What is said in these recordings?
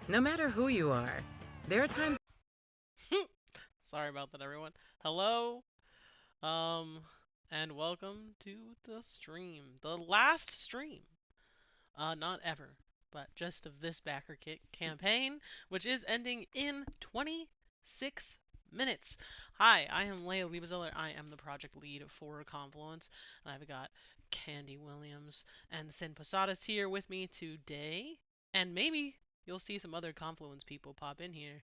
No matter who you are, there are times. Sorry about that, everyone. Hello, um, and welcome to the stream. The last stream. Not ever, but just of this BackerKit campaign, which is ending in 26 minutes. Hi, I am Leia Liebezeller. I am the project lead for Confluence, and I've got Candy Williams and Sin Posadas here with me today. And maybe you'll see some other Confluence people pop in here.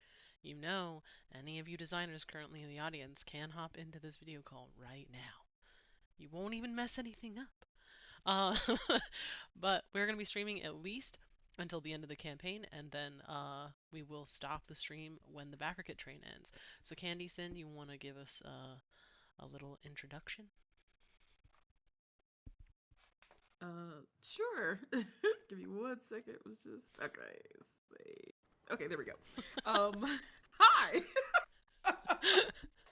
You know, any of you designers currently in the audience can hop into this video call right now. You won't even mess anything up. Uh, but we're going to be streaming at least until the end of the campaign, and then we will stop the stream when the BackerKit train ends. So, Candy Sin, you want to give us a little introduction? Sure. Give me 1 second. It was just okay. Say okay. There we go. Hi.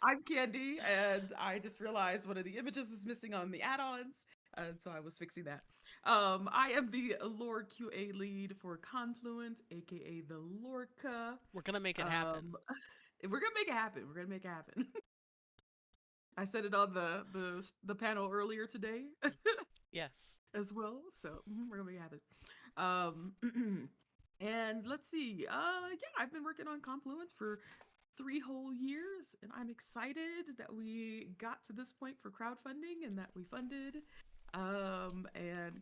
I'm Candy, and I just realized one of the images was missing on the add-ons, and so I was fixing that. I am the lore QA lead for Confluence, aka the Lorca. We're going to make it happen. Um, we're gonna make it happen. We're gonna make it happen. I said it on the panel earlier today. Yes. As well. So we're gonna make it happen. And let's see. Yeah, I've been working on Confluence for 3 whole years, and I'm excited that we got to this point for crowdfunding and that we funded. And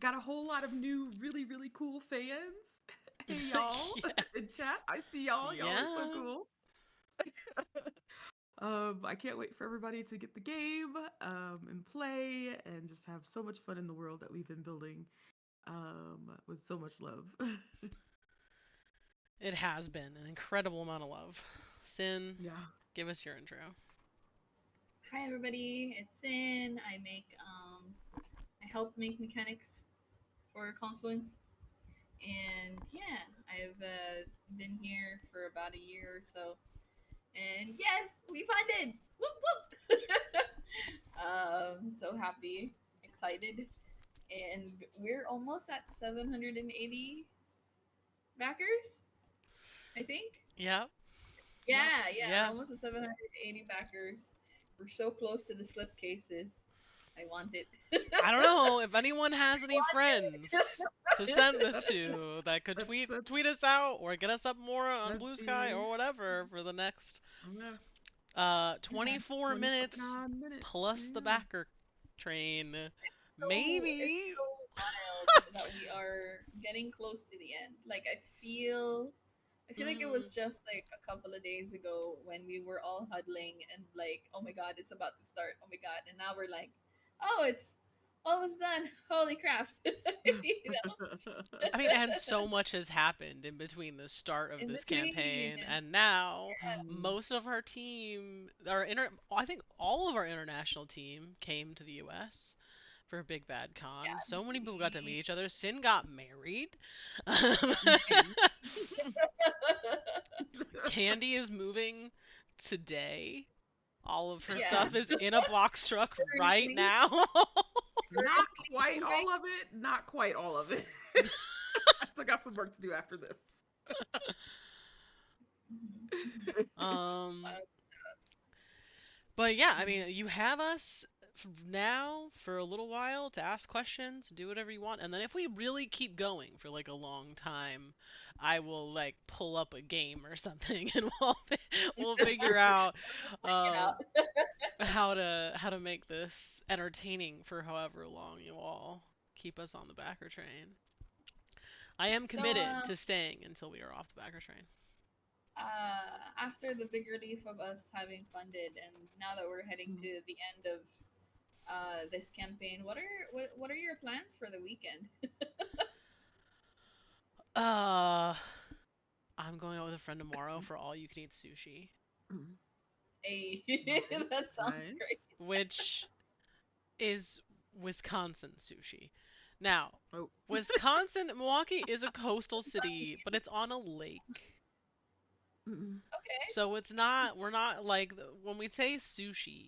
got a whole lot of new, really, really cool fans. Hey y'all in chat. Yes. I see y'all. Y'all are so Yeah. cool. I can't wait for everybody to get the game and play and just have so much fun in the world that we've been building with so much love. It has been an incredible amount of love. Sin, Yeah. give us your intro. Hi everybody, it's Sin. I help make mechanics for Confluence, and yeah, I've been here for about a year or so. And yes, we funded! Whoop whoop! So happy, excited, and we're almost at 780 backers, I think. Yep. Yeah, Yep. yeah, we're Yeah. almost at 780 backers. We're so close to the slipcases. I want it. I don't know if anyone has any friends to send this That's to that could tweet that's tweet us out or get us up more on that'd Blue Sky be or whatever for the next yeah, 24 minutes 29 minutes. plus the Yeah. backer train. It's Maybe. so wild that we are getting close to the end. Like I feel like it was just like a couple of days ago when we were all huddling and like, oh my god, it's about to start. Oh my god. And now we're like, oh, it's almost done. Holy crap. you know? I mean, and so much has happened in between the start of In this between. campaign and now. Yeah. Mhm. Most of our team, I think all of our international team came to the U.S. for Big Bad Con. Yeah, So many people got to meet me. each other. Sin got married. Mhm. Candy is moving today. All of her Yeah. stuff is in a box truck right Currently, now. Not currently quite moving. all of it. Not quite all of it. I still got some work to do after this. Mhm, mhm. um, Wild. but yeah, I mean, you have us now for a little while to ask questions, do whatever you want, and then if we really keep going for like a long time, I will like pull up a game or something, and we'll figure out Just hanging um, out. how to make this entertaining for however long you all keep us on the backer train. I am So, committed to staying until we are off the backer train. after the big relief of us having funded, and now that we're heading to the end of this campaign, what are your plans for the weekend? Uh, I'm going out with a friend tomorrow for all you can eat sushi, Hey, Nice, that sounds great. nice. which is Wisconsin sushi. Now, Oh, Wisconsin, Milwaukee is a coastal city, but it's on a lake. mm, Okay. So we're not like, when we say sushi.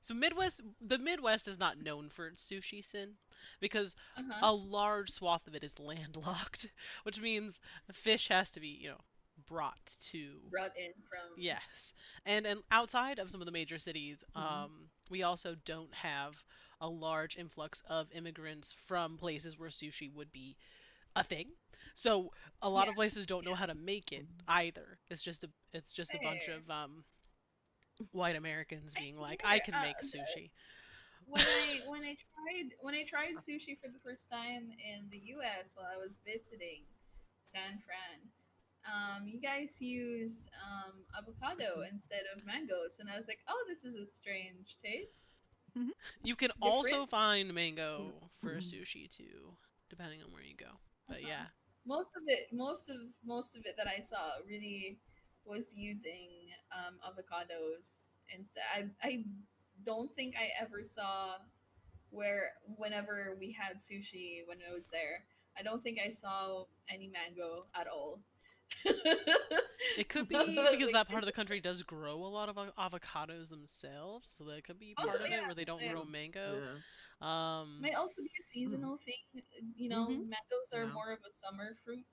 So the Midwest is not known for its sushi, Sin, because Uh huh. a large swath of it is landlocked, which means fish has to be, brought to. Brought in from. Yes, and outside of some of the major cities, Mhm. we also don't have a large influx of immigrants from places where sushi would be a thing. So a lot Yeah, of places don't know yeah. how to make it Mhm. either. It's just a bunch Fair. of white Americans I being like, I hear. can make sushi. When I tried sushi for the first time in the U.S. while I was visiting San Fran, you guys use avocado Mhm. instead of mangoes, and I was like, oh, this is a strange taste, Mhm. You can different. also find mango for Mhm. sushi too, depending on where you go. But Uh-huh. yeah, Most of it that I saw really was using avocados instead. I don't think I ever saw where whenever we had sushi when I was there, I don't think I saw any mango at all. it So could be because like that part of the country interesting. does grow a lot of avocados themselves, so that could be Also, part Yeah. of it where they yeah, don't Yeah. grow mango. Yeah. Um, might also be a seasonal thing. Mhm. Mangoes are Yeah. more of a summer fruit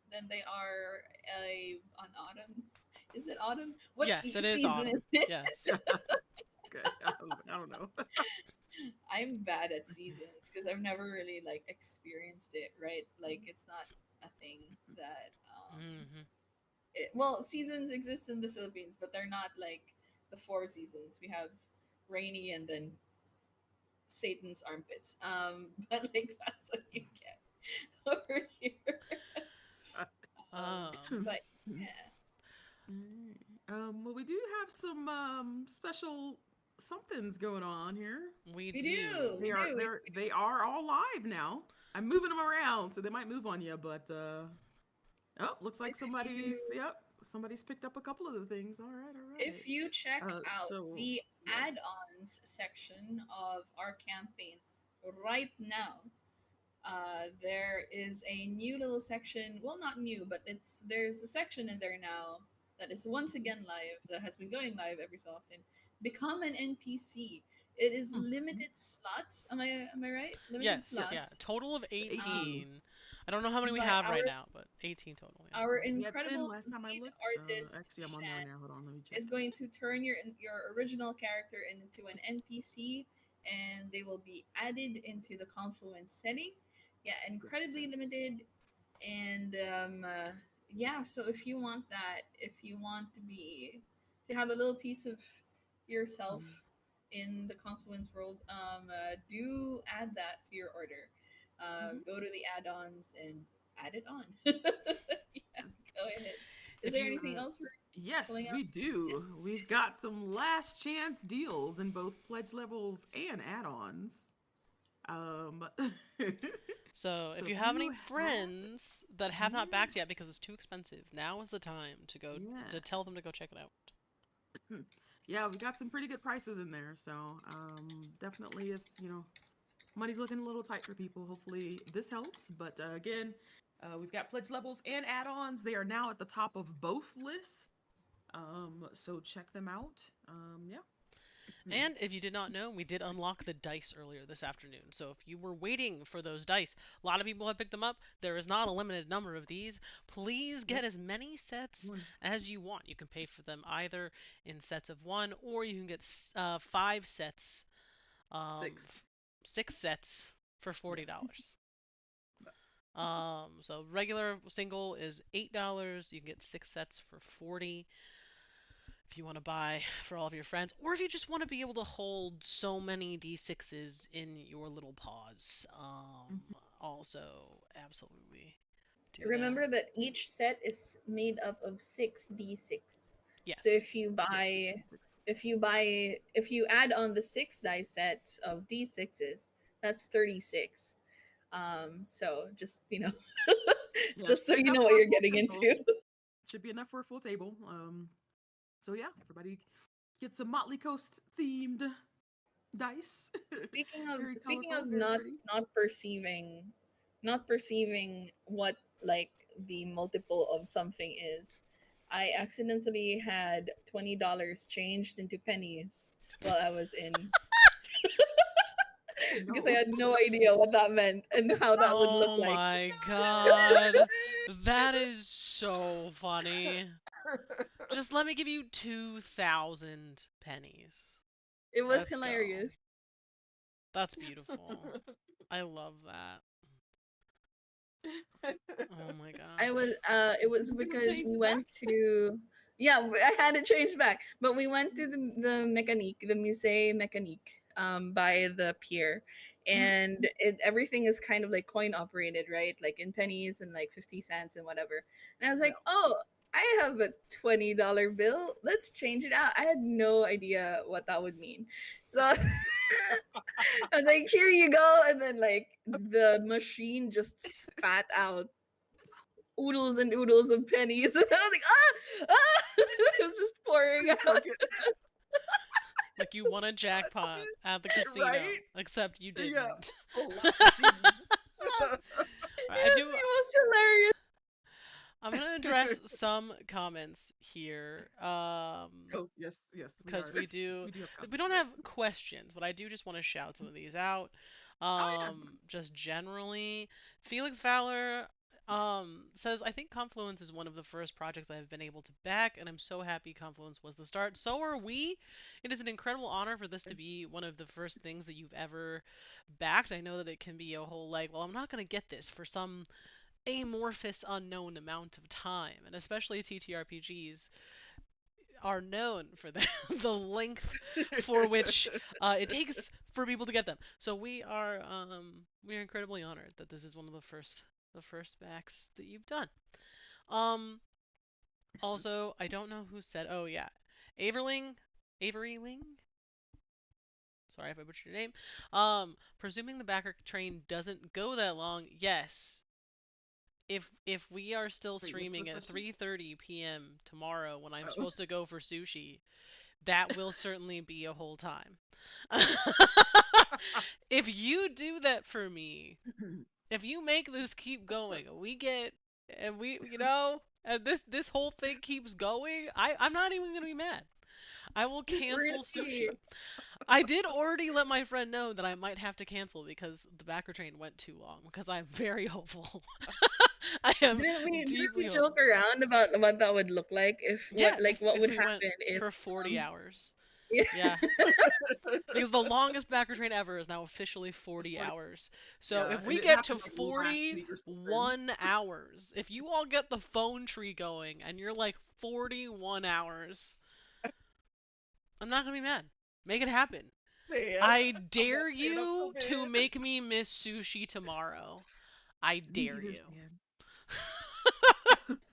than they are a on autumn. Is it autumn? What yes, it is season is autumn. it? Yes. Okay. I don't know. I'm bad at seasons because I've never really like experienced it. Right, like it's not a thing that Hmm. well, seasons exist in the Philippines, but they're not like the four seasons. We have rainy and then Satan's armpits. But like that's what you get over here. Um, But yeah, Alright. Well, we do have some special somethings going on here. we we do, do. we do. They are all live now. I'm moving them around, so they might move on you, but oh, looks like If you somebody's picked up a couple of the things. All right. if you check out So the yes. add-ons section of our campaign right now, there is a new little section. Well, not new, but there's a section in there now that is once again live. That has been going live every so often. Become an NPC. It is Mhm. limited slots. Am I right? Limited Yes, yeah. Yes. slots. Total of So 18. Um, 18. I don't know how many we but have right now, but 18 total, yeah. our We had 10 incredible last time I lead looked. artist Actually, I'm on there Shan now. Hold on, let me check. is going to turn your original character into an NPC, and they will be added into the Confluence setting. Yeah, Yes. incredibly limited, and yeah. So if you want that, if you want to have a little piece of yourself Mhm. in the Confluence world, do add that to your order. Mhm. Go to the add-ons and add it on. Yeah, go ahead. Is If there you anything else we're Yes, pulling out? we do. We've got some last chance deals in both pledge levels and add-ons. Um, so so if if you have you any have, friends that have not yeah, backed yet because it's too expensive, now is the time to go yeah, to tell them to go check it out. yeah, we got some pretty good prices in there. So definitely, if money's looking a little tight for people, hopefully this helps. But again, we've got pledge levels and add-ons. They are now at the top of both lists. So check them out. Yeah. And if you did not know, we did unlock the dice earlier this afternoon. So if you were waiting for those dice, a lot of people have picked them up. There is not a limited number of these. Please get Yep. as many sets One, as you want. You can pay for them either in sets of one, or you can get 5 sets, six. 6 sets for Yeah. $40. So regular single is $8. You can get 6 sets for 40 if you want to buy for all of your friends, or if you just want to be able to hold so many D6s in your little paws. Mhm. Also, absolutely do that. Remember that each set is made up of 6d6. So Yes. Yes, 6 and 6. if you add on the 6 die sets of d6s, that's 36. So just Yeah, just should so be you enough know what for a you're full getting table. into. Should be enough for a full table. So yeah, everybody get some Motley Coast themed dice. Very Speaking colorful, of very pretty. not perceiving what like the multiple of something is, I accidentally had $20 changed into pennies while I was in because I No. had no idea what that meant and how that would look Oh like. my god. That is so funny. Just let me give you 2,000 pennies. It was Let's go. hilarious. That's beautiful. I love that. Oh my gosh. It was You can because change we it back. went to, yeah, I had it changed back, but we went to the Mécanique, the Musée Mécanique, by the pier, Mhm. and everything is kind of like coin operated, right? Like in pennies and like 50 cents and whatever. And I was Yeah. like, oh, I have a $20 bill. Let's change it out. I had no idea what that would mean. So I was like, here you go. And then like the machine just spat out oodles and oodles of pennies. And I was like, ah, ah! It was just pouring You out. broke it. Like you won a jackpot at the casino, Right? except you Yeah. didn't. Slot machine. I It was do. the most hilarious. I'm gonna address some comments here. Oh, yes, yes, we Because are. we do We do have we comments don't today. have questions, but I do just want to shout some of these out. Oh yeah. Just generally, Felix Valor says I think Confluence is one of the first projects I have been able to back, and I'm so happy Confluence was the start. So are we. It is an incredible honor for this to be one of the first things that you've ever backed. I know that it can be a whole like, well, I'm not gonna get this for some amorphous unknown amount of time, and especially TTRPGs are known for the length for which it takes for people to get them. So we are incredibly honored that this is one of the first backs that you've done. Um Also, I don't know who said, oh yeah. Averling Avery Ling? Sorry if I butchered your name. Presuming the backer train doesn't go that long, yes. If we are still Wait, what's the streaming at question? 3:30 p.m. tomorrow when I'm Oh. supposed to go for sushi, that will certainly be a whole time. If you do that for me, if you make this keep going, we get and and this whole thing keeps going, I'm not even gonna be mad. I will cancel sushi. Really? I did already let my friend know that I might have to cancel because the backer train went too long because I'm very hopeful. I am Didn't we deeply joke hopeful. around about what that would look like if Yeah, what if would we went happen if for 40 um hours. yeah. Yeah. Because the longest backer train ever is now officially It's 40 funny. hours. So Yeah, if and we it get to happened like last week or something. 41 hours, if you all get the phone tree going and you're like 41 hours, I'm not gonna be mad. Make it happen. Man, I I'm not dare staying up you till to then. make me miss sushi tomorrow. I Me dare either, you. man.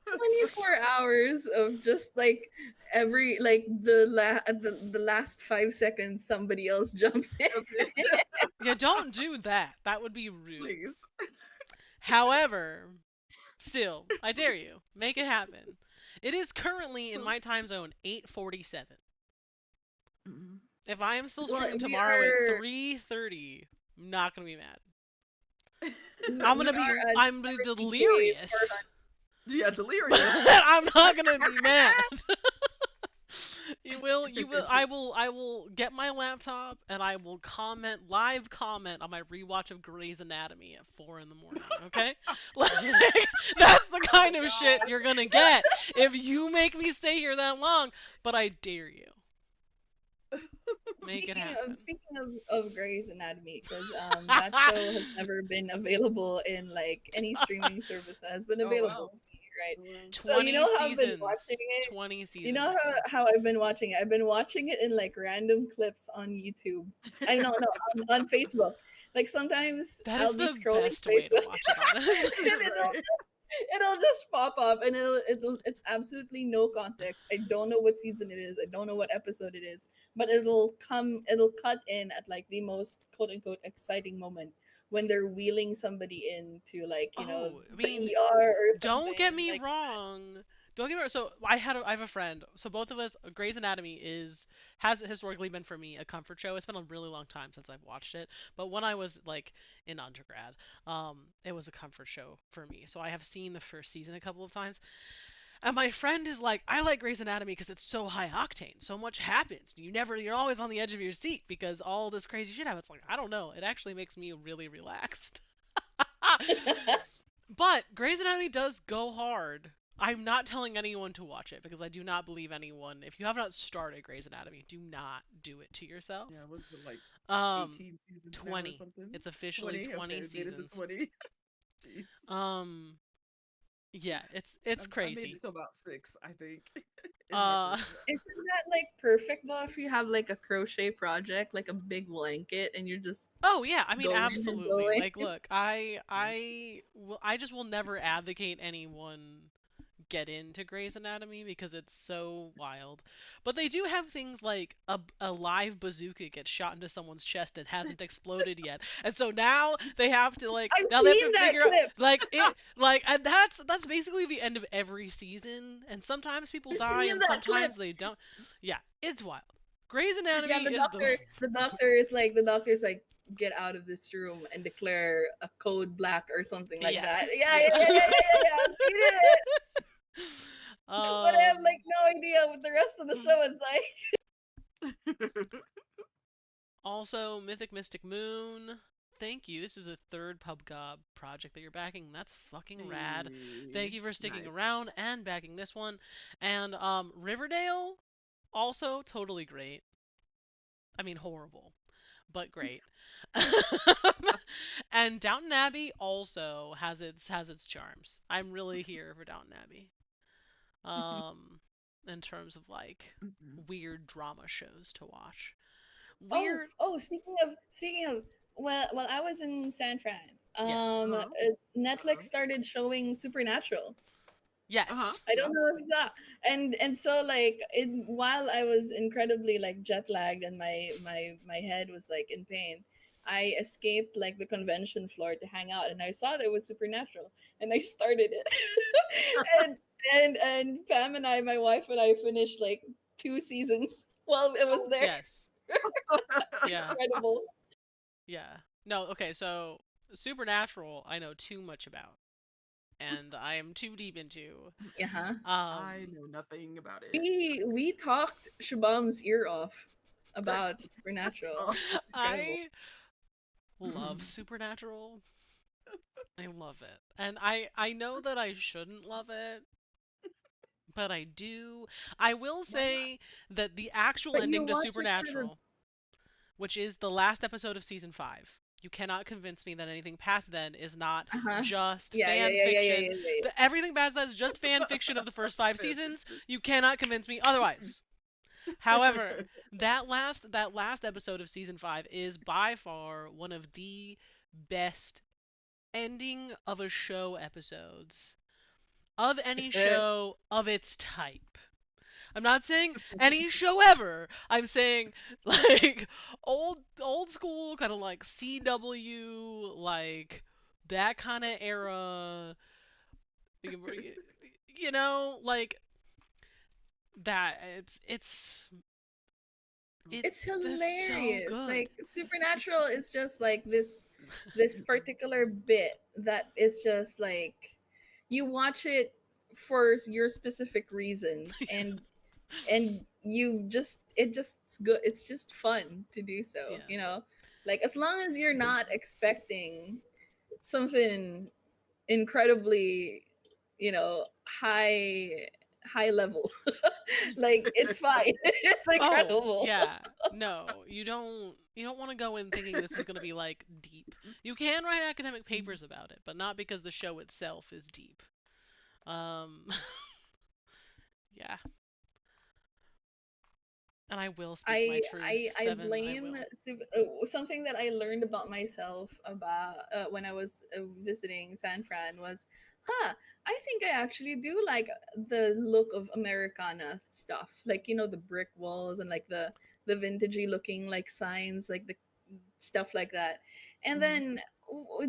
24 hours of just like every like the last 5 seconds somebody else jumps in. That's it. Yeah, don't do that. That would be rude. Please. However, still, I dare you. Make it happen. It is currently in my time zone 8:47. Mm-mm. If I am still Well, streaming we tomorrow at are 3:30, I'm not gonna be mad. we are at I'm gonna be 70K for delirious. Yeah, But delirious. I'm not gonna be mad. I will get my laptop and I will live comment on my rewatch of Grey's Anatomy at 4 in the morning, okay? Like, that's the Oh my kind of shit god. you're gonna get if you make me stay here that long, but I dare you. Make it happen. speaking of Grey's Anatomy, because that show has never been available in like any streaming service that has been Oh available wow. to me, right? Wow. So you 20 know how I've been watching seasons. it. 20 You know seasons. how I've been watching it. I've been watching it in like random clips on YouTube. I know, no, on Facebook. Like sometimes That I'll is be the scrolling best way to Facebook watch it, honestly. and Right. it'll just pop up and it's absolutely no context. I don't know what season it is. I don't know what episode it is, but it'll cut in at like the most quote unquote exciting moment when they're wheeling somebody into like, Oh, I the mean, ER or don't get something. me Like wrong. Don't get me wrong. So I have a friend. So both of us, Grey's Anatomy has historically been for me a comfort show. It's been a really long time since I've watched it, but when I was like in undergrad, it was a comfort show for me. So I have seen the first season a couple of times. And my friend is like, I like Grey's Anatomy because it's so high octane. So much happens. You're always on the edge of your seat because all this crazy shit happens. Like, I don't know. It actually makes me really relaxed. But Grey's Anatomy does go hard. I'm not telling anyone to watch it because I do not believe anyone. If you have not started Grey's Anatomy, do not do it to yourself. Yeah, what's it like? Um, 18 seasons now or 20. Something. It's officially 20 Okay, made it to seasons. 20. Jeez. Yeah, it's I made crazy. it to about 6, I think, in my Uh, first Isn't that like perfect though if you have like a crochet project, like a big blanket, and you're just oh yeah, I mean going and absolutely. going? Like, look, I just will never advocate anyone get into Grey's Anatomy because it's so wild. But they do have things like a live bazooka gets shot into someone's chest and hasn't exploded yet. And so now they have to I've now they have to seen that figure out clip. and that's basically the end of every season, and sometimes people I've die seen and that clip. sometimes they don't. Yeah, it's wild. Grey's Yeah, Anatomy is the the doctor's like, get out of this room and declare a code black or something like yeah. that. Yeah, Yeah. yeah, yeah, yeah, yeah, yeah. I've seen it. But I have um like no idea what the rest of the show is like. Also, Mythic Mystic Moon. Thank you. This is the third PubGob project that you're backing. That's fucking rad. Thank Hey, you for sticking nice. around and backing this one. And Riverdale, also totally great. I mean, horrible, but great. And Downton Abbey also has its charms. I'm really here for Downton Abbey. Um, in terms of like weird drama shows to watch. Oh, Weird. oh, speaking of, well, while I was in San Fran, Yes. Uh-huh. Netflix Uh-huh. started showing Supernatural. Uh-huh. Yes. I Yeah. don't know if that, and so like while I was incredibly like jet lagged and my head was like in pain, I escaped like the convention floor to hang out, and I saw that it was Supernatural, and I started it, and and Pam and I, my wife and I, finished like 2 seasons while it was Oh, there. Yes. Yeah. Incredible. Yeah. No, okay, so Supernatural I know too much about and I am too deep into. Yeah. I Um know nothing about it. We talked Shabam's ear off about Supernatural. Oh. It's incredible. I love Supernatural. I love it. And I know that I shouldn't love it, but I do. I will Why not? say that the actual But you ending to watch it for the Supernatural, which is the last episode of season 5. You cannot convince me that anything past then is not uh-huh. just Yeah, yeah, fan yeah, yeah, yeah, fiction. yeah, yeah. Everything past that is just fan fiction of the first 5 Fan seasons. fiction. You cannot convince me otherwise. However, that last episode of season 5 is by far one of the best ending of a show episodes of any show of its type. I'm not saying any show ever. I'm saying like old school kind of like CW, like that kind of era. Like that. It's It's just so hilarious. good. Like Supernatural is just like this particular bit that is just like you watch it for your specific reasons, and you just it just it's good, it's just fun to do so, Yeah. you know, like as long as you're not expecting something incredibly, you know, high level. Like it's fine. It's Oh, incredible. yeah. No, you don't want to go in thinking this is going to be like deep. You can write academic papers about it, but not because the show itself is deep. Um yeah. And I will speak my truth. I 7, I blame will. something that I learned about myself about when I was visiting San Fran was, I think I actually do like the look of Americana stuff, like you know the brick walls and like the vintagey looking like signs, like the stuff like that. And then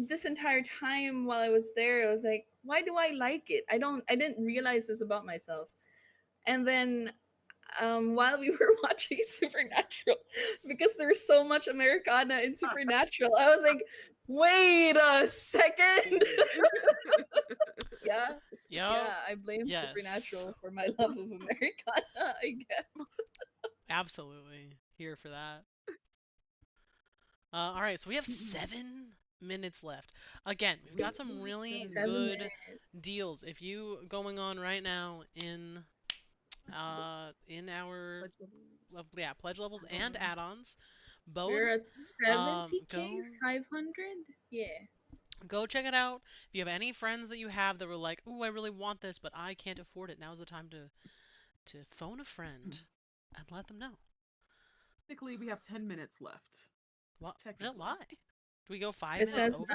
this entire time while I was there, I was like, why do I like it? I didn't realize this about myself. And then while we were watching Supernatural, because there's so much Americana in Supernatural, I was like, wait a second. Yeah. Yup. Yeah, I blame Yes. Supernatural for my love of Americana, I guess. Absolutely. Here for that. All right, so we have 7 minutes left. Again, we've got some really 7 minutes. good deals. If you going on right now in our Pledge levels, yeah, pledge levels and add-ons. add-ons, both We're at 70K, go 500? Yeah. go check it out. If you have any friends that you have that were like, "Ooh, I really want this, but I can't afford it." Now's the time to phone a friend and let them know. Technically, we have 10 minutes left. What? Technically. Why? Do we go five It minutes says over?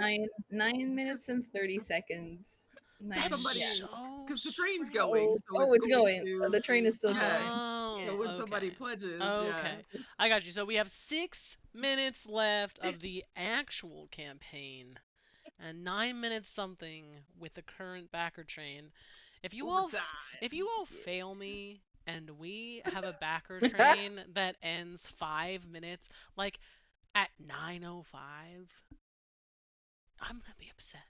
9 minutes and 30 seconds. That's somebody- Yeah. so Because the train's strange. going. So It's going. to- The train is still yeah. going. Oh, So when okay. somebody pledges, Okay. yeah. I got you. So we have 6 minutes left of the actual campaign, and 9 minutes something with the current backer train. If you all fail me, and we have a backer train that ends 5 minutes, like at 9:05, I'm gonna be upset.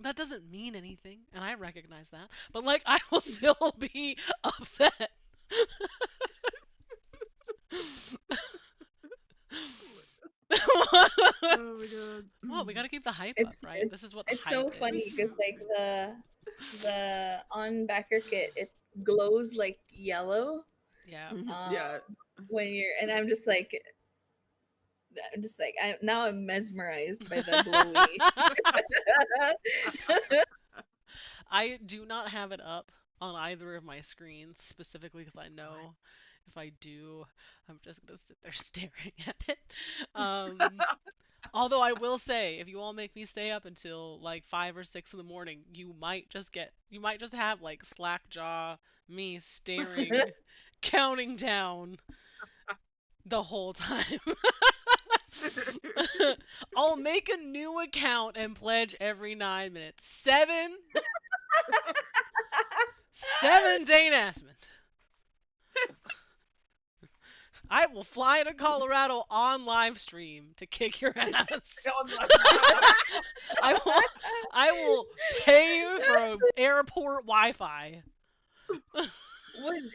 That doesn't mean anything, and I recognize that. But like, I will still be upset. Oh my god. Well, we gotta keep the hype up, It's right? This is what it's hype so is. funny because like the on BackerKit it glows like yellow. Yeah. Yeah. When you're and I'm mesmerized by the glowy. I do not have it up on either of my screens specifically because I know if I do, I'm just gonna sit there staring at it. Although I will say, if you all make me stay up until like 5 or 6 in the morning, you might just have like slack jaw me staring, counting down the whole time. I'll make a new account and pledge every 9 minutes. 7 Dane Asmund. I will fly to Colorado on live stream to kick your ass. I will pay for airport Wi-Fi.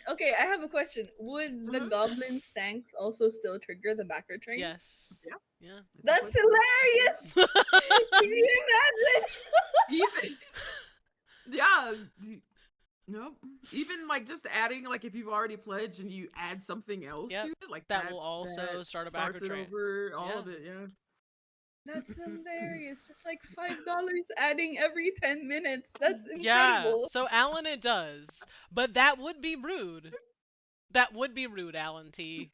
Okay, I have a question. Would the goblin's thanks also still trigger the backer train? Yes. Yeah. Yeah. That's hilarious! Can you imagine? Even yeah. Nope. Even like just adding, like if you've already pledged and you add something else Yep. to it, like That will also start a backer starts it train. over all Yeah. of it. Yeah. That's hilarious. Just like $5 adding every 10 minutes. That's Yeah. incredible. So Alan, it does, but that would be rude. That would be rude, Alan T.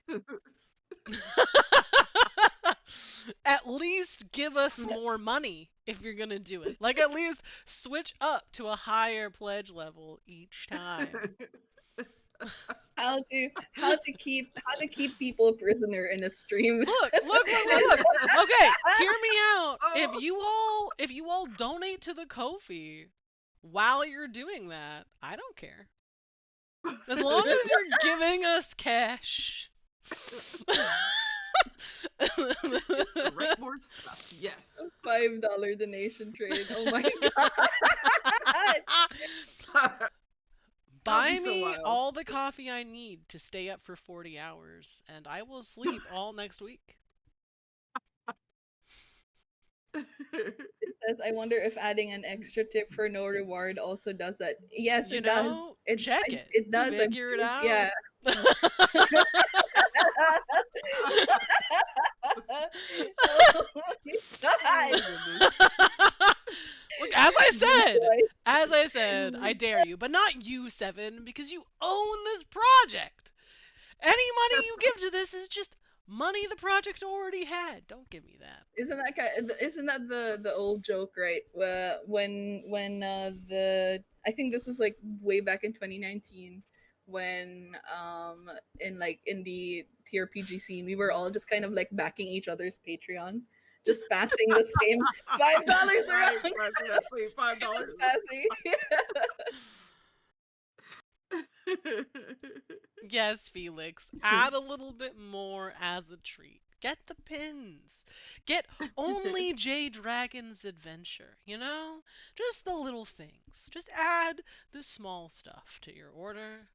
At least give us more money if you're gonna do it. Like at least switch up to a higher pledge level each time. How to keep people a prisoner in a stream. Look. Okay, hear me out. Oh. If you all donate to the Ko-fi while you're doing that, I don't care. As long as you're giving us cash. Write more stuff. Yes. $5 donation trade. Oh my god. Buy so me wild. all the coffee I need to stay up for 40 hours, and I will sleep all next week. It says, I wonder if adding an extra tip for no reward also does that. Yes, You it know, does. check it. It does. Figure it out. Yeah. Oh my god. Look, as I said, I dare you, but not you, Seven, because you own this project. Any money you give to this is just money the project already had. Don't give me that. Isn't that the old joke, right? When the I think this was like way back in 2019 when in the TRPG scene we were all just kind of like backing each other's Patreon, just passing the same $5 around. $5. Passing. Yes, Felix. Add a little bit more as a treat. Get the pins. Get only J Dragon's adventure, you know? Just the little things. Just add the small stuff to your order.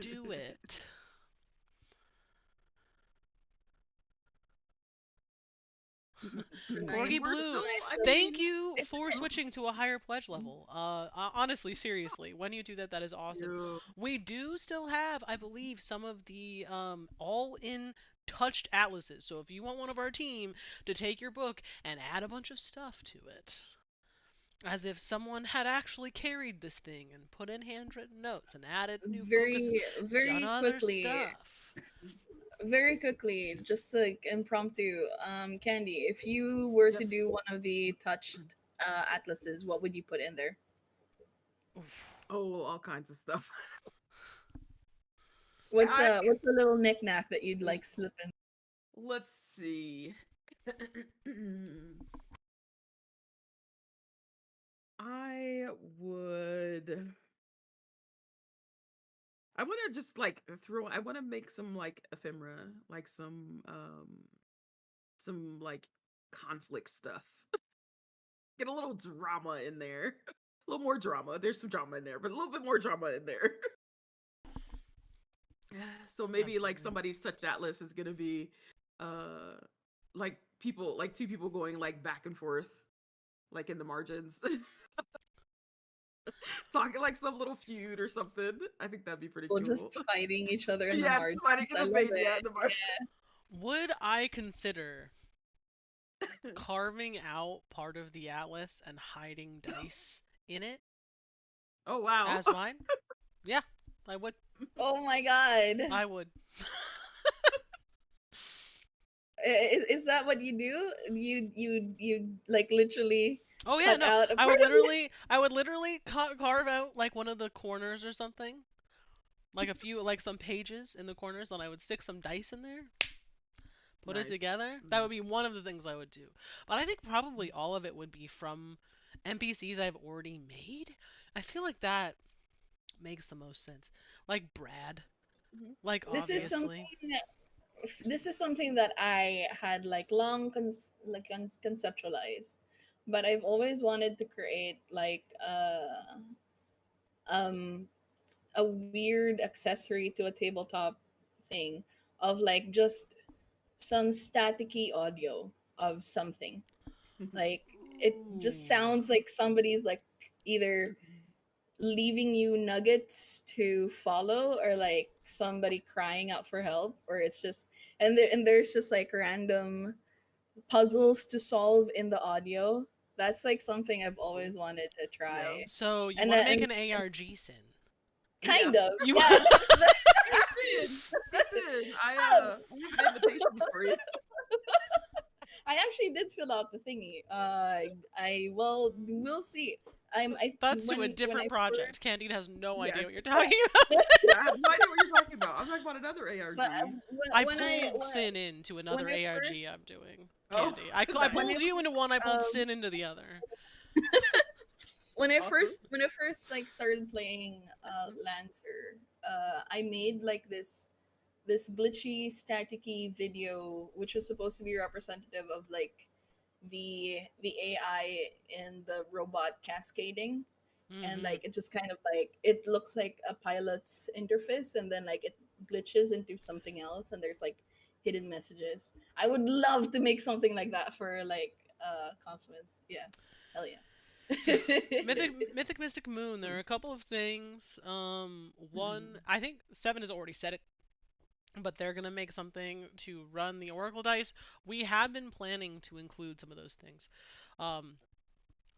Do it. Just a Corgi nice, We're Blue, still, nice I little. thank mean, you It's for switching to a higher pledge level. Honestly, seriously, when you do that, that is awesome. you. We do still have, I believe, some of the all-in touched atlases. So if you want one of our team to take your book and add a bunch of stuff to it, as if someone had actually carried this thing and put in handwritten notes and added new focuses, very, done very other quickly, stuff. very quickly, just like impromptu. Candy, if you were to Yes. do one of the touched atlases, what would you put in there? Oof. Oh, all kinds of stuff. I What's the little knickknack that you'd like slip in? let's see. I would. I want to just like throw. I want to make some like ephemera, like some like conflict stuff. Get a little drama in there. A little more drama. There's some drama in there, but a little bit more drama in there. So maybe like Absolutely. somebody's touch atlas is gonna be uh like people like two people going like back and forth like in the margins talking like some little feud or something. I think that'd be pretty People cool. just fighting each other in the Yeah, just margins. fighting in I the love mania in it. the margins. Would I consider carving out part of the atlas and hiding dice in it Oh wow. as mine? Yeah, I would. Oh my god. I would. Is that what you do? You like literally Oh yeah, cut no. out a I part would of it? literally carve out like one of the corners or something. Like a few like some pages in the corners and I would stick some dice in there, put it Nice. together. That would Nice. be one of the things I would do. But I think probably all of it would be from NPCs I've already made. I feel like that makes the most sense. Like Brad. Mhm. Like This is obviously. something this is something that I had like long conceptualized, but I've always wanted to create like um a weird accessory to a tabletop thing of like just some staticky audio of something. Like it just Ooh. sounds like somebody's like either leaving you nuggets to follow or like somebody crying out for help, or it's just and there's just like random puzzles to solve in the audio. That's like something I've Cool. always wanted to Yeah. try. So you And want to then make an ARG sin? Yeah. kind of, You yeah. Listen, listen. Um, I have an invitation for you. I actually did fill out the thingy. I well, we'll see. I That's to a when I different project. Candide has no idea Yes. what you're talking about. Yeah, I have no idea what you're talking about. I'm talking about another but ARG. I when I pulled Sin into when another I ARG first I'm doing. Oh, Candy. I when I pulled nice. you into one, I pulled um Sin into the other. Awesome. when I first like started playing Lancer, I made like this glitchy staticky video which was supposed to be representative of like the AI and the robot cascading, and Mm-hmm. like it just kind of like it looks like a pilot's interface and then like it glitches into something else and there's like hidden messages. I would love to make something like that for like Confluence. Yeah. Hell So yeah. Mythic Mystic Moon, there are a couple of things. One, I think Seven has already said it, but they're gonna make something to run the Oracle dice. We have been planning to include some of those things, um,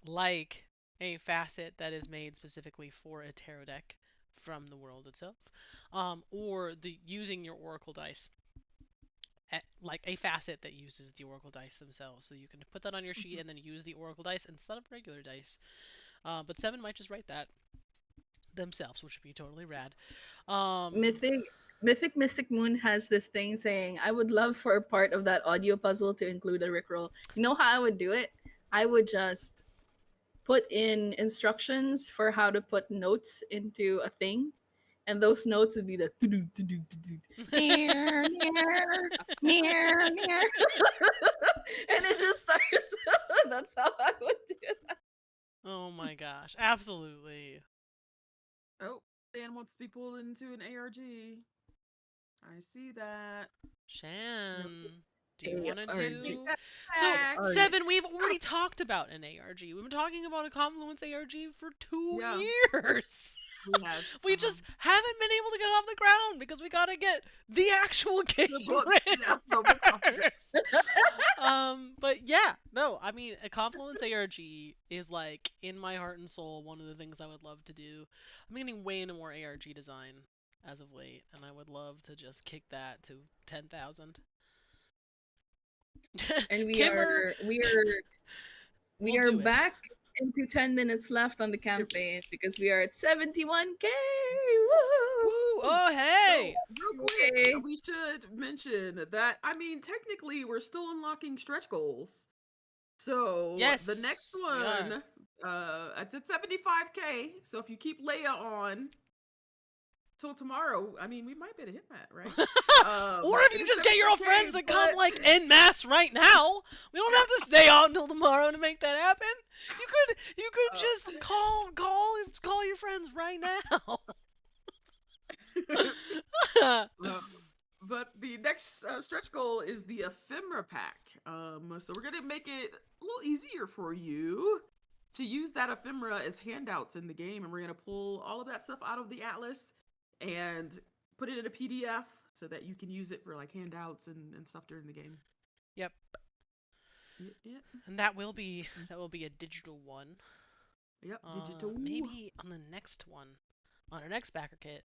like a facet that is made specifically for a tarot deck from the world itself, or the using your Oracle dice. Like a facet that uses the Oracle dice themselves, so you can put that on your sheet and then use the Oracle dice instead of regular dice. But Seven might just write that themselves, which would be totally rad. Um, Mythic Mystic Moon has this thing saying, I would love for a part of that audio puzzle to include a Rickroll. You know how I would do it? I would just put in instructions for how to put notes into a thing and those notes would be the do-do, do-do, do-do, near, near, near, near. And it just starts. That's how I would do it. Oh my gosh, absolutely. Oh, Dan wants to be pulled into an ARG. I see that. Shan, do you want to ARG. do... Take So, that back. Seven, we've already talked about an ARG. We've been talking about a Confluence ARG for 2 Yeah. years. We have. We just haven't been able to get off the ground because we gotta get the actual game The books, written yeah, the books off the ground. first. But yeah, no, I mean, a Confluence ARG is like, in my heart and soul, one of the things I would love to do. I'm getting way into more ARG design as of late, and I would love to just kick that to 10,000. And we Kimmer, are we we'll are do it. back into 10 minutes left on the campaign because we are at 71K. Woo! Woo! Oh, hey! Real quick, Okay. we should mention that, I mean, technically, we're still unlocking stretch goals. So Yes, the next we are. one, it's at 75K. So if you keep Leia on till tomorrow, I mean, we might be able to hit that, right? Or if it you is just get your 75K, friends to come but- like en masse right now, we don't have to stay out until tomorrow to make that happen. You could just call your friends right now. But the next stretch goal is the ephemera pack. So we're gonna make it a little easier for you to use that ephemera as handouts in the game, and we're gonna pull all of that stuff out of the atlas and put it in a PDF so that you can use it for like handouts and stuff during the game. Yep. Yep. And that will be a digital one. Yep. Digital. Maybe on the next one, on our next BackerKit,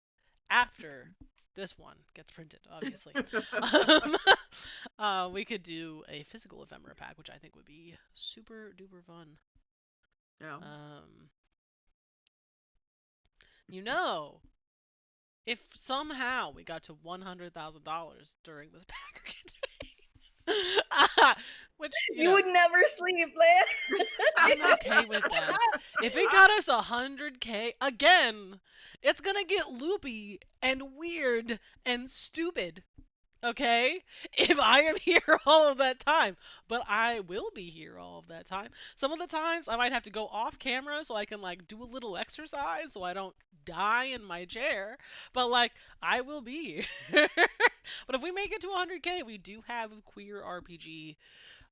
after this one gets printed, obviously. We could do a physical ephemera pack, which I think would be super duper fun. Yeah. You know, if somehow we got to $100,000 during this BackerKit, which You would never sleep, Leia. I'm okay with that. If it got us 100K, again, it's gonna get loopy and weird and stupid. Okay? If I am here all of that time. But I will be here all of that time. Some of the times I might have to go off camera so I can like do a little exercise so I don't die in my chair. But like, I will be here. But if we make it to 100K, we do have Queer RPG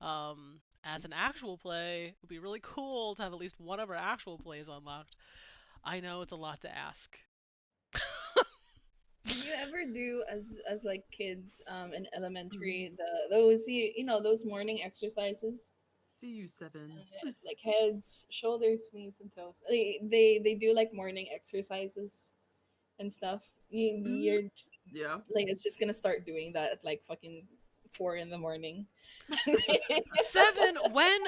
as an actual play. It would be really cool to have at least one of our actual plays unlocked. I know it's a lot to ask. Did you ever do as like kids in elementary those those morning exercises? See you, 7. Like heads, shoulders, knees, and toes. They do like morning exercises and stuff. You're Yeah. like it's just gonna start doing that at like fucking 4 in the morning. 7, why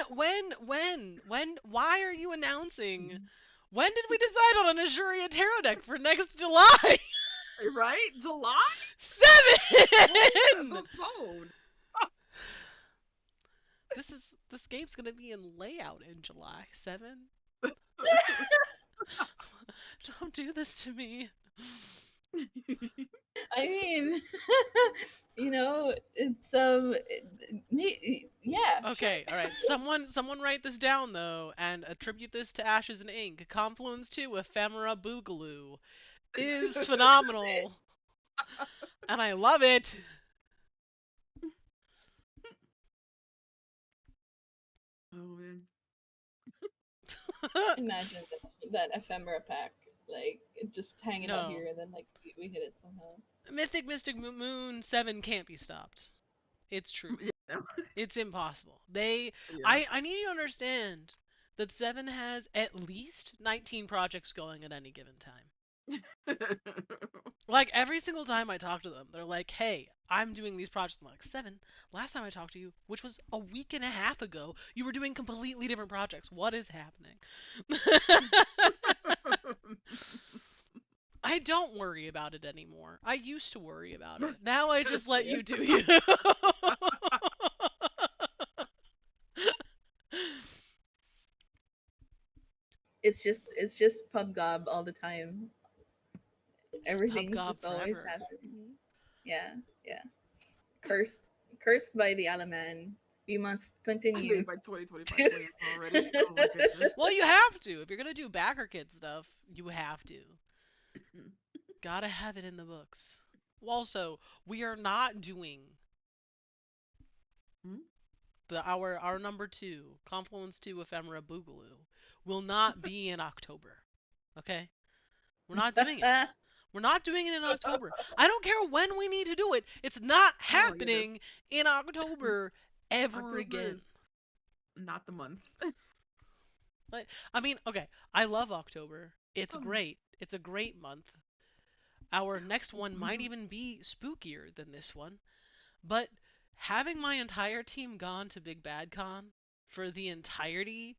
are you announcing? When did we decide on an Azuria Tarot deck for next July? Right? July? 7! Postponed. This game's gonna be in layout in July. 7? Don't do this to me. I mean, it's yeah. Okay, all right. Someone write this down though, and attribute this to Ashes and Ink. Confluence 2 Ephemera Boogaloo is phenomenal, and I love it. Oh man. Imagine that ephemera pack, like just hanging out here, and then like we hit it somehow. Mystic Moon 7 can't be stopped. It's true. Yeah. It's impossible. Yeah. I need you to understand that 7 has at least 19 projects going at any given time. Like, every single time I talk to them, they're like, hey, I'm doing these projects. I'm like, 7, last time I talked to you, which was a week and a half ago, you were doing completely different projects. What is happening? I don't worry about it anymore. I used to worry about it. Now I just let you do you. It's just PubGob all the time. Everything's PubGob just always forever. happening. Yeah, yeah. Cursed, cursed by the Alaman. We must I continue. made my 2025 plans already. Oh my goodness. Well, you have to. If you're gonna do BackerKit stuff, you have to. Mm. Gotta have it in the books. Also, we are not doing Hmm? our number 2, Confluence 2 Ephemera Boogaloo will not be in October. Okay? We're not doing it. We're not doing it in October. I don't care when we need to do it. It's not Oh my goodness. happening in October ever October again. is not the month. Like, I mean, okay, I love October. It's Oh. great. It's a great month. Our next one might Mhm. even be spookier than this one. But having my entire team gone to Big Bad Con for the entirety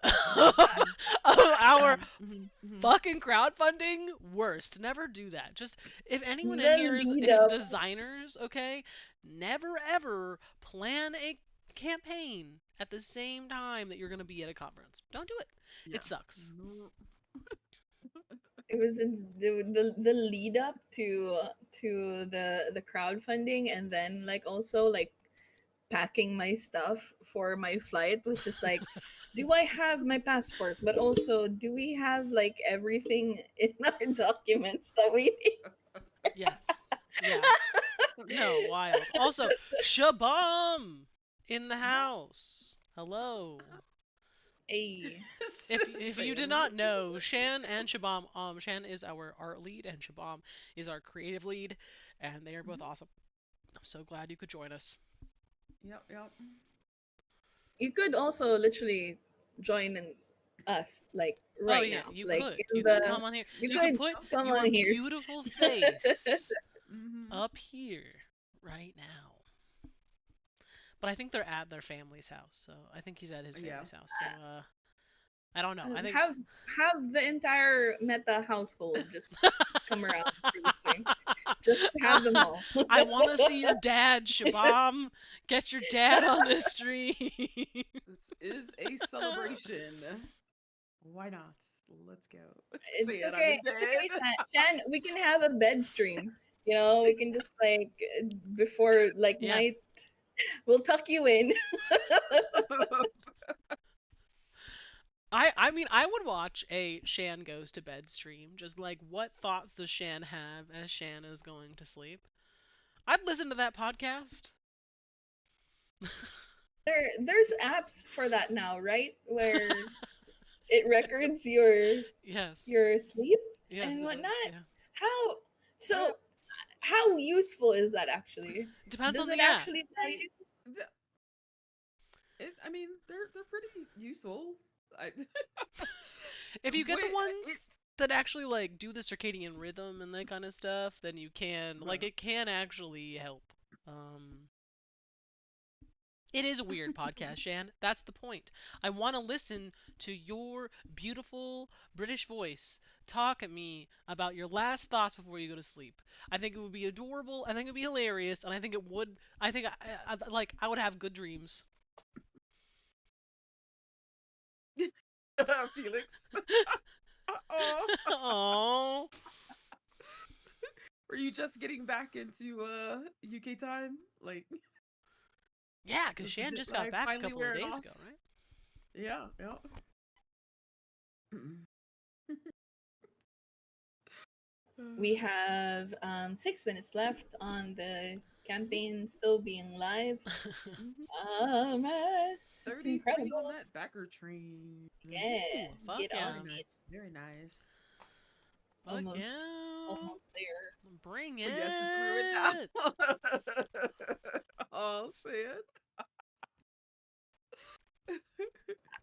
of Mhm. our Mhm. Mhm. Mhm. fucking crowdfunding, worst. Never do that. Just if anyone in The here lead is up. designers, okay, never ever plan a campaign at the same time that you're going to be at a conference. Don't do it. Yeah. It sucks. No. It was in the lead up to the crowdfunding, and then like also like packing my stuff for my flight, which is like, do I have my passport? But also, do we have like everything in our documents that we need? Yes. Yeah. No, wild. Also, Shabam in the Yes. house. Hello. Hey, If you did Saying. not know, Shan and Shabam, Shan is our art lead and Shabam is our creative lead, and they are both Mhm. awesome. I'm so glad you could join us. Yep. Yep. you could also literally join in us like Oh right yeah, now, you like could. in You could the come on here. you You could could put come your on here. beautiful face Mhm. up here right now. But I think they're at their family's house, so I think he's at his Yeah. family's house. So I don't know. I think Have the entire Meta household just come around for the stream. Just have them all. I want to see your dad, Shabam. Get your dad on this stream. This is a celebration. Why not? Let's go. It's Shan on the okay. It's bed. okay, Shan. We can have a bed stream. You know, we can just like before like Yeah. night, we'll tuck you in. I mean I would watch a Shan goes to bed stream. Just like what thoughts does Shan have as Shan is going to sleep? I'd listen to that podcast. There's apps for that now, right? Where it records Yes. your sleep Yes, and it does. whatnot. Yeah. How Uh, so? How useful is that actually? Depends Does on it the app. actually tell you? the- I mean, they're pretty useful. I, If you get the wait, ones that actually like do the circadian rhythm and that kind of stuff, then you can like uh, it can actually help. Um it is a weird podcast, Shan. That's the point. I want to listen to your beautiful British voice talk at me about your last thoughts before you go to sleep. I think it would be adorable. I think it would be hilarious, and I think it would. I think like I would have good dreams. Felix. Oh, Oh, were you just getting back into UK time? Like, yeah, because was the Shan jet just got lag back a finally couple of wearing days off? ago, right? Yeah, yeah. We have 6 minutes left on the campaign still being live. Mhm. It's 30 on incredible. that backer train. Yeah, Ooh, fuck get yeah. Very on it. nice. Very nice. Fuck Almost, yeah. almost there. Bring Oh, yes, it's ruined now. it. Oh, shit.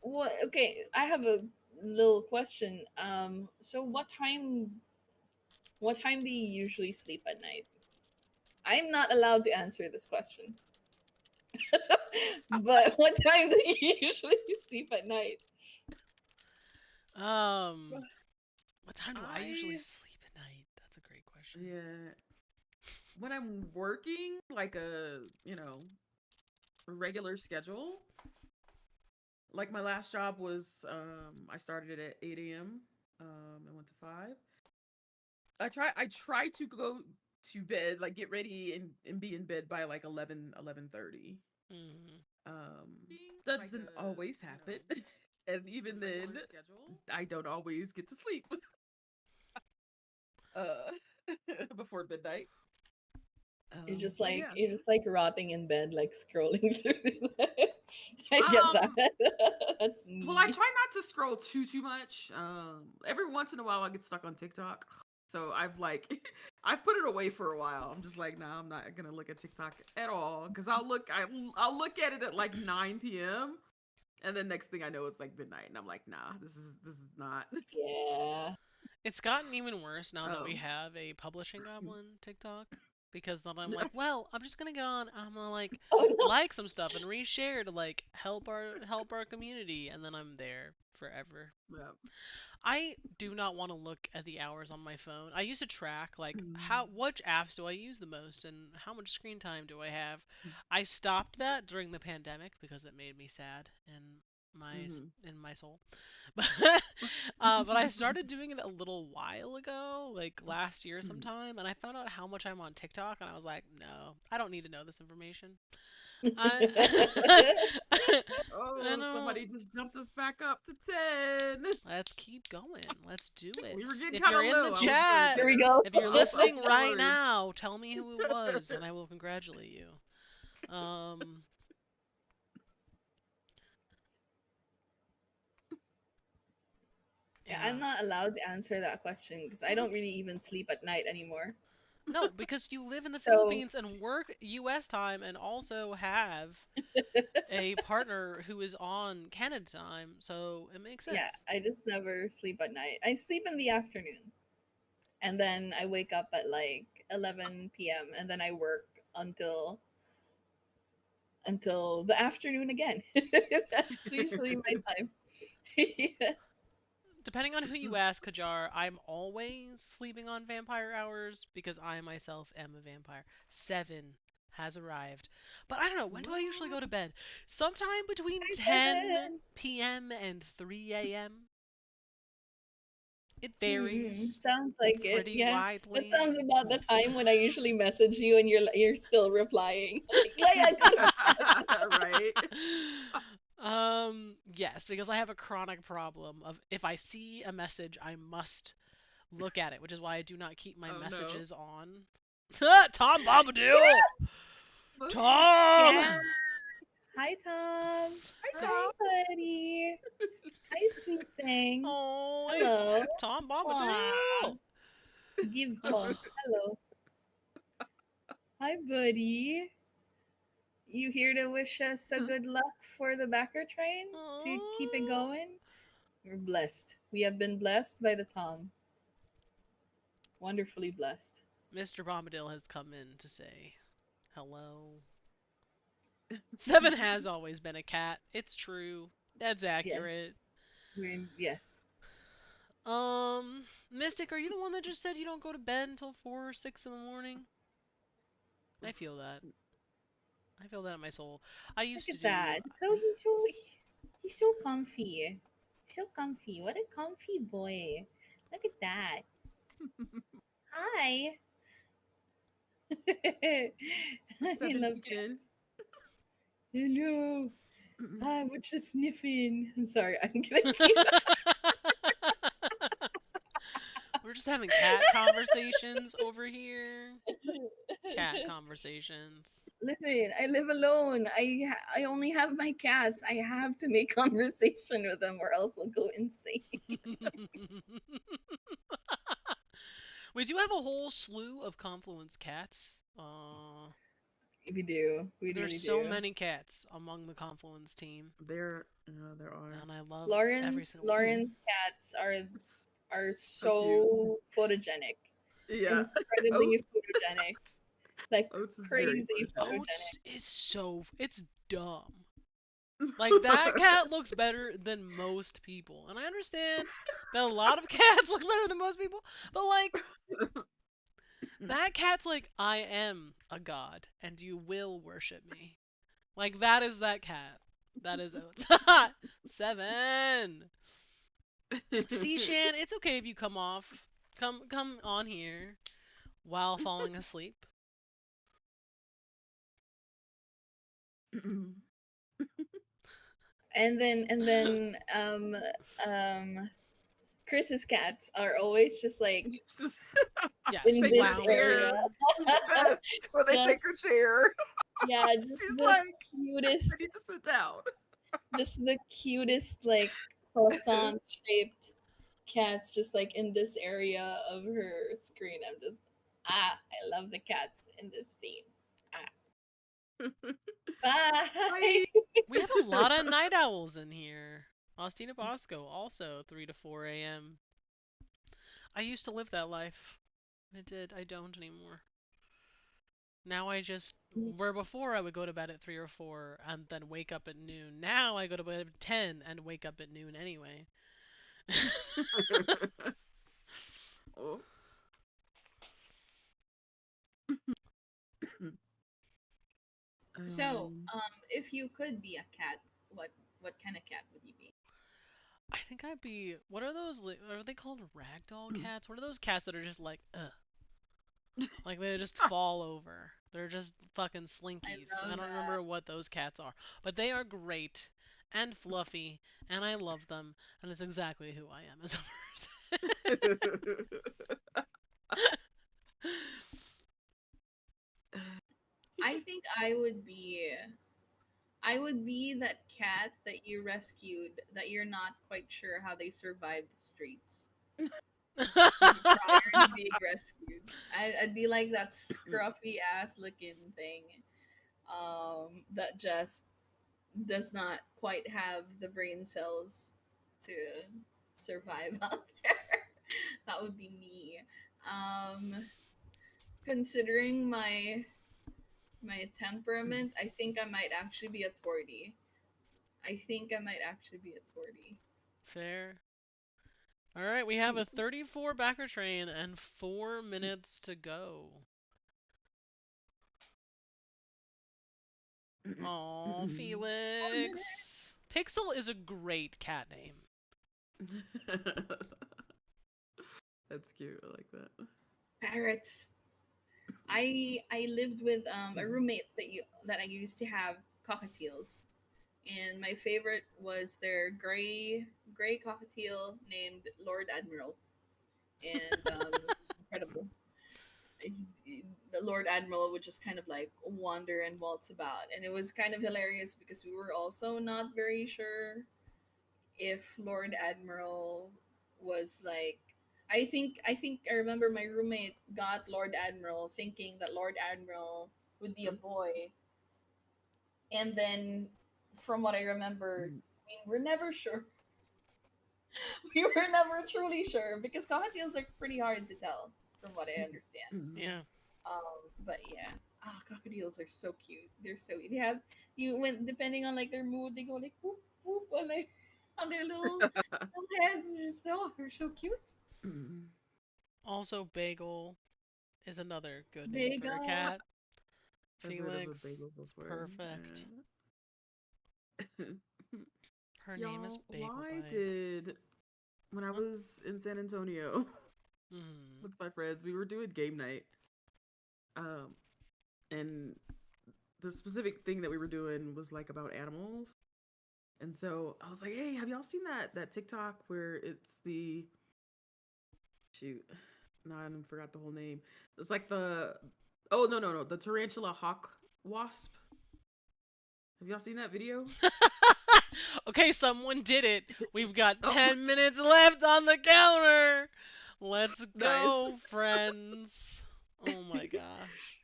Well, okay, I have a little question. So what time do you usually sleep at night? I'm not allowed to answer this question. But what time do you usually sleep at night? Um, what time do I usually I, sleep at night? That's a great question. yeah. When I'm working like a regular schedule, like my last job was I started at 8 a.m. And went to 5. I try to go to bed, like get ready and be in bed by like 11:30. Mm. That doesn't always happen. And even then, I don't always get to sleep uh before midnight. But yeah. You're just like rotting in bed, like scrolling through. I get Um that. That's well, I me. try not to scroll too much. Every once in a while I get stuck on TikTok. So I've like I've put it away for a while. I'm just like, nah, I'm not gonna look at TikTok at all because I'll look at it at like 9 p.m. and then next thing I know it's like midnight and I'm like, nah, this is not. Yeah. It's gotten even worse now that we Um, have a publishing goblin TikTok. Because then I'm like, well, I'm just gonna get on. I'm gonna Oh no. like some stuff and reshare to like help our community, and then I'm there forever. yeah. I do not want to look at the hours on my phone. I used to track like Mm. which apps do I use the most and how much screen time do I have. I stopped that during the pandemic because it made me sad Mm-hmm. in my soul. But but I started doing it a little while ago, like last year sometime, and I found out how much I'm on TikTok, and I was like, no, I don't need to know this information. I I Oh, don't. somebody just jumped us back up to 10. Let's keep going. Let's do it. We were getting If kind you're of in the low. I was worried chat, Here we there. go. if you're I was listening right worried. now, tell me who it was, and I will congratulate you. Yeah, I'm Yeah. not allowed to answer that question because I don't really What? even sleep at night anymore. No, because you live in the So Philippines and work U.S. time, and also have a partner who is on Canada time, so it makes yeah, sense. I just never sleep at night. I sleep in the afternoon, and then I wake up at like 11 p.m. and then I work until the afternoon again. That's usually my time. Yeah. Depending on who you ask, Kajar, I'm always sleeping on vampire hours because I myself am a vampire. 7 has arrived. But I don't know, when do I usually go What? to bed? Sometime between Hi, 7. 10 p.m. and 3 a.m. It varies Sounds like it. pretty Yeah, that widely. sounds about the time when I usually message you and you're still replying. Like, yeah, I got Right. Yes, because I have a chronic problem of if I see a message, I must look at it, which is why I do not keep my Oh no. messages on. Tom Bombadil! Tom! Yeah. Hi, Tom. Hi, Hi, Tom. buddy. Hi, sweet thing. Oh, Hello. Tom Aw. Bombadil! Give hello. Hi, buddy. You here to wish us a good luck for the backer train to keep it Aw. going? We're blessed. We have been blessed by the Tom. Wonderfully blessed. Mr. Bombadil has come in to say hello. 7 has always been a cat. It's true. That's Yes. accurate. Yes. Mystic, are you the one that just said you don't go to bed until 4 or 6 in the morning? I feel that. I feel that in my soul. I Look used to at do. that. He's so comfy. He's so comfy. What a comfy boy. Look at that. Hi. I Seven love peeking in. cats. Hello. Hi, what you sniffing? I'm sorry. I'm gonna keep. We're just having cat conversations over here. Cat conversations. Listen, I live alone. I only have my cats. I have to make conversation with them, or else I'll go insane. We do have a whole slew of Confluence cats. We do. We There's really so do. many cats among the Confluence team, There are. and I love every Lawrence single one of them. Lawrence cats are So cute. so photogenic, Yeah. incredibly Oats. photogenic, like Oats is very crazy photogenic. photogenic. Oats is it's dumb. Like that cat looks better than most people. And I understand that a lot of cats look better than most people, but like that cat's like I am a god and you will worship me. Like that is that cat. That is Oates. 7. See, Shan, it's okay if you come off come on here while falling asleep. And then Chris's cats are always just like Yes. in Take a this Wow. chair. area. It's the best when they take Just her chair. yeah, She's like, I cutest need to sit down. just the cutest like croissant shaped cats just like in this area of her screen. I'm just I love the cats in this scene. Bye. Bye. We have a lot of night owls in here. Austina Bosco, also 3 to 4 a.m. I used to live that life. I did. I don't anymore. Now I just, where before I would go to bed at 3 or 4 and then wake up at noon. Now I go to bed at 10 and wake up at noon anyway. Oh. So, Um, if you could be a cat, what kind of cat would you be? I think I'd be, what are those, are they called ragdoll cats? What are those cats that are just like, ugh? Like they just fall over. They're just fucking slinkies. I I love don't that. remember what those cats are. But they are great and fluffy and I love them and it's exactly who I am as a person. I think I would be that cat that you rescued that you're not quite sure how they survived the streets prior to being rescued. I'd be like that scruffy ass looking thing that just does not quite have the brain cells to survive out there. That would be me. Considering my temperament, I think I might actually be a tortie. I think I might actually be a tortie. Fair. Alright, we have a 34 backer train and 4 minutes to go. Aw, 4 minutes. Felix. Pixel is a great cat name. That's cute. I like that. Parrots. I lived with a roommate that I used to have cockatiels, and my favorite was their gray cockatiel named Lord Admiral, and it's incredible. The Lord Admiral would just kind of like wander and waltz about, and it was kind of hilarious because we were also not very sure if Lord Admiral was like. I think I remember my roommate got Lord Admiral thinking that Lord Admiral would be a boy, and then from what I remember, we're never sure. We were never truly sure because cockatiels are pretty hard to tell, from what I understand. Yeah. But yeah, cockatiels are so cute. They're so they have you when depending on like their mood, they go like whoop whoop on their little heads. They're so cute. Also, Bagel is another good name for a Bagel. cat. I've heard of a Felix. bagel before. Perfect. Yeah. Her name is Y'all, Bagel why Bite. did when I was in San Antonio Mm. with my friends, we were doing game night. And the specific thing that we were doing was like about animals. And so I was like, "Hey, have y'all seen that TikTok where it's the shoot? No, I forgot the whole name. It's like the no, the tarantula hawk wasp. Have y'all seen that video? Okay, someone did it. We've got Oh, 10 minutes left on the counter. Let's nice. go, friends. Oh my gosh.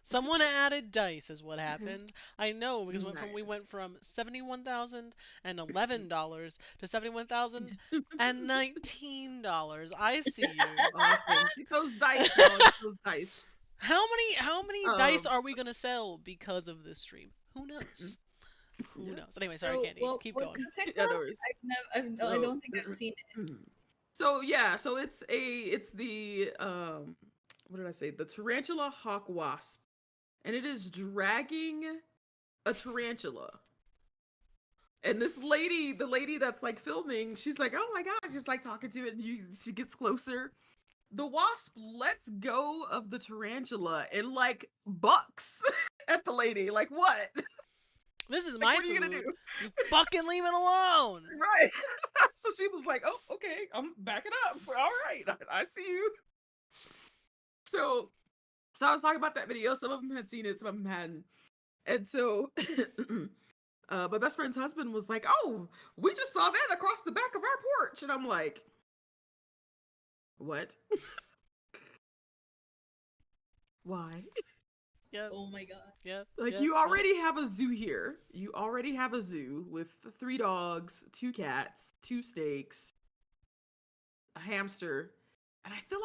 Someone added dice is what happened. I know because we went Nice. from $71,011 to $71,019. I see you. Awesome. Get those dice, y'all. Get those dice. How many dice Um, are we gonna sell because of this stream? Who knows? Who yeah. knows? Anyway, sorry, So, Candy. Keep what's going. the TikTok? Yeah, no worries. I don't think I've seen it. So yeah, so it's the what did I say? The tarantula hawk wasp, and it is dragging a tarantula. And this lady, the lady that's like filming, she's like, "Oh my god!" She's like talking to it, and she gets closer, the wasp lets go of the tarantula and like bucks at the lady. Like what? This is Like my what are you gonna food. do? You fucking leave it alone. Right. So she was like, "Oh, okay, I'm backing up. All right, I see you." So, so I was talking about that video. Some of them had seen it, some of them hadn't. And so, my best friend's husband was like, "Oh, we just saw that across the back of our porch," and I'm like, "What? Why?" Yep. Oh my god. Yep. Like Yep. you Yep. already have a zoo here. You already have a zoo with 3 dogs, 2 cats, 2 snakes, a hamster. And I feel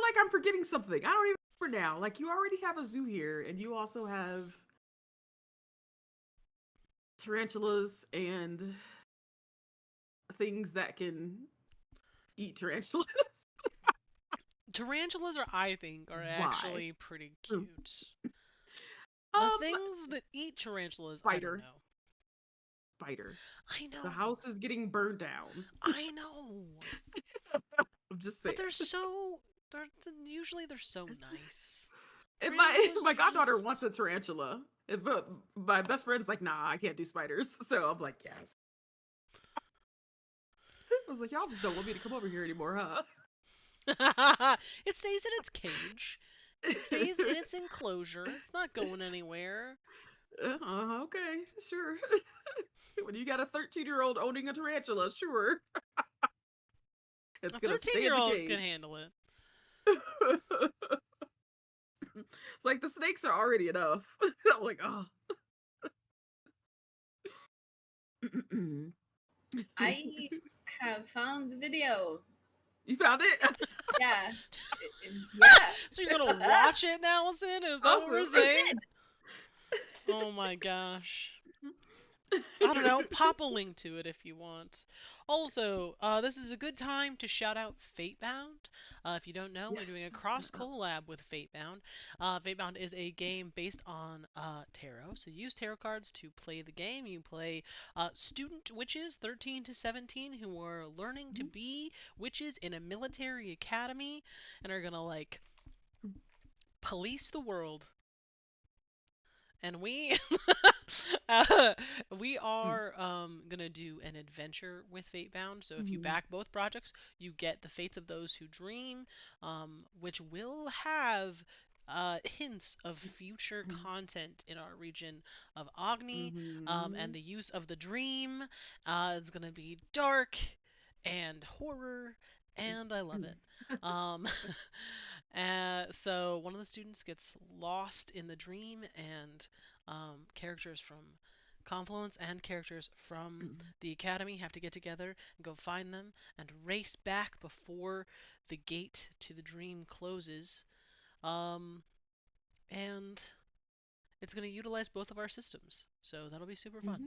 like I'm forgetting something. I don't even remember now. Like you already have a zoo here and you also have tarantulas and things that can eat tarantulas. Tarantulas are, I think, are Why? actually pretty Mm. cute. The Um, things that eat tarantulas, I don't spider, know. spider. I The know. house is getting burned down. I know. I'm just But saying. usually they're so nice. And my Tarantulas my are goddaughter just wants a tarantula. But my best friend's like, nah, I can't do spiders. So I'm like, yes. I was like, y'all just don't want me to come over here anymore, huh? It stays in its cage. It stays in its enclosure. It's not going anywhere. Okay, sure. When you got a 13-year-old owning a tarantula, sure. It's A gonna stay in the 13-year-old can cage. handle it. It's like the snakes are already enough. I'm like, oh. I have found the video. You found it? Yeah. Yeah. So you're gonna watch it, Allison? Is that what we're Awesome. saying? Oh my gosh. I don't know. Pop a link to it if you want. Also, this is a good time to shout out Fatebound. If you don't know, we're Yes. doing a cross collab with Fatebound. Fatebound is a game based on tarot. So you use tarot cards to play the game. You play student witches, 13 to 17, who are learning to be witches in a military academy and are gonna like police the world. And we uh, we are gonna do an adventure with Fatebound. So if you back both projects, you get the Fates of Those Who Dream, which will have hints of future content in our region of Agni, and the use of the dream. It's gonna be dark and horror, and I love it. Um, so one of the students gets lost in the dream, and characters from Confluence and characters from the Academy have to get together and go find them and race back before the gate to the dream closes. Um, and it's going to utilize both of our systems, so that'll be super fun.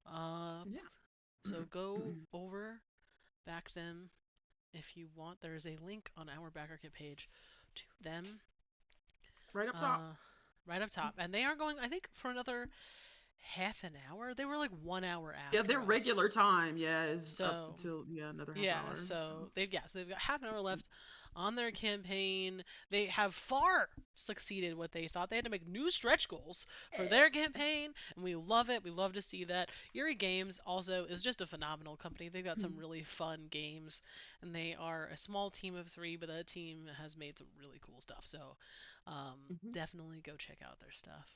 Uh, Yeah. so go over, back them if you want. There is a link on our BackerKit page to them. Right up top. Right up top. And they are going, I think, for another half an hour. They were like 1 hour Yeah, after their regular us. time, is up So until another half hour. So so they've got half an hour left on their campaign. They have far succeeded what they thought. They had to make new stretch goals for their campaign, and we love it. We love to see that. Yuri Games also is just a phenomenal company. They've got some really fun games, and they are a small team of 3, but that team has made some really cool stuff. So definitely go check out their stuff.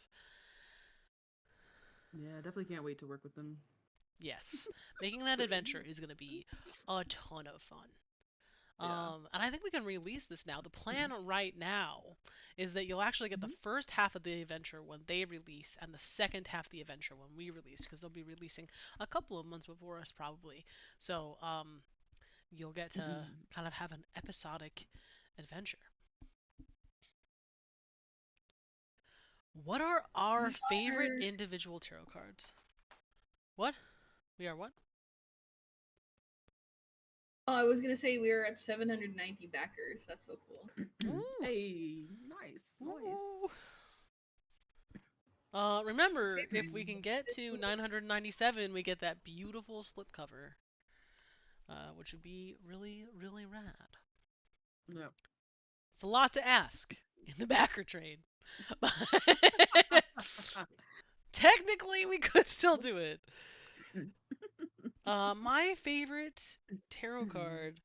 yeah, definitely can't wait to work with them. Yes, making that adventure is going to be a ton of fun. Yeah. And I think we can release this now. The plan right now is that you'll actually get the first half of the adventure when they release, and the second half of the adventure when we release, because they'll be releasing a couple of months before us probably. So you'll get to kind of have an episodic adventure. What are our We favorite are. individual tarot cards? What? We are what? Oh, I was gonna say we are at 790 backers. That's so cool. Ooh. Hey, nice. Ooh. Remember, if we can get to 997, we get that beautiful slipcover, which would be really, really rad. Yeah. It's a lot to ask in the backer trade. But technically, we could still do it. My favorite tarot card.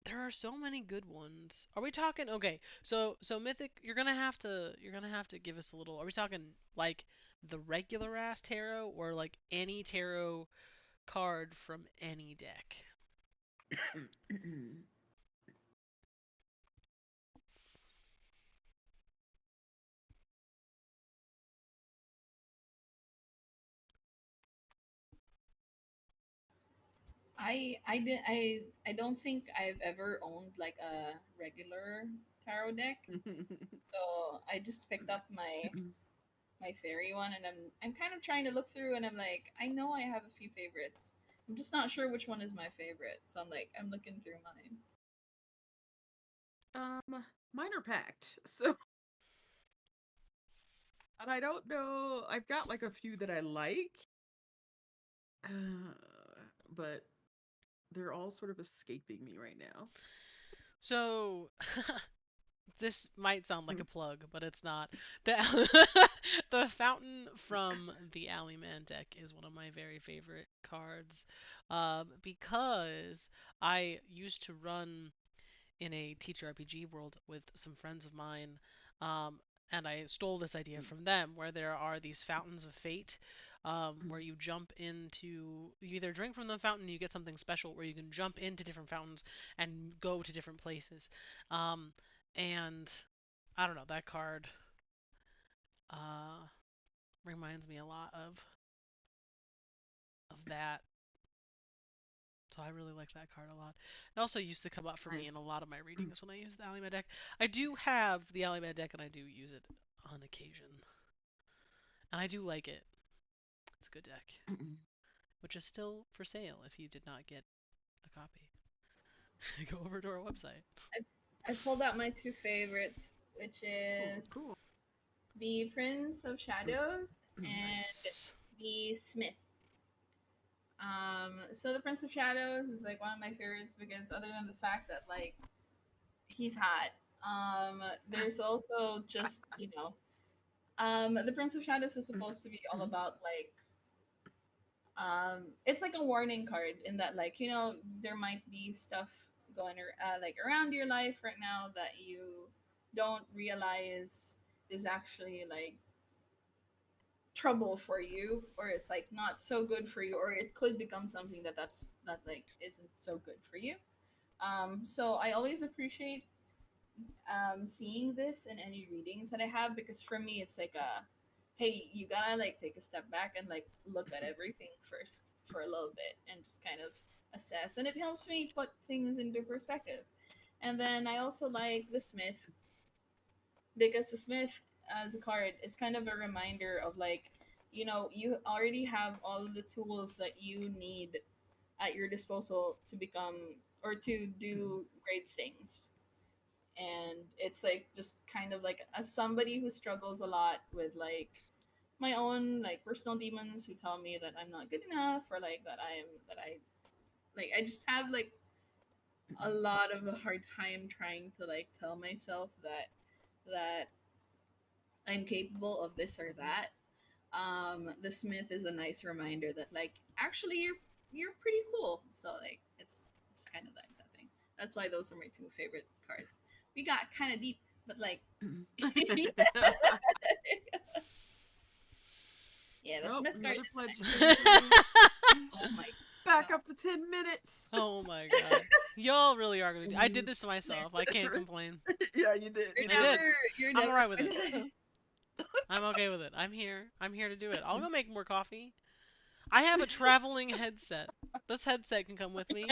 There are so many good ones. Are we talking? Okay, so Mythic, you're gonna have to give us a little. Are we talking like the regular ass tarot or like any tarot card from any deck? I don't think I've ever owned like a regular tarot deck. So I just picked up my fairy one, and I'm kind of trying to look through, and I'm like, I know I have a few favorites. I'm just not sure which one is my favorite. So I'm looking through mine. Mine are packed. So, and I don't know. I've got like a few that I like, but they're all sort of escaping me right now. So this might sound like a plug, but it's not. The the fountain from the Alleyman deck is one of my very favorite cards, because I used to run in a teacher RPG world with some friends of mine, um, and I stole this idea from them, where there are these fountains of fate, where you jump into, you either drink from the fountain, you get something special, or you can jump into different fountains and go to different places. Um, and I don't know, that card uh, reminds me a lot of that. So I really like that card a lot. It also used to come up for me in Nice. a lot of my readings when I use the Alima deck. I do have the Alima deck and I do use it on occasion. And I do like it. It's a good deck. Which is still for sale if you did not get a copy. Go over to our website. I pulled out my two favorites, which Oh, is cool. the Prince of Shadows and Nice. the Smith. So the Prince of Shadows is like one of my favorites because other than the fact that like he's hot, there's also just the Prince of Shadows is supposed to be all about like it's like a warning card in that like there might be stuff going like around your life right now that you don't realize is actually like trouble for you, or it's like not so good for you, or it could become something that like isn't so good for you. So I always appreciate seeing this in any readings that I have, because for me it's like a hey, you gotta like take a step back and like look at everything first for a little bit and just kind of assess, and it helps me put things into perspective. And then I also like the Smith, because the Smith as a card is kind of a reminder of like, you already have all of the tools that you need at your disposal to become or to do great things. And it's like just kind of like as somebody who struggles a lot with like my own like personal demons who tell me that I'm not good enough, or like that I like I just have like a lot of a hard time trying to like tell myself that I'm capable of this or that. The Smith is a nice reminder that like actually you're pretty cool. So like it's kind of like that thing. That's why those are my two favorite cards. We got kind of deep, but like yeah, the Oh, Smith card another is pledge nice. came through. Oh my Back god. up to 10 minutes. Oh my god. Y'all really are gonna I did this to myself. I can't complain. Yeah, you did. You're I did. you're I'm never alright with going it. to I'm okay with it. I'm here. I'm here to do it. I'll go make more coffee. I have a traveling headset. This headset can come with me.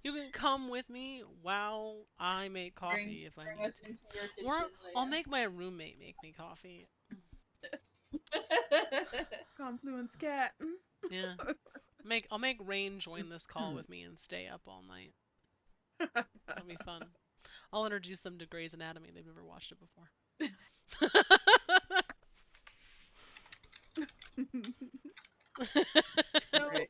You can come with me while I make coffee if I bring need us to. into your Or kitchen I'll make my roommate make me coffee. later. Confluence cat. Yeah. I'll make Rain join this call with me and stay up all night. That'll be fun. I'll introduce them to Grey's Anatomy. They've never watched it before. So Right.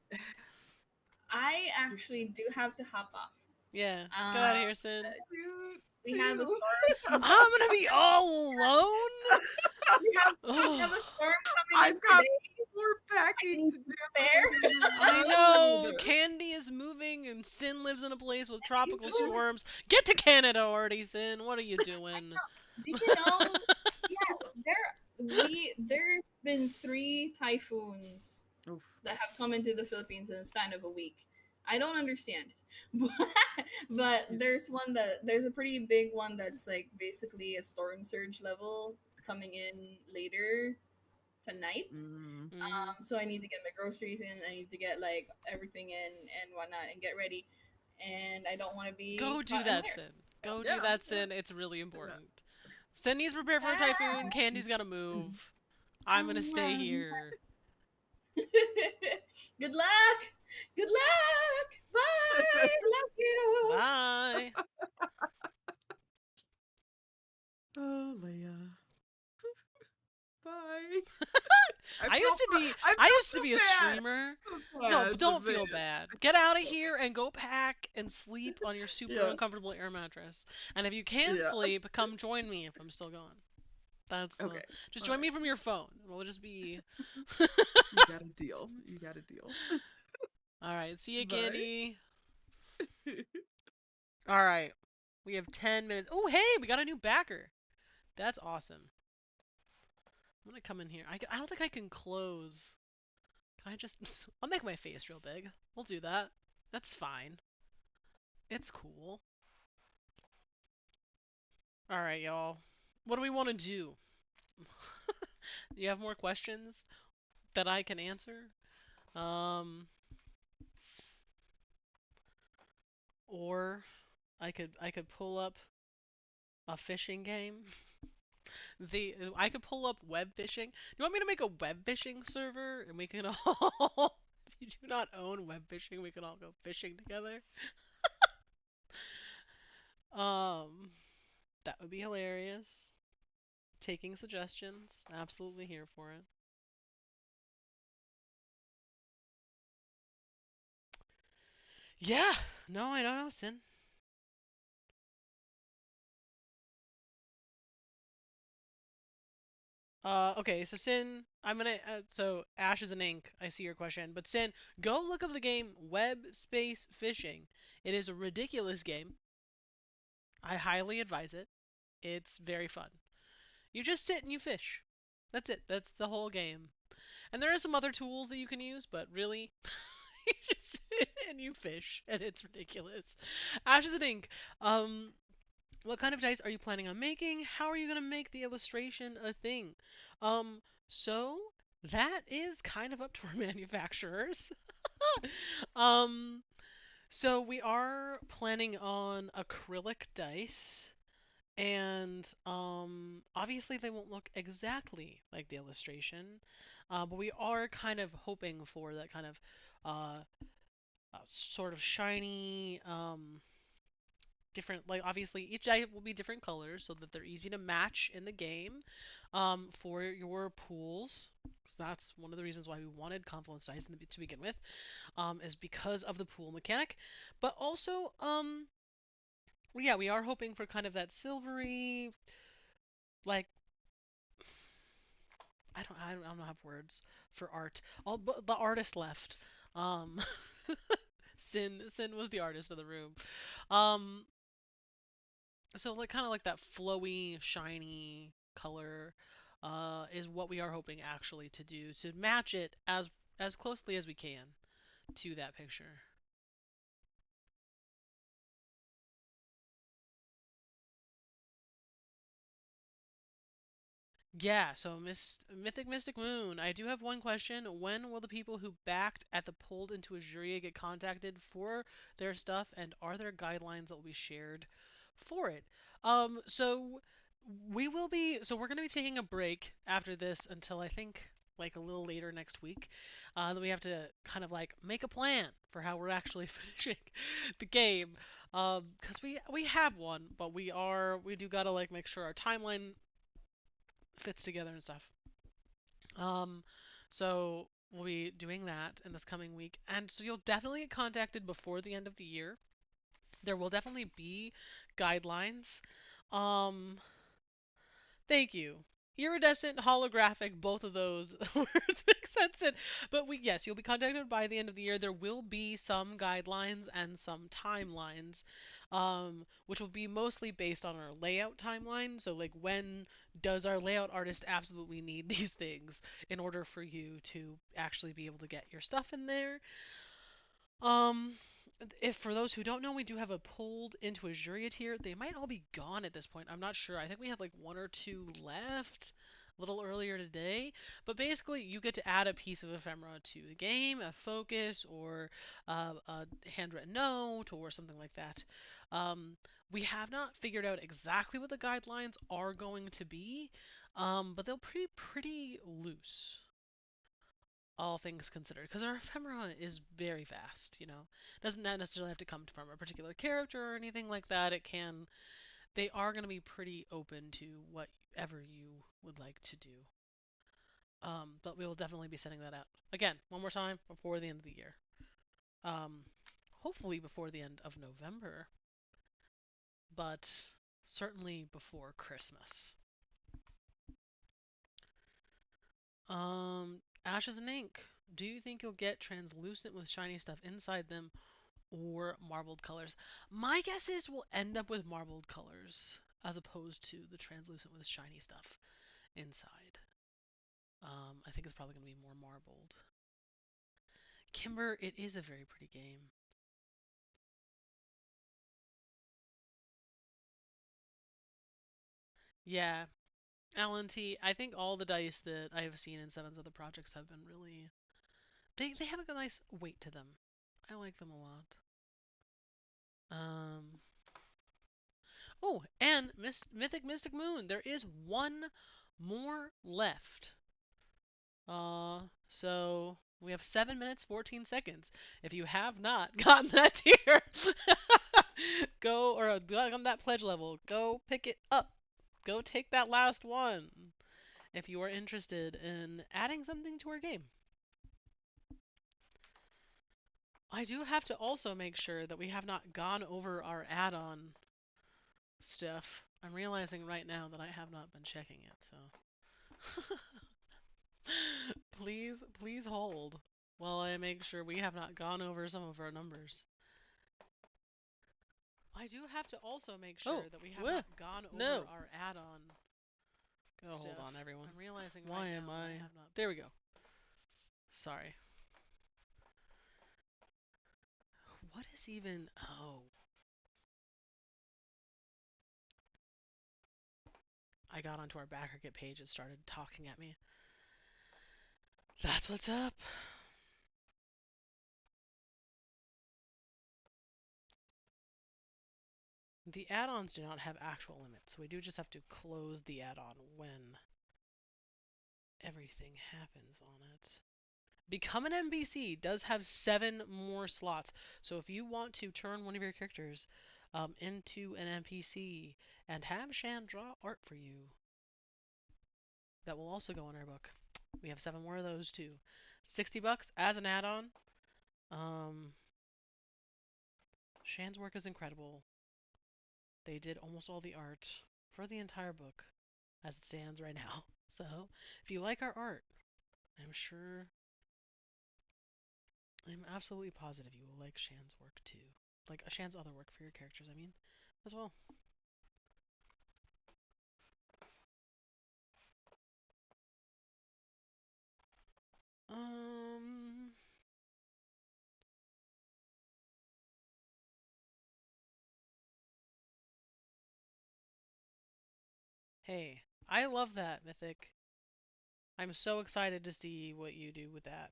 I actually do have to hop off. Yeah. Get out of Um, here, Sin. Dude, we have a too. storm. I'm gonna be all alone. We have we have Oh, a storm coming in I've got today. more I packing need to to do prepare. on I the know. road. Candy is moving, and Sin lives in a place with tropical So, storms. Get to Canada already, Sin. What are you I doing? know. Do you know? Yeah, there's been three typhoons Oof. that have come into the Philippines in the span of a week. I don't understand, but there's a pretty big one that's like basically a storm surge level coming in later tonight. Mm. Hmm. So I need to get my groceries in. I need to get like everything in and whatnot and get ready. And I don't want to be Go do caught that, unawares. Sin. Go Yeah, do that, yeah, Sin. It's really yeah. important. Sin needs to prepare for a typhoon. Candy's gotta move. I'm gonna stay here. Good luck. Good luck. Bye. Love you. Bye. Oh, Leia. Bye. I I feel used to so, be I I feel used to so be a bad. streamer. So No, but bad, but don't man. feel bad. Get out of here and go pack and sleep on your super Yeah, uncomfortable air mattress. And if you can't yeah. sleep, come join me if I'm still gone. That's the Okay. just All join me right. from your phone. We'll just be You got a deal. You got a deal. All right, see you, Bye. Candy. All right. We have 10 minutes. Oh, hey, we got a new backer. That's awesome. I'm gonna come in here. I don't think I can close. Can I just... I'll make my face real big. We'll do that. That's fine. It's cool. Alright, y'all. What do we want to do? Do you have more questions that I can answer? Um... Or I could pull up a fishing game. I could pull up web fishing. You want me to make a web fishing server and we can all if you do not own web fishing, we can all go fishing together. Um that would be hilarious. Taking suggestions. Absolutely here for it. Yeah. No, I don't know, Sin. Okay, so Sin, so Ash is an ink. I see your question, but Sin, go look up the game Web Space Fishing. It is a ridiculous game. I highly advise it. It's very fun. You just sit and you fish. That's it. That's the whole game. And there are some other tools that you can use, but really, you just sit and you fish, and it's ridiculous. Ash is an ink. Um, what kind of dice are you planning on making? How are you gonna make the illustration a thing? Um, so that is kind of up to our manufacturers. um, so we are planning on acrylic dice. And obviously they won't look exactly like the illustration, but we are kind of hoping for that kind of uh, sort of shiny, different. Like obviously each eye will be different colors so that they're easy to match in the game for your pools. So that's one of the reasons why we wanted Confluence dice to begin with, is because of the pool mechanic, but also well, yeah, we are hoping for kind of that silvery, like I don't have words for art. All but the artist left. Um, Sin was the artist of the room. Um, so like kind of like that flowy, shiny color, is what we are hoping actually to do to match it as closely as we can to that picture. Yeah, so Mythic Mystic Moon. I do have one question. When will the people who backed at the pulled into a jury get contacted for their stuff, and are there guidelines that will be shared for it? So we're gonna be taking a break after this until I think like a little later next week. Then we have to kind of like make a plan for how we're actually finishing the game. Because we have one, but we do gotta like make sure our timeline fits together and stuff. Um, so we'll be doing that in this coming week, and so you'll definitely get contacted before the end of the year There will definitely be guidelines. Um, Thank you. Iridescent, holographic, both of those words make sense. But yes, you'll be contacted by the end of the year. There will be some guidelines and some timelines, which will be mostly based on our layout timeline. So, like, when does our layout artist absolutely need these things in order for you to actually be able to get your stuff in there? Um, if for those who don't know, we do have a pulled into Azuria tier. They might all be gone at this point. I'm not sure. I think we had like one or two left a little earlier today. But basically, you get to add a piece of ephemera to the game, a focus, or a handwritten note, or something like that. Um, we have not figured out exactly what the guidelines are going to be, but they'll be pretty loose, all things considered, because our ephemera is very fast, you know. Doesn't not necessarily have to come from a particular character or anything like that. It can, they are going to be pretty open to whatever you would like to do. But we will definitely be sending that out. Again, one more time, before the end of the year. Um, Hopefully before the end of November, but certainly before Christmas. Ashes and ink. Do you think you'll get translucent with shiny stuff inside them, or marbled colors? My guess is we'll end up with marbled colors as opposed to the translucent with shiny stuff inside. I think it's probably going to be more marbled. Kimber, it is a very pretty game. Yeah, Alan T, I think all the dice that I have seen in Seven's other projects have been really. They have a nice weight to them. I like them a lot. Um, oh, and Mythic Mystic Moon. There is one more left. So we have 7 minutes 14 seconds. If you have not gotten that tier, go or gotten that pledge level, go pick it up. Go take that last one if you are interested in adding something to our game. I do have to also make sure that we have not gone over our add-on stuff. I'm realizing right now that I have not been checking it, so please hold while I make sure we have not gone over some of our numbers. I do have to also make sure that we have not gone over our add-on stuff. Hold on, everyone. I'm realizing why right am now I? That I have not. There we go. Sorry. What is even? Oh, I got onto our BackerKit page. It started talking at me. That's what's up. The add-ons do not have actual limits, so we do just have to close the add-on when everything happens on it. Become an NPC does have 7 more slots, so if you want to turn one of your characters into an NPC and have Shan draw art for you, that will also go in our book. We have 7 more of those too. $60 as an add-on. Shan's work is incredible. They did almost all the art for the entire book as it stands right now. So, if you like our art, I'm sure, I'm absolutely positive you will like Shan's work too. Like Shan's other work for your characters, I mean, as well. Um, hey, I love that, Mythic. I'm so excited to see what you do with that.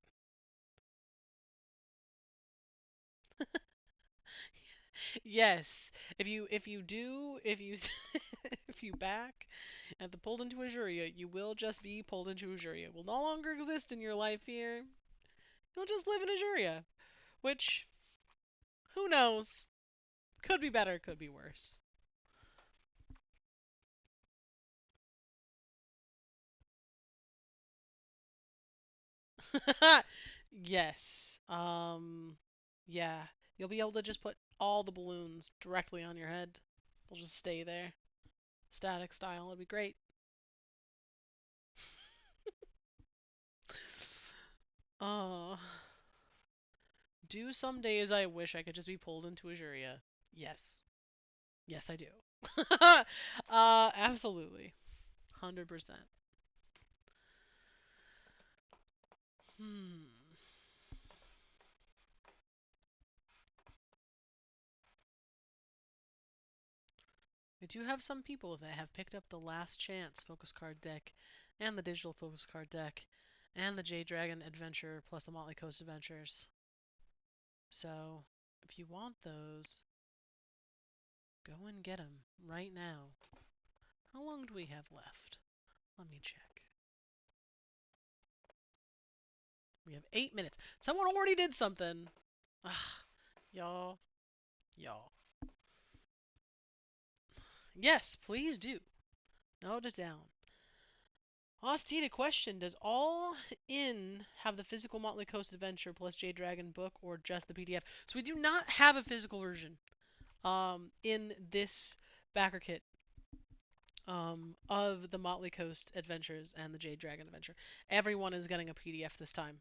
Yes, if you if you back at the pulled into Azuria, you will just be pulled into Azuria. It will no longer exist in your life here. You'll just live in Azuria, which who knows? Could be better, could be worse. Yes. Yeah. You'll be able to just put all the balloons directly on your head. They'll just stay there. Static style. It'd be great. Oh. Do some days I wish I could just be pulled into Azuria? Yes. Yes, I do. Absolutely. 100%. Hmm. We do have some people that have picked up the Last Chance focus card deck, and the digital focus card deck, and the Jade Dragon Adventure plus the Motley Coast Adventures. So, if you want those, go and get them right now. How long do we have left? Let me check. We have 8 minutes. Someone already did something. Ugh, y'all. Y'all. Yes, please do. Note it down. Austina question, does all in have the physical Motley Coast Adventure plus Jade Dragon book or just the PDF? So we do not have a physical version in this backer kit of the Motley Coast Adventures and the Jade Dragon Adventure. Everyone is getting a PDF this time.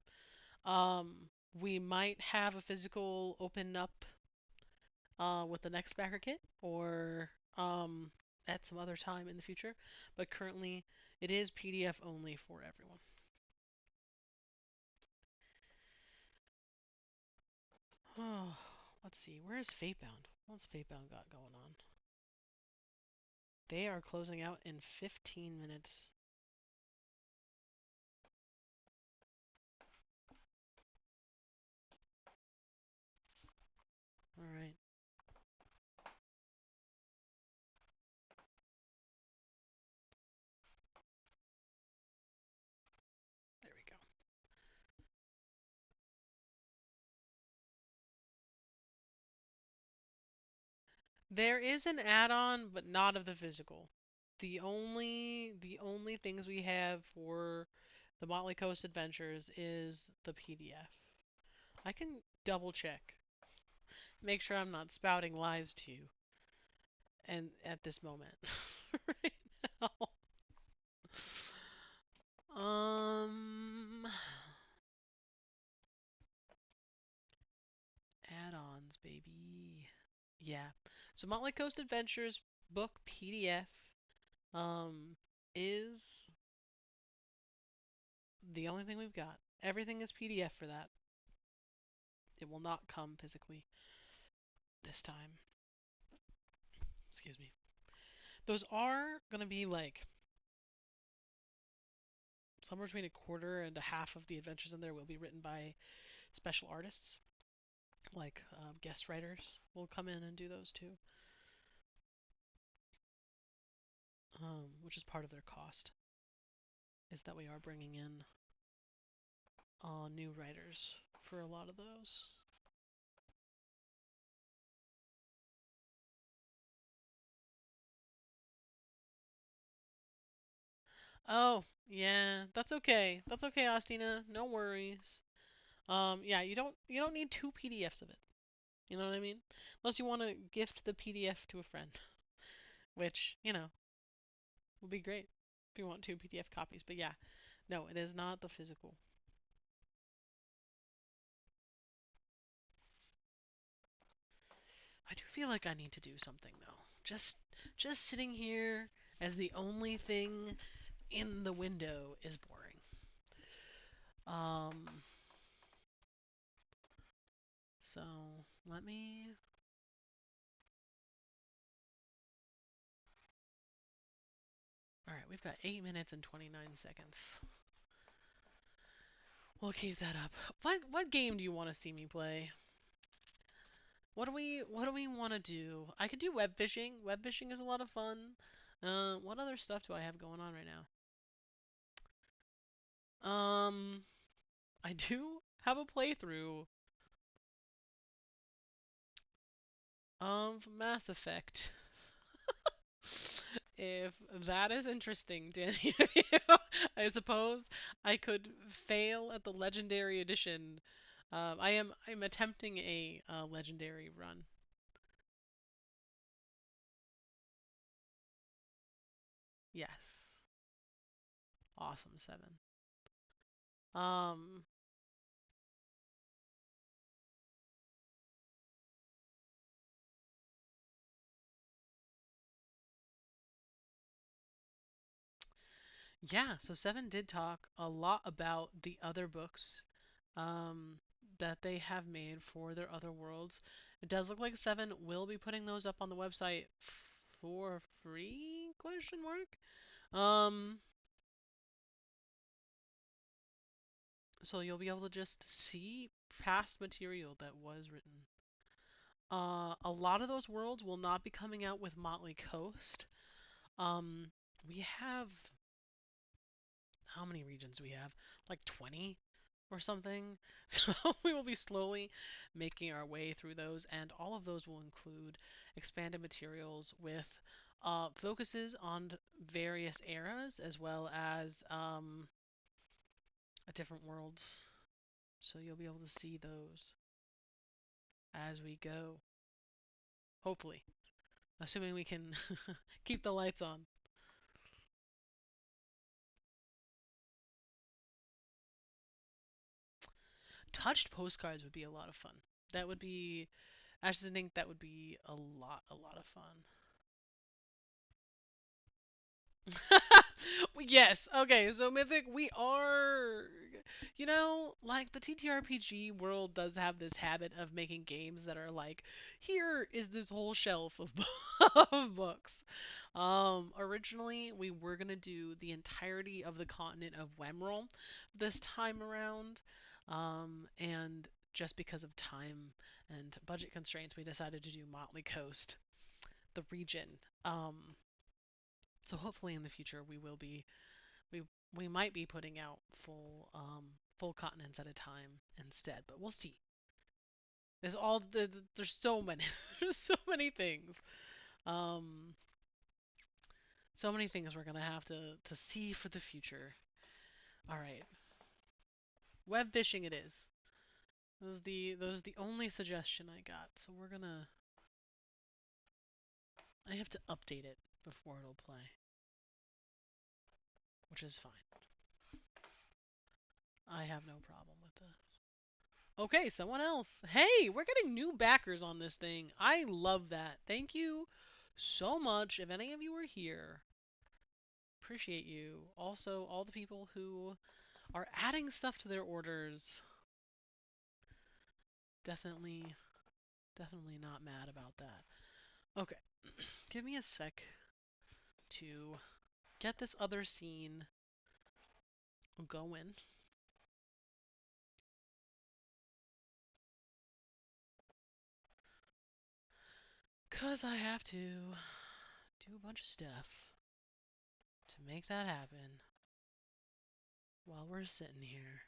We might have a physical open up with the next backer kit or at some other time in the future, but currently it is PDF only for everyone. Oh, let's see. Where is Fatebound? What's Fatebound got going on? They are closing out in 15 minutes. Alright. There we go. There is an add-on, but not of the physical. The only things we have for the Motley Coast Adventures is the PDF. I can double check. Make sure I'm not spouting lies to you. And at this moment. Right now. Add-ons, baby. Yeah. So Motley Coast Adventures book PDF is the only thing we've got. Everything is PDF for that. It will not come physically this time. Excuse me. Those are going to be like somewhere between a quarter and a half of the adventures in there will be written by special artists. Like guest writers will come in and do those too. Which is part of their cost. Is that we are bringing in new writers for a lot of those. Oh, yeah, that's okay. That's okay, Astina. No worries. Yeah, you don't need two PDFs of it. You know what I mean? Unless you want to gift the PDF to a friend, which, would be great if you want two PDF copies. But yeah, no, it is not the physical. I do feel like I need to do something though. Just sitting here as the only thing in the window is boring. Um, so let me. All right, we've got 8 minutes and 29 seconds. We'll keep that up. What game do you want to see me play? What do we want to do? I could do web fishing. Web fishing is a lot of fun. What other stuff do I have going on right now? I do have a playthrough of Mass Effect. If that is interesting to any of you, I suppose I could fail at the legendary edition. I'm attempting a legendary run. Yes. Awesome, Seven. Um, yeah, so Seven did talk a lot about the other books um, that they have made for their other worlds. It does look like Seven will be putting those up on the website for free? Question mark. Um, so you'll be able to just see past material that was written. A lot of those worlds will not be coming out with Motley Coast. Um, we have how many regions do we have? Like 20 or something. So we will be slowly making our way through those, and all of those will include expanded materials with focuses on various eras as well as different worlds. So you'll be able to see those as we go. Hopefully. Assuming we can keep the lights on. Touched postcards would be a lot of fun. That would be, I actually think that would be a lot of fun. Yes. Okay. So Mythic, we are, like the TTRPG world does have this habit of making games that are like, here is this whole shelf of of books. Originally we were gonna do the entirety of the continent of Wemrel this time around, and just because of time and budget constraints, we decided to do Motley Coast, the region. Um, so hopefully in the future we we might be putting out full continents at a time instead, but we'll see. There's so many there's things. Um so many things we're gonna have to see for the future. Alright. Web fishing it is. That was the only suggestion I got, so I have to update it before it'll play. Which is fine. I have no problem with this. Okay, someone else. Hey, we're getting new backers on this thing. I love that. Thank you so much. If any of you are here, appreciate you. Also, all the people who are adding stuff to their orders. Definitely, definitely not mad about that. Okay, give me a sec to get this other scene going. Because I have to do a bunch of stuff to make that happen while we're sitting here.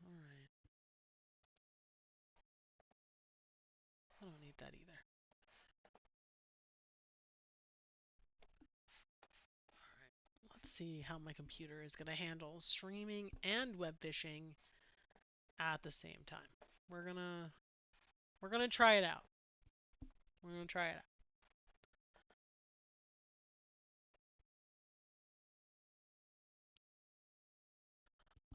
Alright. I don't need that either. Alright. Let's see how my computer is going to handle streaming and web fishing at the same time. We're gonna try it out. We're gonna try it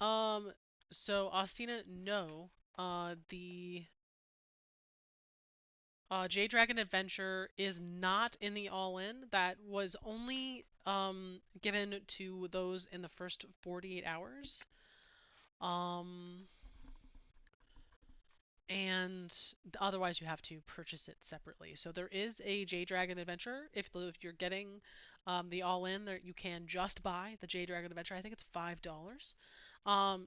out. So Austina, no. The J Dragon Adventure is not in the all-in. That was only given to those in the first 48 hours. Um, and otherwise you have to purchase it separately. So there is a J Dragon Adventure. If you're getting the all-in, there you can just buy the J Dragon Adventure. I think it's $5.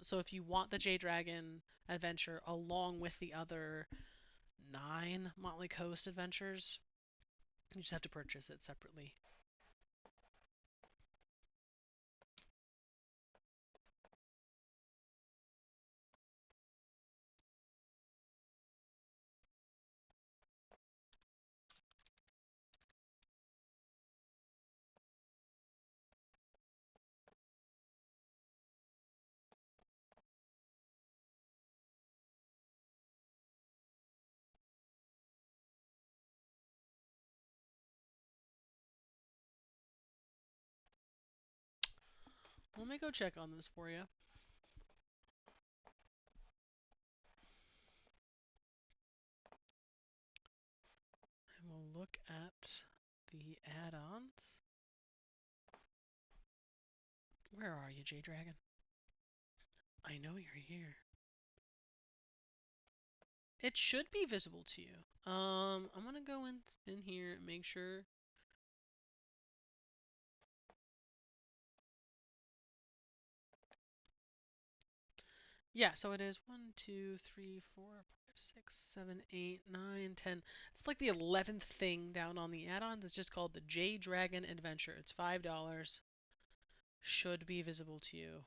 So if you want the J Dragon Adventure along with the other 9 Motley Coast adventures, you just have to purchase it separately. Let me go check on this for you. And we'll look at the add-ons. Where are you, J-Dragon? I know you're here. It should be visible to you. I'm gonna go in here and make sure. Yeah, so it is 1, 2, 3, 4, 5, 6, 7, 8, 9, 10. It's like the 11th thing down on the add-ons. It's just called the J-Dragon Adventure. It's $5. Should be visible to you.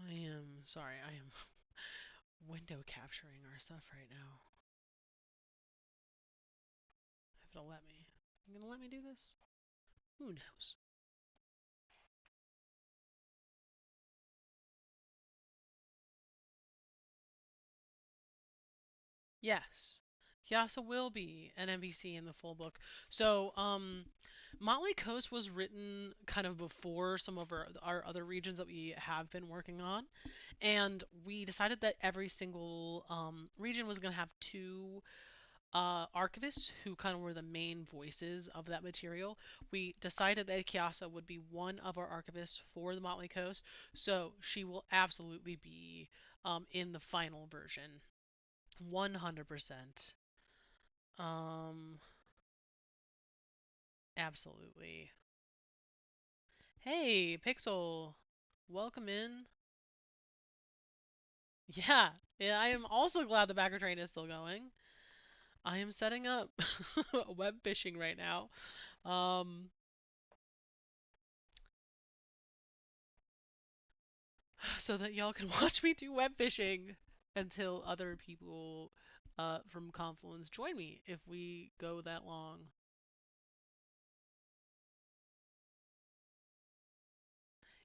I am sorry, I am window capturing our stuff right now. If it'll let me. You gonna let me do this? Who knows? Yes. Yasa will be an NPC in the full book. So, Motley Coast was written kind of before some of our other regions that we have been working on. And we decided that every single region was going to have two archivists who kind of were the main voices of that material. We decided that Kiasa would be one of our archivists for the Motley Coast, so she will absolutely be in the final version. 100%. Um, Absolutely. Hey, Pixel, welcome in. Yeah, yeah, I am also glad the backer train is still going. I am setting up web phishing right now. Um, so that y'all can watch me do web phishing until other people from Confluence join me if we go that long.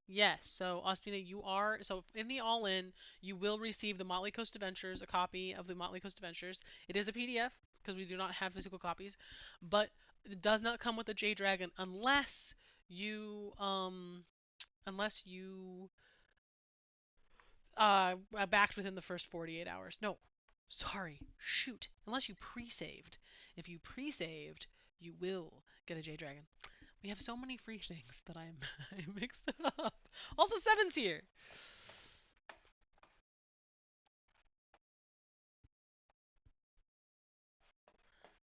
Yes, so Austina, you are so in the all-in, you will receive the Motley Coast Adventures, a copy of the Motley Coast Adventures. It is a PDF because we do not have physical copies, but it does not come with the J Dragon unless you backed within the first 48 hours. No, sorry, shoot. Unless you pre-saved. If you pre-saved, you will get a J Dragon. We have so many free things that I'm I mixed it up. Also, Seven's here.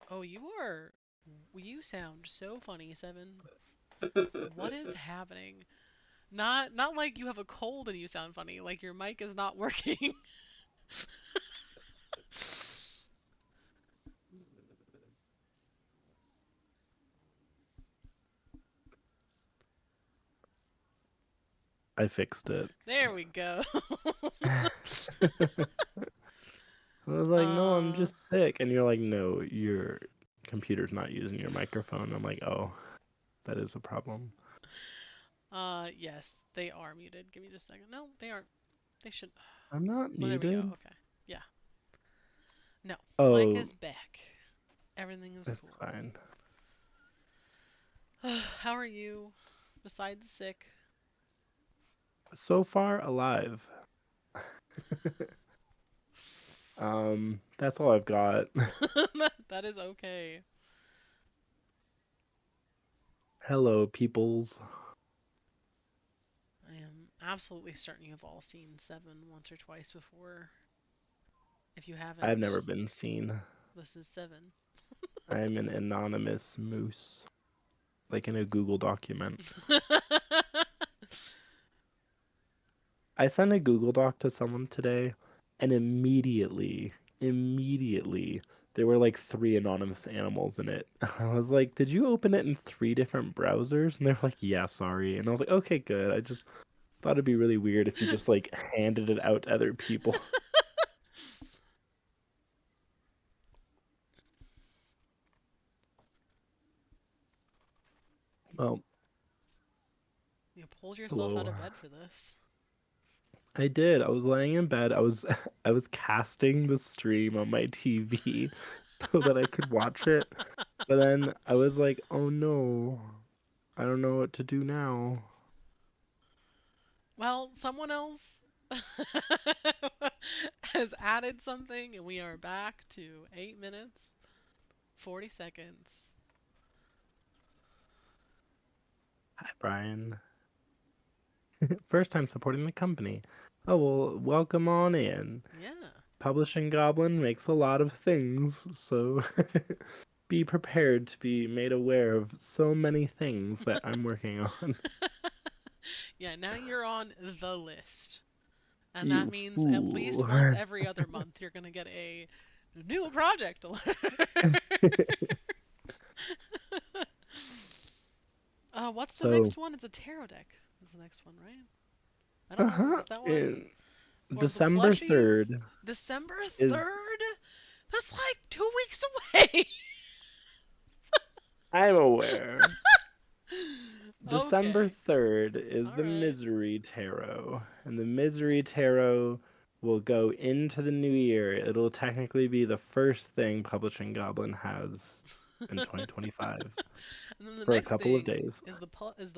Oh, you sound so funny, Seven. What is happening? Not like you have a cold and you sound funny. Like your mic is not working. I fixed it. There we go. I was like, no, I'm uh, just sick. And you're like, no, your computer's not using your microphone. I'm like, oh, that is a problem. yes, they are muted. Give me just a second. No, they aren't. They should. I'm not Oh, there we go. muted. Okay. Yeah. No, Mike Oh, is back. Everything is that's cool. fine. How are you? Besides sick. So far, alive. That's all I've got. That is okay. Hello, peoples. I am absolutely certain you've all seen Seven once or twice before. If you I've haven't, never been seen. this is Seven. I'm an anonymous moose, like in a Google document. I sent a Google Doc to someone today, and immediately, there were like three anonymous animals in it. I was like, "Did you open it in three different browsers?" And they're like, "Yeah, sorry." And I was like, "Okay, good." I just thought it'd be really weird if you just like handed it out to other people. Well, You pulled yourself out hello. of bed for this. I did. I was laying in bed. I was I was casting the stream on my TV so that I could watch it. But then I was like, "Oh no. I don't know what to do now." Well, someone else has added something, and we are back to 8 minutes, 40 seconds. Hi, Brian. First time supporting the company. Oh, well, welcome on in. Yeah. Publishing Goblin makes a lot of things, so be prepared to be made aware of so many things that I'm working on. Yeah, now you're on the list. And that You means at least fool. once every other month you're going to get a new project alert. What's the So, next one? It's a tarot deck. Is the next one, right? I don't know. Is that one? in Or the December plushies? 3rd December is 3rd? That's like 2 weeks away. I'm aware. December Okay. 3rd is All the right. Misery Tarot, and the Misery Tarot will go into the new year. It'll technically be the first thing Publishing Goblin has in 2025 And then the for a next couple of thing days. is the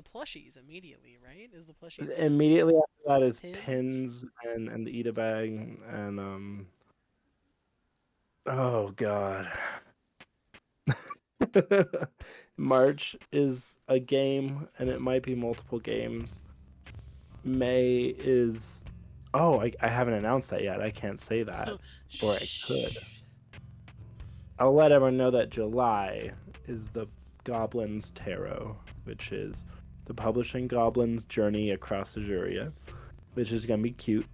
plushies immediately, right? Is the plushies and Immediately after that is pins? pins and the Eat a Bag and oh god. March is a game and it might be multiple games. May is I haven't announced that yet. I can't say that. Or I could. Shh. I'll let everyone know that July is the Goblins Tarot, which is the Publishing Goblins Journey Across Azuria, which is gonna be cute.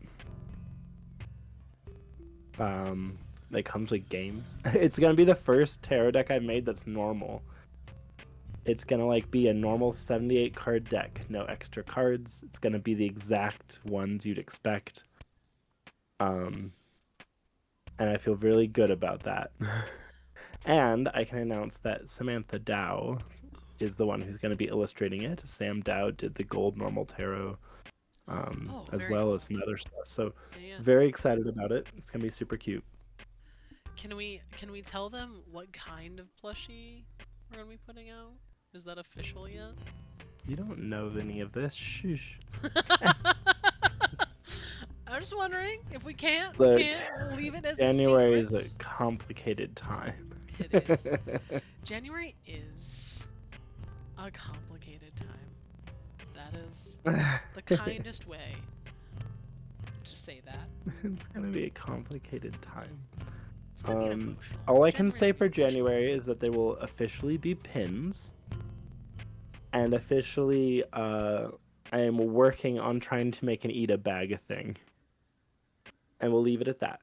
It comes with games. It's gonna be the first tarot deck I've made that's normal. It's gonna like be a normal 78 card deck, no extra cards. It's gonna be the exact ones you'd expect. Um, and I feel really good about that. And I can announce that Samantha Dow is the one who's going to be illustrating it. Sam Dow did the gold normal tarot, Oh, as very well cool. as some other stuff. So Yeah. very excited about it. It's going to be super cute. Can we tell them what kind of plushie we're gonna be putting out? Is that official yet? You don't know any of this. Shush. I'm just wondering if we can't. We Look, can't. We'll leave it as a January secret. is a complicated time. It is. January is a complicated time. That is the kindest way to say that. It's gonna be a complicated time. It's gonna be an emotional. All I can January's say gonna for be emotional. January is that there will officially be pins, and officially, I am working on trying to make an Eat a Bag a thing, and we'll leave it at that.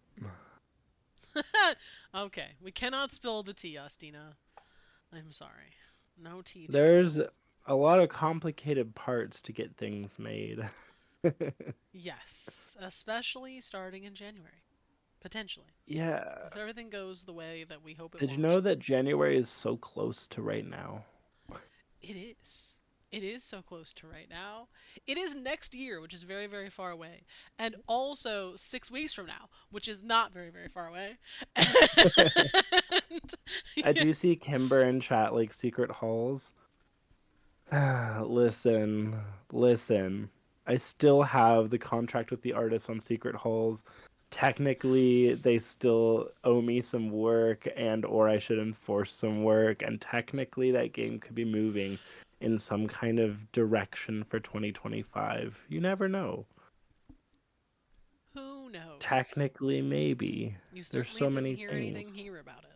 Okay, we cannot spill the tea, Astina. I'm sorry. No tea to There's spill. a lot of complicated parts to get things made. Yes, especially starting in January. Potentially. Yeah. If everything goes the way that we hope it Did you won't. know that January is so close to right now? It is. It is so close to right now. It is next year, which is very, very far away. And also 6 weeks from now, which is not very, very far away. And, I yeah. do see Kimber in chat like secret halls. Listen, listen. I still have the contract with the artist on Secret Halls. Technically, they still owe me some work and or I should enforce some work, and technically that game could be moving in some kind of direction for 2025. You never know. Who knows? Technically, maybe. You There's certainly so didn't many hear anything things. here about it.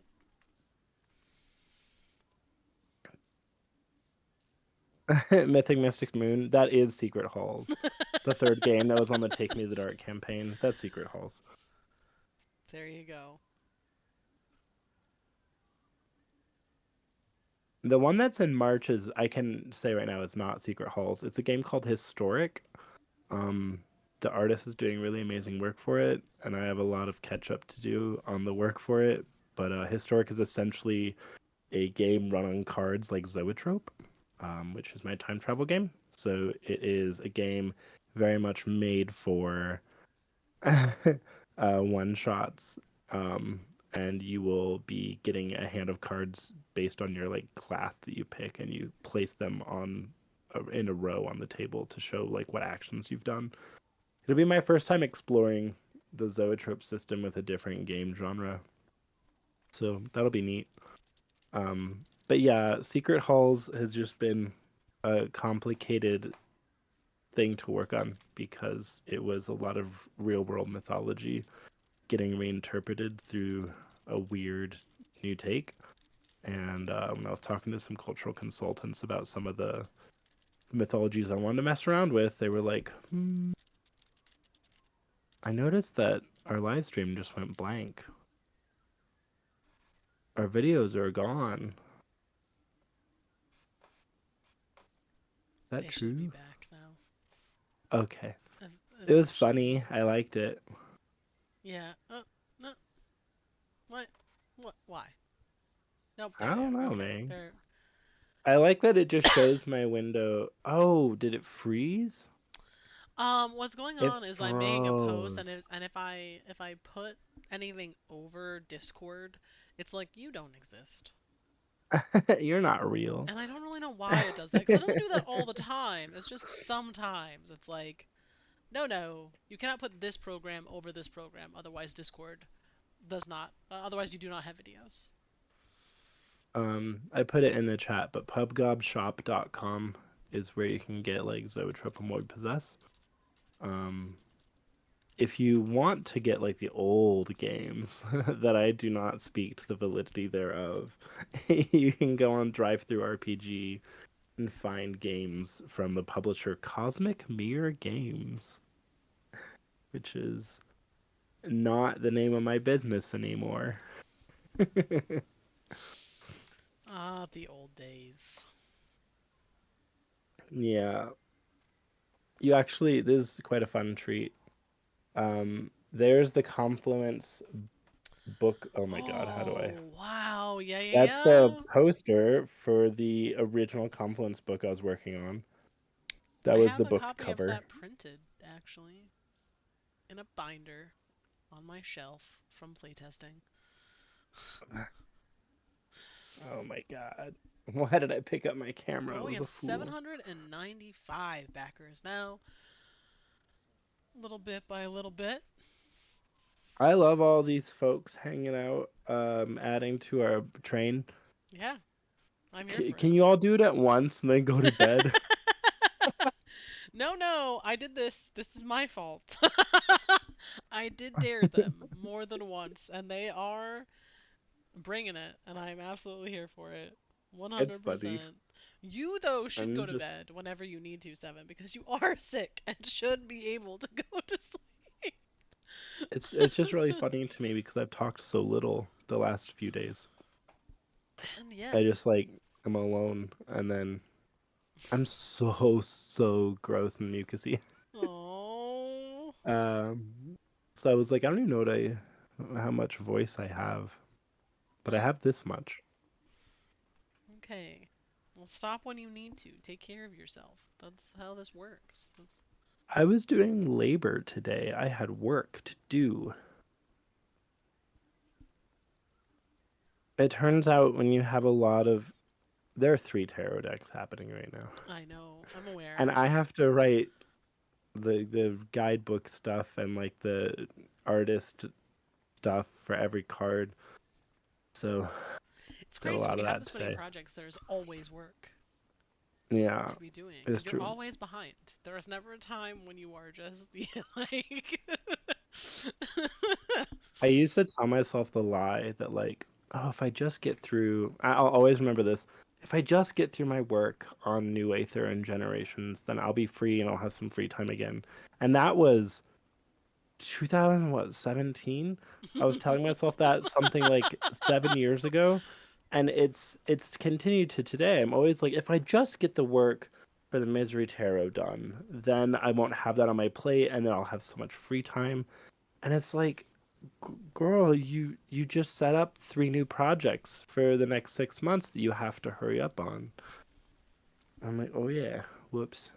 Mythic Mystic Moon. That is Secret Halls. The third game that was on the Take Me to the Dark campaign. That's Secret Halls. There you go. The one that's in March is, I can say right now, is not Secret Halls. It's a game called Historic. Um, the artist is doing really amazing work for it, and I have a lot of catch up to do on the work for it. But Historic is essentially a game run on cards like Zoetrope, which is my time travel game. So it is a game very much made for one shots, and you will be getting a hand of cards based on your like class that you pick, and you place them on in a row on the table to show like what actions you've done. It'll be my first time exploring the Zoetrope system with a different game genre, so that'll be neat. But yeah, Secret Halls has just been a complicated thing to work on because it was a lot of real world mythology getting reinterpreted through a weird new take. And when I was talking to some cultural consultants about some of the mythologies I wanted to mess around with, they were like, I noticed that our live stream just went blank. Our videos are gone. Is that They should be true? back now. Okay. It was funny. I liked it. Yeah. No. What? What? Why? Nope. I There they don't are. know, Okay. man. They're... I like that it just shows my window. Oh, did it freeze? What's going It on is I'm making a post, froze. and if I put anything over Discord, it's like you don't exist. You're not real. And I don't really know why it does that, because it doesn't do that all the time. It's just sometimes. It's like, no, you cannot put this program over this program, otherwise Discord does not. Otherwise, you do not have videos. I put it in the chat, but pubgobshop.com is where you can get like Zoetrope and What We Possess. If you want to get like the old games that I do not speak to the validity thereof, you can go on DriveThruRPG and find games from the publisher Cosmic Mirror Games, which is not the name of my business anymore. Ah, the old days. Yeah. You actually, this is quite a fun treat. There's the Confluence book. Oh my God, how do I? Oh, wow. Yeah. That's the poster for the original Confluence book I was working on. That I was have the a book copy cover. of that printed, actually, in a binder on my shelf from playtesting. Oh my God. Why did I pick up my camera? Well, I we was a have fool. 795 backers now. Little bit by little bit. I love all these folks hanging out, adding to our train. Yeah, I'm here for Can it. you all do it at once and then go to bed? No, I did this. This is my fault. I did dare them more than once, and they are bringing it, and I'm absolutely here for it. It's funny. 100%. You, though, should go to just bed whenever you need to, Seven, because you are sick and should be able to go to sleep. it's just really funny to me because I've talked so little the last few days. And yeah. I just like I'm alone, and then I'm so gross and mucusy. Oh. So I was like, I don't even know how much voice I have, but I have this much. Okay. Well, stop when you need to. Take care of yourself. That's how this works. I was doing labor today. I had work to do. It turns out when you have a lot of... There are 3 tarot decks happening right now. I know. I'm aware. And I have to write the guidebook stuff and like the artist stuff for every card. So it's got a crazy lot when of you have that this many today. projects. There's always work Yeah, to be doing. it's And you're true. always behind. There is never a time when you are just like. I used to tell myself the lie that like, oh, if I just get through, I'll always remember this. if I just get through my work on New Aether and Generations, then I'll be free and I'll have some free time again. And that was 2017. I was telling myself that something like 7 years ago, and it's continued to today. I'm always like, if I just get the work for the Misery Tarot done, then I won't have that on my plate, and then I'll have so much free time. And it's like, girl, you just set up 3 new projects for the next 6 months that you have to hurry up on. I'm like, oh yeah, whoops.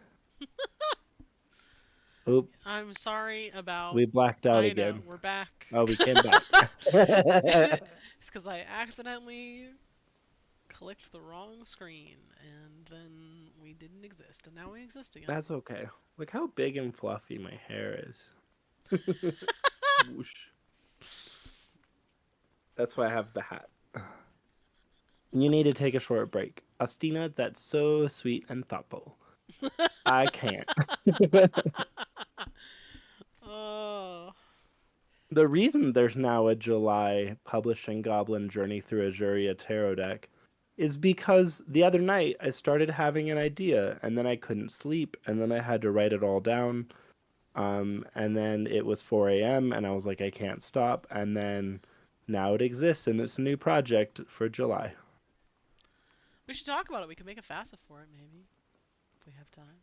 Oh, I'm sorry about. we blacked out I know, again. we're back. Oh, we came back. It's because I accidentally clicked the wrong screen, and then we didn't exist, and now we exist again. That's okay. Look how big and fluffy my hair is. Whoosh. That's why I have the hat. You need to take a short break. Astina, that's so sweet and thoughtful. I can't. Oh. The reason there's now a July Publishing Goblin Journey through Azuria tarot deck is because the other night I started having an idea and then I couldn't sleep and then I had to write it all down. And then it was 4 a.m. and I was like, I can't stop. And then now it exists and it's a new project for July. We should talk about it. We can make a FASA for it, maybe, if we have time.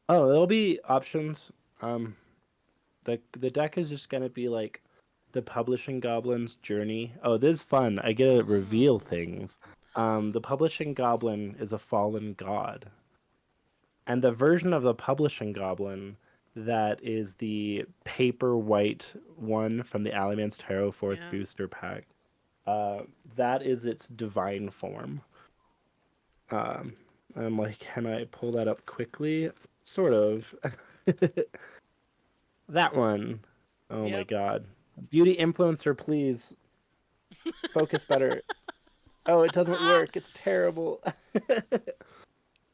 Oh, there'll be options. The deck is just gonna be like the Publishing Goblin's journey. Oh, this is fun. I get to reveal things. The Publishing Goblin is a fallen god. And the version of the Publishing Goblin that is the paper white one from the Alleyman's Tarot 4th Yeah. booster pack, that is its divine form. I'm like, can I pull that up quickly? Sort of. That one. Oh my Yep. god. Beauty influencer, please. Focus better. Oh, it doesn't work. It's terrible.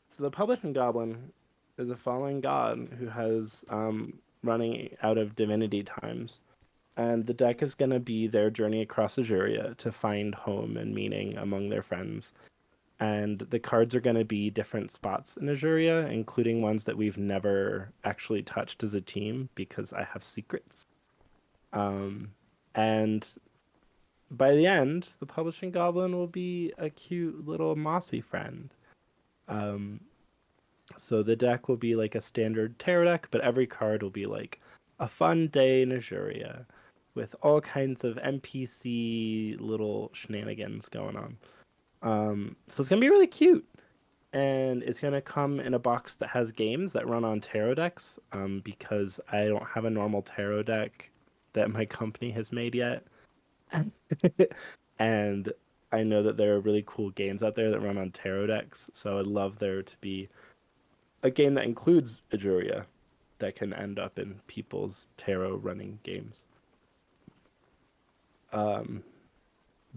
So the Publishing Goblin is a fallen god who has running out of divinity times. And the deck is going to be their journey across Azuria to find home and meaning among their friends. And the cards are going to be different spots in Azuria, including ones that we've never actually touched as a team because I have secrets. And by the end, the Publishing Goblin will be a cute little mossy friend. So the deck will be like a standard tarot deck, but every card will be like a fun day in Azuria with all kinds of NPC little shenanigans going on. So it's gonna be really cute, and it's gonna come in a box that has games that run on tarot decks. Because I don't have a normal tarot deck that my company has made yet, and I know that there are really cool games out there that run on tarot decks. So I'd love there to be a game that includes Azuria that can end up in people's tarot running games.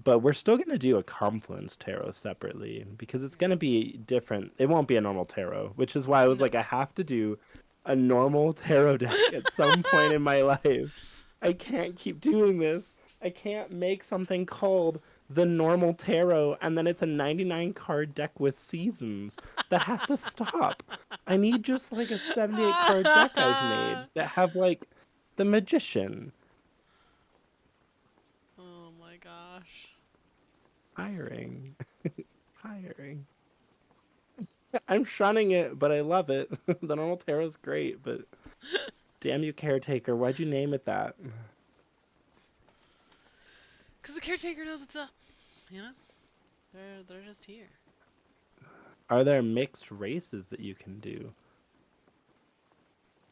But we're still going to do a Confluence tarot separately because it's going to be different. It won't be a normal tarot, which is why I was like, I have to do a normal tarot deck at some point in my life. I can't keep doing this. I can't make something called the normal tarot and then it's a 99 card deck with seasons. That has to stop. I need just like a 78 card deck I've made that have like the magician. Oh my gosh. Hiring. Hiring. I'm shunning it, but I love it. The normal tarot's great, but damn you, caretaker. Why'd you name it that? Because the caretaker knows what's up. You know? They're just here. Are there mixed races that you can do?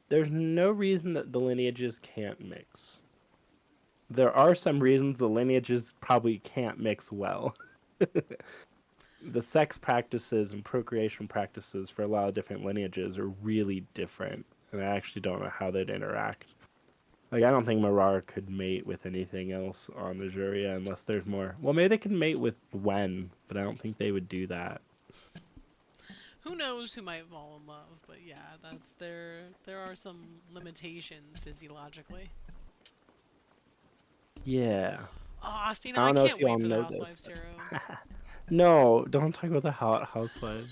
There's no reason that the lineages can't mix. There are some reasons the lineages probably can't mix well. The sex practices and procreation practices for a lot of different lineages are really different, and I actually don't know how they'd interact. Like, I don't think Marar could mate with anything else on Azuria unless there's more. Well, maybe they can mate with Wen, but I don't think they would do that. Who knows who might fall in love, but yeah, there are some limitations physiologically. Yeah. Oh, Astina, I I don't know if can't you all wait for the know Housewives this. Tarot. No, don't talk about the housewives.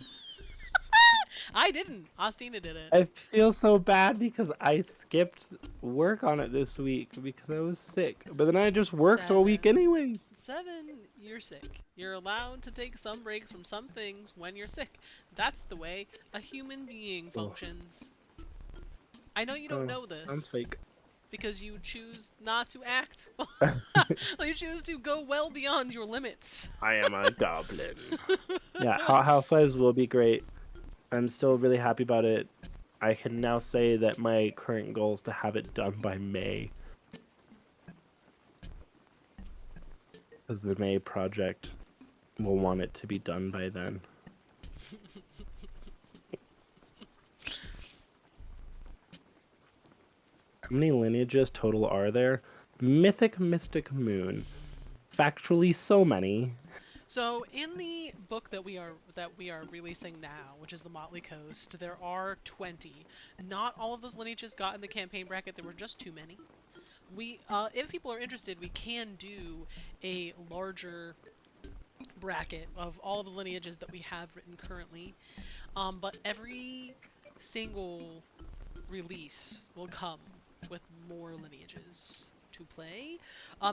I didn't. Ostina did it. I feel so bad because I skipped work on it this week because I was sick. But then I just worked all week 7. anyways. 7, you're sick. You're allowed to take some breaks from some things when you're sick. That's the way a human being Oh. functions. I know you don't know Sounds this fake. because you choose not to act. You choose to go well beyond your limits. I am a goblin. Yeah, housewives will be great. I'm still really happy about it. I can now say that my current goal is to have it done by May. Because the May project will want it to be done by then. How many lineages total are there? Mythic Mystic Moon. Factually, so many. So in the book that we are releasing now, which is the Motley Coast, there are 20. Not all of those lineages got in the campaign bracket. There were just too many. We, if people are interested, we can do a larger bracket of all the lineages that we have written currently. But every single release will come with more lineages to play.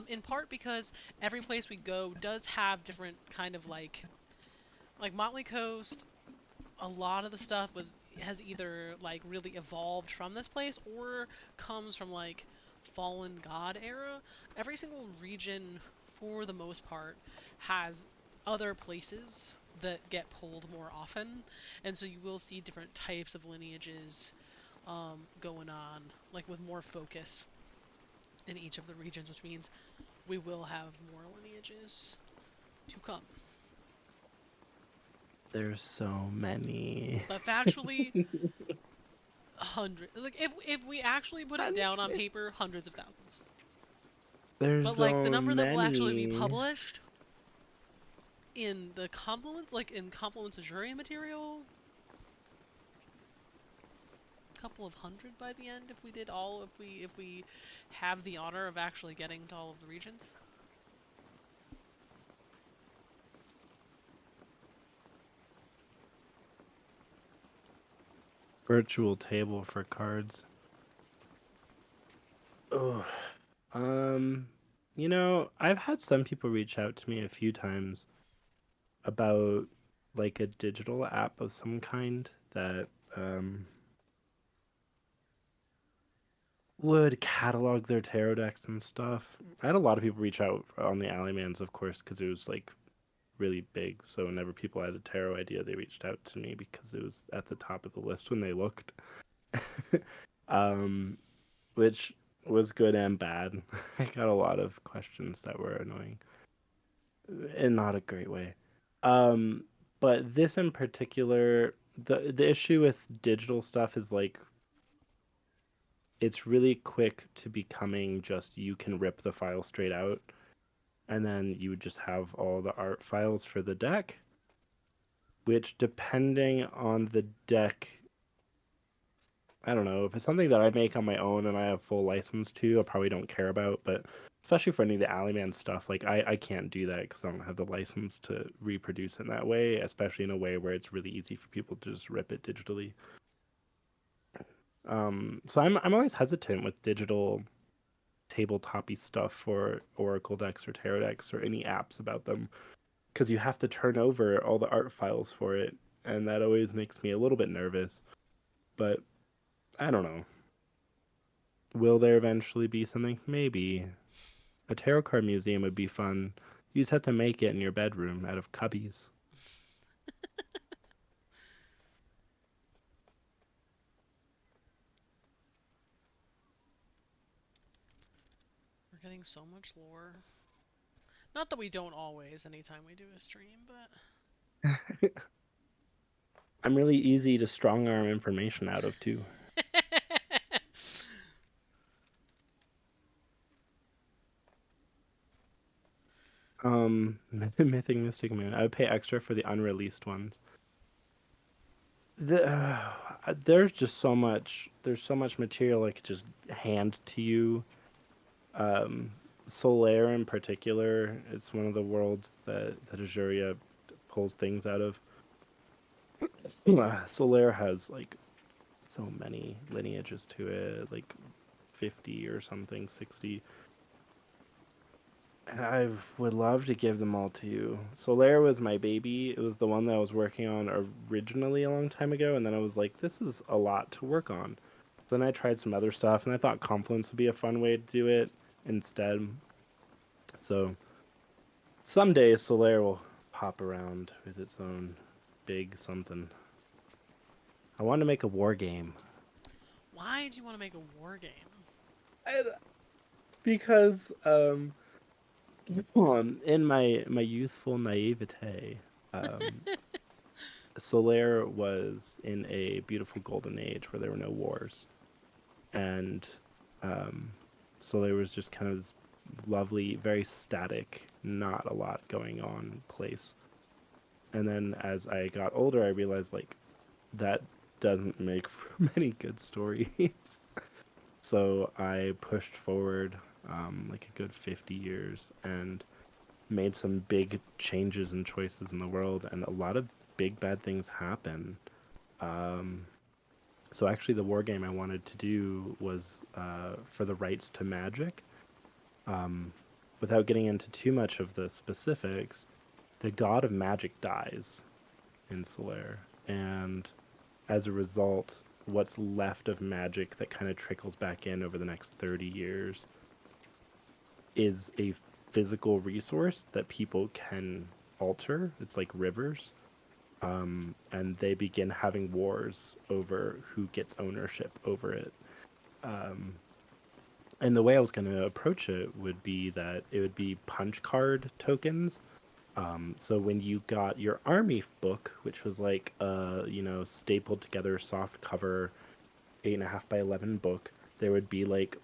In part because every place we go does have different kind of like Motley Coast. A lot of the stuff has either like really evolved from this place or comes from like Fallen God era. Every single region, for the most part, has other places that get pulled more often, and so you will see different types of lineages going on, like with more focus in each of the regions, which means we will have more lineages to come. There's so many. But factually, hundreds. Like if we actually put it down on paper, hundreds of thousands. There's But so like the number that will actually be many. published in the Confluence, like in Confluence Azurian material, a couple of hundred by the end if we did all if we have the honor of actually getting to all of the regions. Virtual table for cards. Oh, you know, I've had some people reach out to me a few times about like a digital app of some kind that would catalog their tarot decks and stuff. I had a lot of people reach out on the Allymans, of course, because it was like really big. So whenever people had a tarot idea, they reached out to me because it was at the top of the list when they looked. um, which was good and bad. I got a lot of questions that were annoying in not a great way. Um, but this in particular, the issue with digital stuff is like it's really quick to becoming just you can rip the file straight out and then you would just have all the art files for the deck, which depending on the deck, I don't know, if it's something that I make on my own and I have full license to, I probably don't care about, but especially for any of the Alleyman stuff, like I can't do that because I don't have the license to reproduce it in that way, especially in a way where it's really easy for people to just rip it digitally. So I'm always hesitant with digital tabletop-y stuff for Oracle decks or Tarot decks or any apps about them because you have to turn over all the art files for it, and that always makes me a little bit nervous. But I don't know. Will there eventually be something? Maybe. A tarot card museum would be fun. You just have to make it in your bedroom out of cubbies. We're getting so much lore. Not that we don't always anytime we do a stream, but I'm really easy to strong arm information out of too. Mythic Mystic Moon. I would pay extra for the unreleased ones. There's just so much. There's so much material I could just hand to you. Solaire in particular, it's one of the worlds that Azuria pulls things out of. Solaire has like so many lineages to it, like 50 or something, 60. And I would love to give them all to you. Solaire was my baby. It was the one that I was working on originally a long time ago, and then I was like, this is a lot to work on. Then I tried some other stuff, and I thought Confluence would be a fun way to do it instead. So someday Solaire will pop around with its own big something. I want to make a war game. Why do you want to make a war game? Because in my youthful naivete, Solaire was in a beautiful golden age where there were no wars, and Solaire was just kind of this lovely, very static, not a lot going on place. And then as I got older, I realized like that doesn't make for many good stories. So I pushed forward like a good 50 years and made some big changes and choices in the world, and a lot of big bad things happen. So actually, the war game I wanted to do was for the rights to magic. Without getting into too much of the specifics, the god of magic dies in Solaire, and as a result, what's left of magic that kind of trickles back in over the next 30 years is a physical resource that people can alter. It's like rivers. And they begin having wars over who gets ownership over it. And the way I was going to approach it would be that it would be punch card tokens. So when you got your army book, which was like stapled together soft cover 8.5 by 11 book, there would be like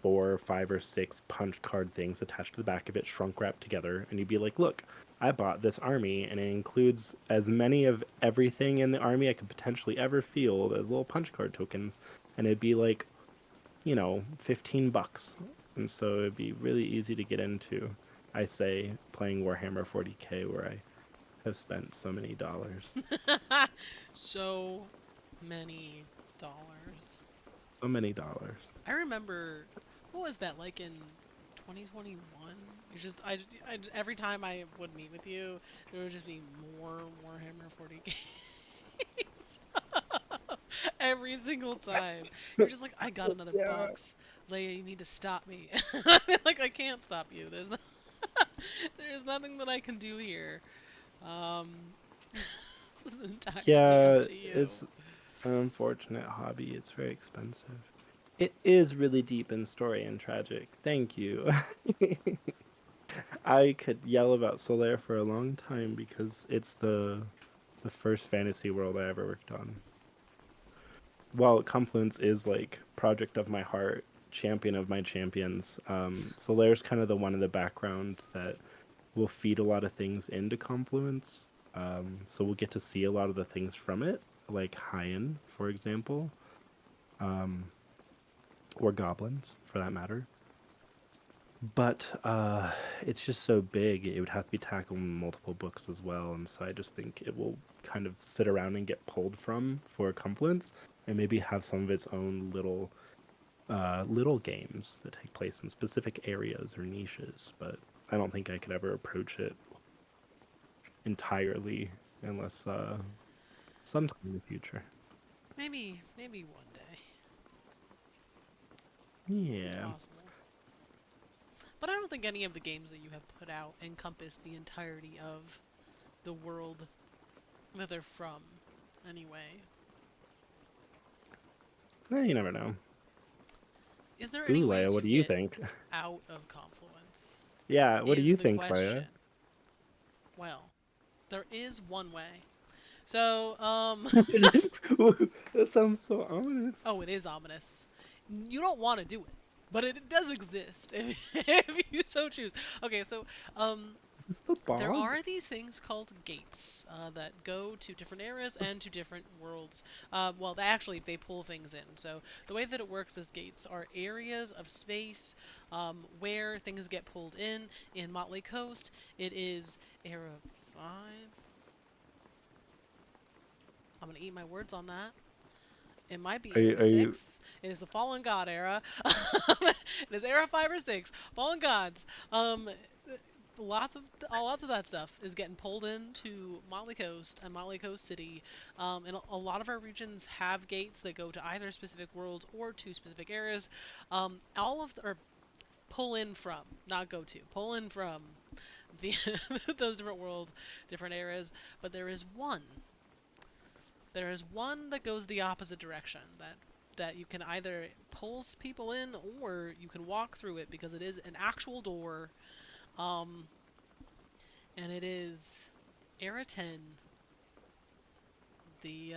4 or 5 or 6 punch card things attached to the back of it, shrunk wrapped together, and you'd be like, look, I bought this army, and it includes as many of everything in the army I could potentially ever field as little punch card tokens, and it'd be like, $15. And so it'd be really easy to get into, I say, playing Warhammer 40K, where I have spent so many dollars. So many dollars. So many dollars. I remember, what was that like in 2021? It's just every time I would meet with you, there would just be more Warhammer 40K stuff. Every single time. You're just like, I got another box. Leia, you need to stop me. Like, I can't stop you. There's there's nothing that I can do here. This is entirely up to you. It's an unfortunate hobby. It's very expensive. It is really deep in story and tragic. Thank you. I could yell about Solaire for a long time because it's the first fantasy world I ever worked on. While Confluence is like project of my heart, champion of my champions, Solaire's kind of the one in the background that will feed a lot of things into Confluence. So we'll get to see a lot of the things from it, like Hyen, for example, or goblins, for that matter. But it's just so big, it would have to be tackled in multiple books as well, and so I just think it will kind of sit around and get pulled from for Confluence, and maybe have some of its own little games that take place in specific areas or niches. But I don't think I could ever approach it entirely unless sometime in the future. Maybe one day. Yeah. It's possible. But I don't think any of the games that you have put out encompass the entirety of the world that they're from, anyway. Well, you never know. Is there any way Leia, to what do you get think? out of Confluence? Yeah, what do you the think, question. Leia? Well, there is one way. So, That sounds so ominous. Oh, it is ominous. You don't want to do it, but it does exist if you so choose. Okay, so, It's the bog. there are these things called gates that go to different areas and to different worlds. Well, they pull things in. So the way that it works is gates are areas of space where things get pulled in. In Motley Coast, it is Era 5. I'm gonna eat my words on that. It might be Are era you 6. It is the Fallen God era. It is era 5 or 6. Fallen Gods. Lots of that stuff is getting pulled into Motley Coast and Motley Coast City. And a lot of our regions have gates that go to either specific worlds or to specific areas. Or pull in from, not go to, pull in from the those different worlds, different areas. But there is one that goes the opposite direction, that you can either pulls people in or you can walk through it because it is an actual door. Um, and it is Era 10, the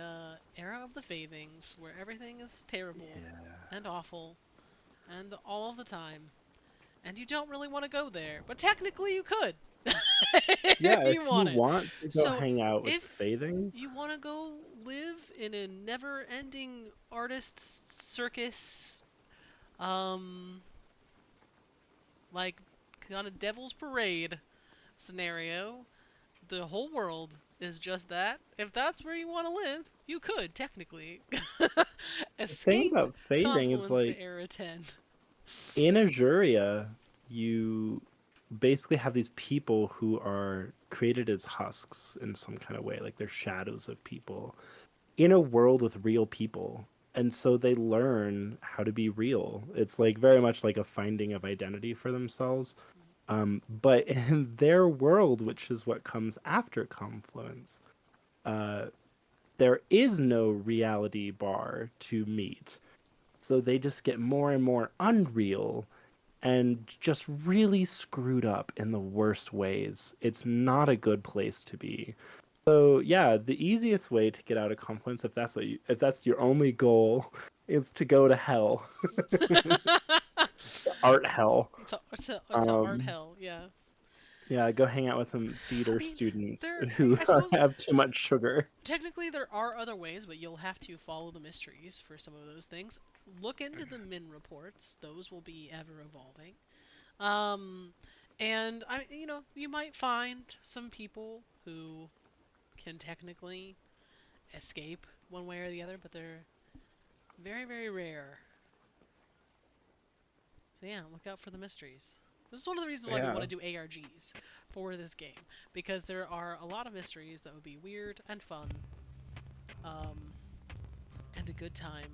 era of the Faithings, where everything is terrible Yeah. and awful and all of the time, and you don't really want to go there, but technically you could Yeah, if if you you want it. want to go So hang out with if the Faithing, you want to go live in a never-ending artist's circus, um, like on a Devil's Parade scenario, the whole world is just that. If that's where you want to live, you could technically the thing escape about Faithing is Confluence to like Era 10. in Azuria, you basically have these people who are created as husks in some kind of way, like they're shadows of people in a world with real people. And so they learn how to be real. It's like very much like a finding of identity for themselves. But in their world, which is what comes after Confluence, uh, there is no reality bar to meet. So they just get more and more unreal and just really screwed up in the worst ways. It's not a good place to be. So yeah, the easiest way to get out of Confluence, if that's your only goal, is to go to hell, art hell. to art Um, hell, yeah. yeah, go hang out with some I theater mean, students there. who I suppose have too much sugar. technically there are other ways, but you'll have to follow the mysteries for some of those things. Look into the min reports; those will be ever evolving. Um, and you might find some people who can technically escape one way or the other, but they're very, very rare. So yeah, look out for the mysteries. This is one of the reasons why we want Yeah, to do ARGs for this game, because there are a lot of mysteries that would be weird and fun, um, and a good time.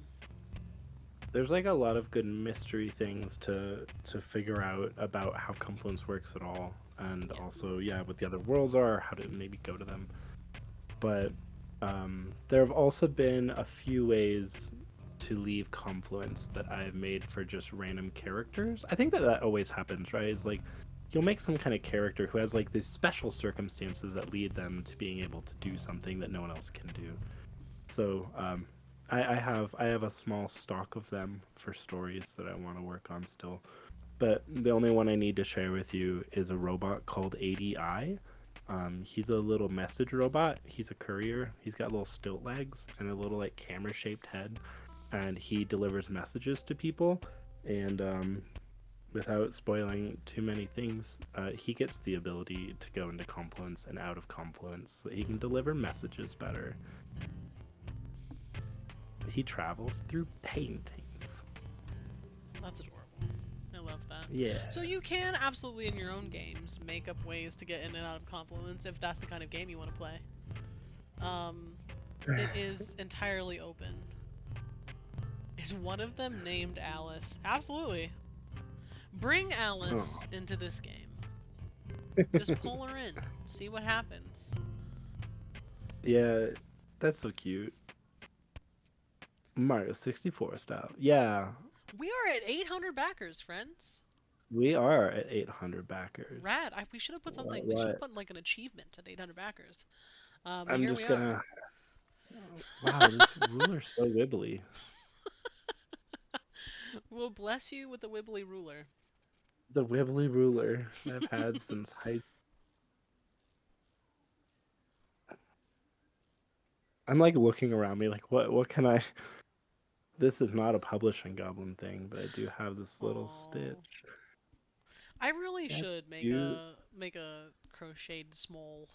there's like a lot of good mystery things to figure out about how Confluence works at all, and Yeah. also yeah, what the other worlds are, how to maybe go to them. But there have also been a few ways to leave Confluence that I've made for just random characters. I think that that always happens, right? It's like you'll make some kind of character who has like these special circumstances that lead them to being able to do something that no one else can do. So I have a small stock of them for stories that I want to work on still. But the only one I need to share with you is a robot called ADI. He's a little message robot. He's a courier. He's got little stilt legs and a little like camera shaped head, and he delivers messages to people. And without spoiling too many things, he gets the ability to go into Confluence and out of Confluence, so he can deliver messages better. He travels through paintings. That's adorable. I love that. Yeah. So you can absolutely in your own games make up ways to get in and out of Confluence if that's the kind of game you want to play. Um, it is entirely open. Is one of them named Alice? Absolutely. Bring Alice Oh. into this game. Just pull her in. See what happens. Yeah, that's so cute. Mario 64 style. Yeah, We are at 800 backers, friends. we are at 800 backers. Rad. We should have put something. We should have What? put like an achievement at 800 backers. But I'm here we just are. gonna. Wow, this ruler's so wibbly. We'll bless you with the wibbly ruler. The wibbly ruler I've had since high. I'm like looking around me, like what can I? This is not a publishing goblin thing, but I do have this little Aww. stitch. I really That's should make cute. a crocheted small,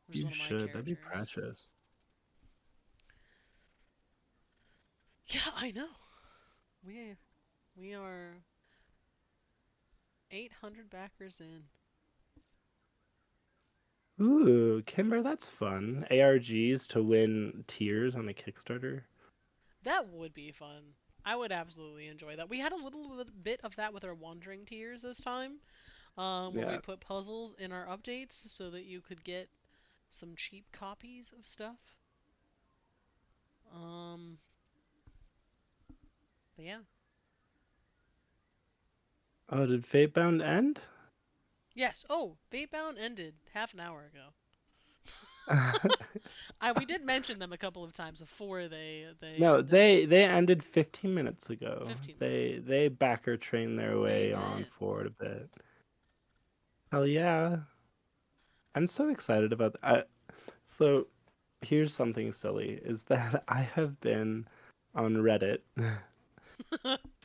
which is You one of my should. That'd be characters. precious. Yeah, I know. We are 800 backers in. Ooh, Kimber, that's fun. ARGs to win tiers on a Kickstarter. That would be fun. I would absolutely enjoy that. We had a little bit of that with our wandering tiers this time, where we Yeah. put puzzles in our updates so that you could get some cheap copies of stuff. Um, yeah. Oh, did Fatebound end? Yes. Oh, Fatebound ended half an hour ago. We did mention them a couple of times before they No, ended. they ended 15 minutes ago. 15 minutes ago. They backer trained their They way on did. forward a bit. Hell yeah. I'm so excited about that. So here's something silly is that I have been on Reddit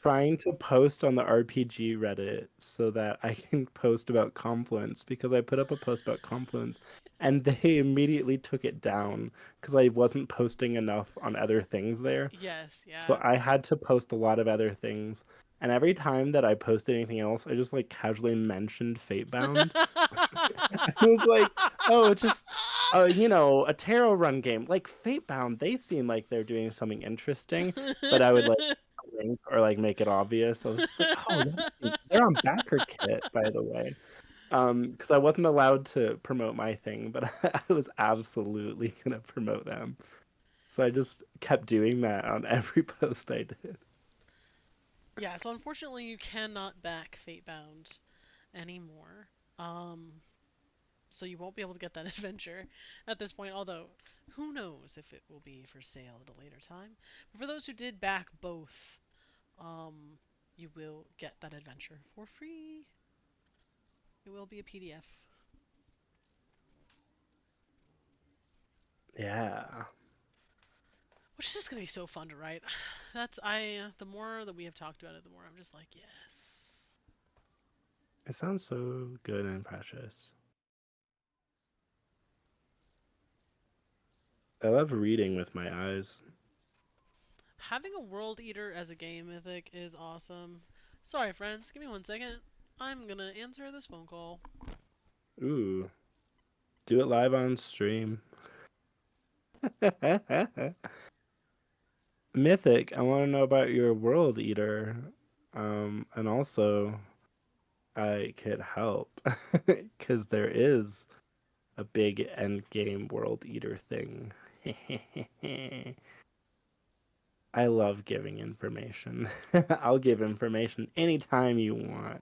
trying to post on the RPG Reddit so that I can post about Confluence because I put up a post about Confluence and they immediately took it down because I wasn't posting enough on other things there. Yes. So Yeah. I had to post a lot of other things. And every time that I posted anything else, I just like casually mentioned Fatebound. I was like, oh, it's just a tarot run game. Like Fatebound, they seem like they're doing something interesting, but I would like link or like make it obvious. I was just like, oh, they're on BackerKit, by the way. Because I wasn't allowed to promote my thing, but I was absolutely gonna promote them. So I just kept doing that on every post I did. Yeah, so unfortunately you cannot back Fatebound anymore. Um, so you won't be able to get that adventure at this point, although who knows if it will be for sale at a later time. But for those who did back both, you will get that adventure for free. It will be a PDF. Yeah. Which is just gonna be so fun to write. The more that we have talked about it, the more I'm just like, yes. It sounds so good and precious. I love reading with my eyes. Having a World Eater as a game mythic is awesome. Sorry, friends, give me 1 second. I'm gonna answer this phone call. Ooh. Do it live on stream. Mythic, I want to know about your World Eater. And also, I could help. Because there is a big end game World Eater thing. I love giving information. I'll give information anytime you want.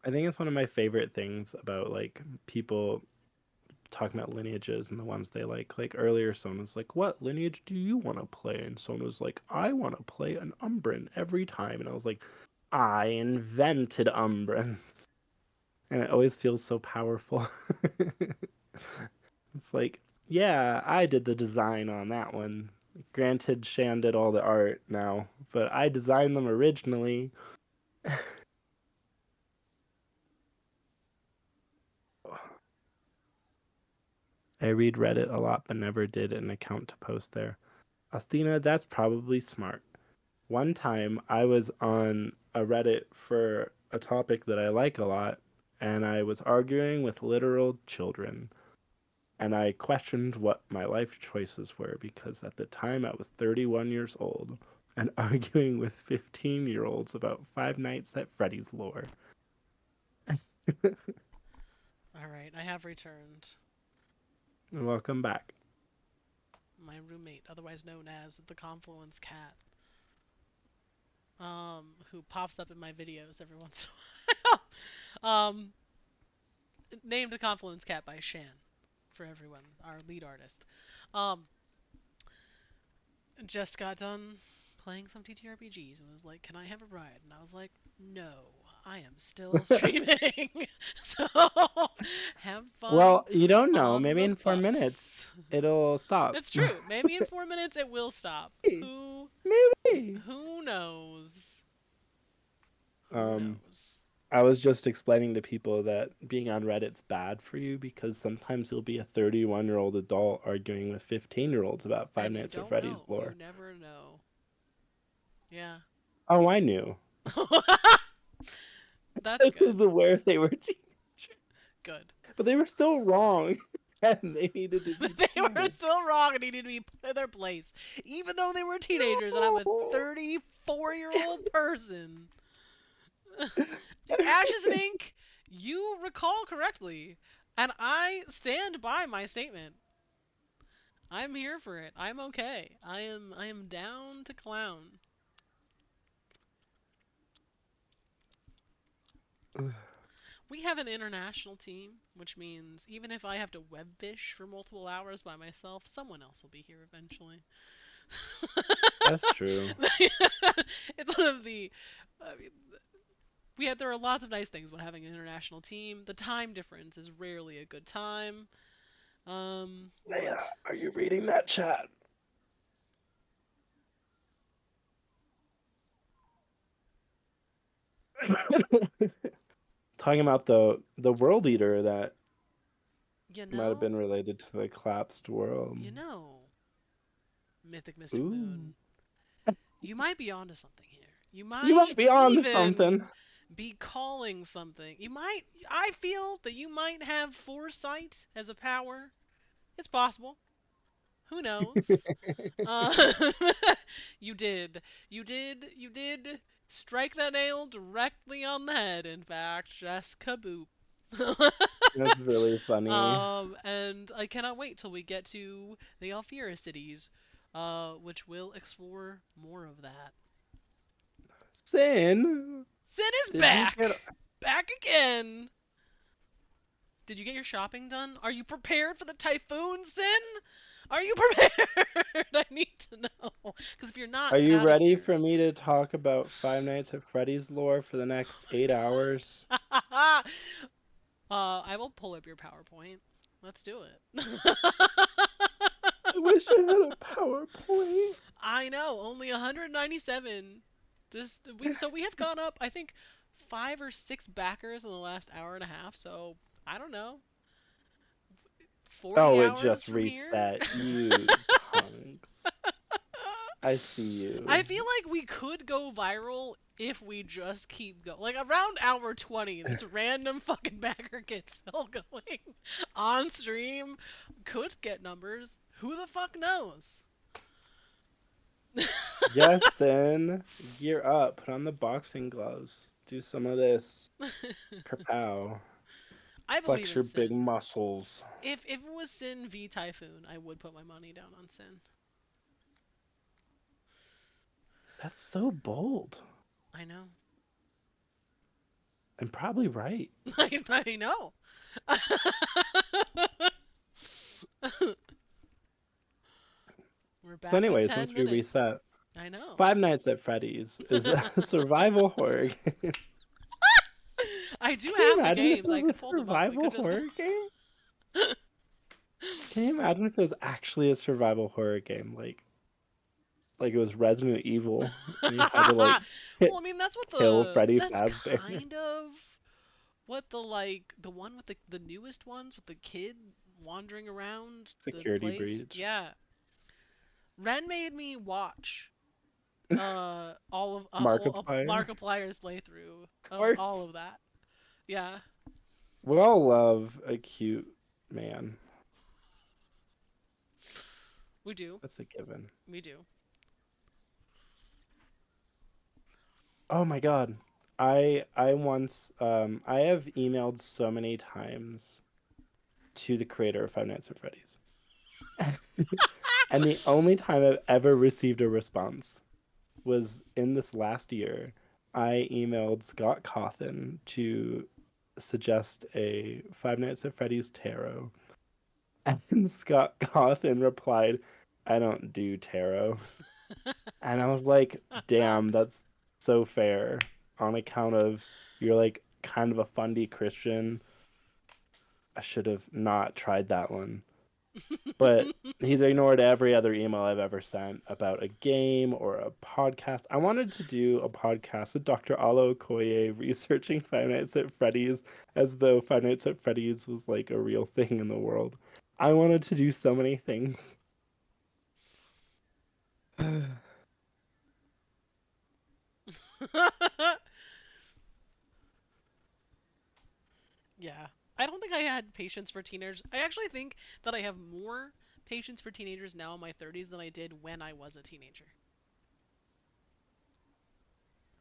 I think it's one of my favorite things about like people talking about lineages and the ones they like. Like earlier, someone was like, "What lineage do you want to play?" And someone was like, "I want to play an Umbran every time." And I was like, "I invented Umbrans," and it always feels so powerful. It's like, yeah, I did the design on that one. Granted, Shan did all the art now, but I designed them originally. I read Reddit a lot, but never did an account to post there. Astina, that's probably smart. One time I was on a Reddit for a topic that I like a lot, and I was arguing with literal children. And I questioned what my life choices were because at the time I was 31 years old and arguing with 15-year-olds about Five Nights at Freddy's lore. Alright, I have returned. Welcome back. My roommate, otherwise known as the Confluence Cat, who pops up in my videos every once in a while. Named the Confluence Cat by Shan, for everyone, our lead artist. Um, just got done playing some TTRPGs and was like, "Can I have a ride?" And I was like, "No, I am still streaming." So have fun Well, you don't know. on Maybe the in 4 minutes bus. it'll stop. It's true. Maybe in 4 minutes it will stop. Maybe. Who Maybe. who knows? Who Um, knows? I was just explaining to people that being on Reddit's bad for you because sometimes you'll be a 31-year-old adult arguing with 15-year-olds about Five And you Nights at don't Freddy's know. You lore. never know. Yeah. Oh, I knew. That's I was good. aware they were teenagers, Good. but they were still wrong, and they needed to be They were punished. still wrong and needed to be put in their place, even though they were teenagers and I'm a No. 34-year-old person. Ashes and Ink, you recall correctly, and I stand by my statement. I'm here for it. I'm okay. I am down to clown. We have an international team, which means even if I have to webfish for multiple hours by myself, someone else will be here eventually. That's true. It's one of the. I mean, there are lots of nice things about having an international team. The time difference is rarely a good time. Leia, But are you reading that chat? Talking about the world eater that you might have know, been related to the collapsed world. you know, Mythic Mystic Ooh. Moon, you might be onto something here. You You might might be on to even something. be calling something. You might. I feel that you might have foresight as a power. It's possible. Who knows? Uh, you did. You did strike that nail directly on the head, in fact. Just kaboop. That's really funny. And I cannot wait till we get to the Alfira cities, which will explore more of that. Sin, Sin is did you get? back! Back again! Did you get your shopping done? Are you prepared for the typhoon, Sin? Are you prepared? I need to know. Because if you're not, Are get you out of ready here. for me to talk about Five Nights at Freddy's lore for the next 8 hours? I will pull up your PowerPoint. Let's do it. I wish I had a PowerPoint. I know, only 197. So we have gone up, I think, 5 or 6 backers in the last hour and a half. So I don't know, 40 Oh, it hours just from here. reset. You punks. I see I you. feel like we could go viral if we just keep going. Like around hour 20, this random fucking backer kit still going on stream could get numbers. Who the fuck knows? Yes, Sin. Gear up. Put on the boxing gloves. Do some of this. Kapow. I believe Flex your in big Sin. muscles. If it was Sin v Typhoon, I would put my money down on Sin. That's so bold. I know. And probably right. I know. We're So back to anyway, 10 since we minutes. reset, I know. Five Nights at Freddy's is a survival horror game. I do Can you have the imagine if it games. I was a could pull them up. We survival could just. horror game? Can you imagine if it was actually a survival horror game, like it was Resident Evil, and you had to like Well, I mean, that's what kill the. Freddy That's Fazbear? kind of what the one with the newest ones with the kid wandering around the Security place. breach. Yeah. Ren made me watch all of a Markiplier. Markiplier's playthrough Of of all course. of that. Yeah. We all love a cute man. We do. That's a given. We do. Oh my god. I once I have emailed so many times to the creator of Five Nights at Freddy's. And the only time I've ever received a response was in this last year. I emailed Scott Cawthon to suggest a Five Nights at Freddy's tarot. And Scott Cawthon replied, I don't do tarot. And I was like, damn, that's so fair on account of you're like kind of a fundy Christian. I should have not tried that one. But he's ignored every other email I've ever sent about a game or a podcast. I wanted to do a podcast with Dr. Alo Okoye researching Five Nights at Freddy's as though Five Nights at Freddy's was like a real thing in the world. I wanted to do so many things. Yeah. I don't think I had patience for teenagers. I actually think that I have more patience for teenagers now in my 30s than I did when I was a teenager.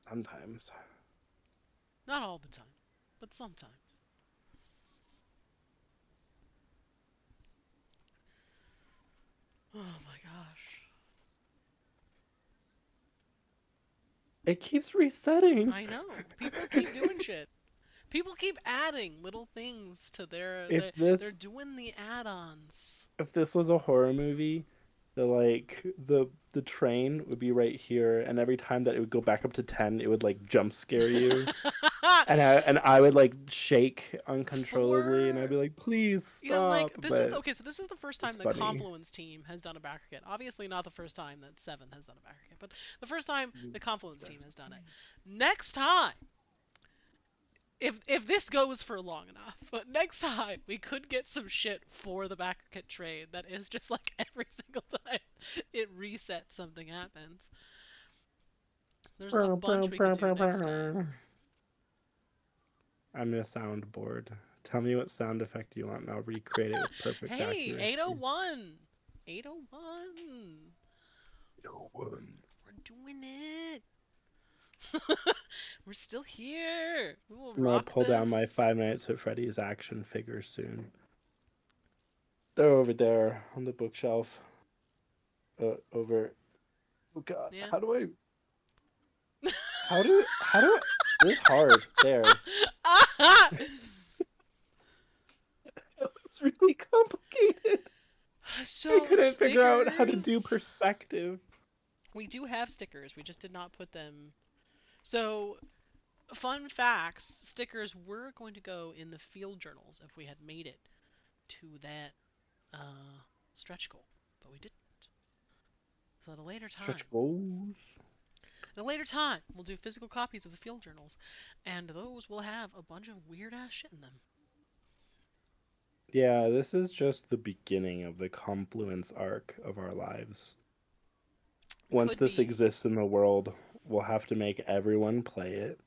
Sometimes. Not all the time, but sometimes. Oh my gosh. It keeps resetting. I know. People keep doing shit. People keep adding little things to If they're this doing the add-ons. if this was a horror movie, the train would be right here, and every time that it would go back up to 10, it would like jump scare you. And I would like shake uncontrollably, and I'd be For like, "Please you know, like stop!" this is But okay. So this is the first time it's the funny. Confluence team has done a BackerKit. Obviously, not the first time that Seven has done a BackerKit, but the first time the Confluence team has done it. Next time, if this goes for long enough, but next time we could get some shit for the BackerKit trade that is just like every single time it resets, something happens. There's a bunch we could do next time. I'm gonna sound bored. Tell me what sound effect you want, and I'll recreate it with perfect Hey, accuracy. 801! 801! No one. We're doing it! We're still here! We will I'm gonna rock pull down my this! Five Nights at Freddy's action figures soon. They're over there on the bookshelf. Over. Oh God, Yeah. how do I? How do I? This is hard. There. It's really complicated. I So, couldn't figure out how to do stickers! perspective. We do have stickers, we just did not put them. So, fun facts, stickers were going to go in the field journals if we had made it to that stretch goal, but we didn't. So at a later Stretch time, goals. we'll do physical copies of the field journals, and those will have a bunch of weird ass shit in them. Yeah, this is just the beginning of the Confluence arc of our lives. Once Could this be. exists in the world, we'll have to make everyone play it,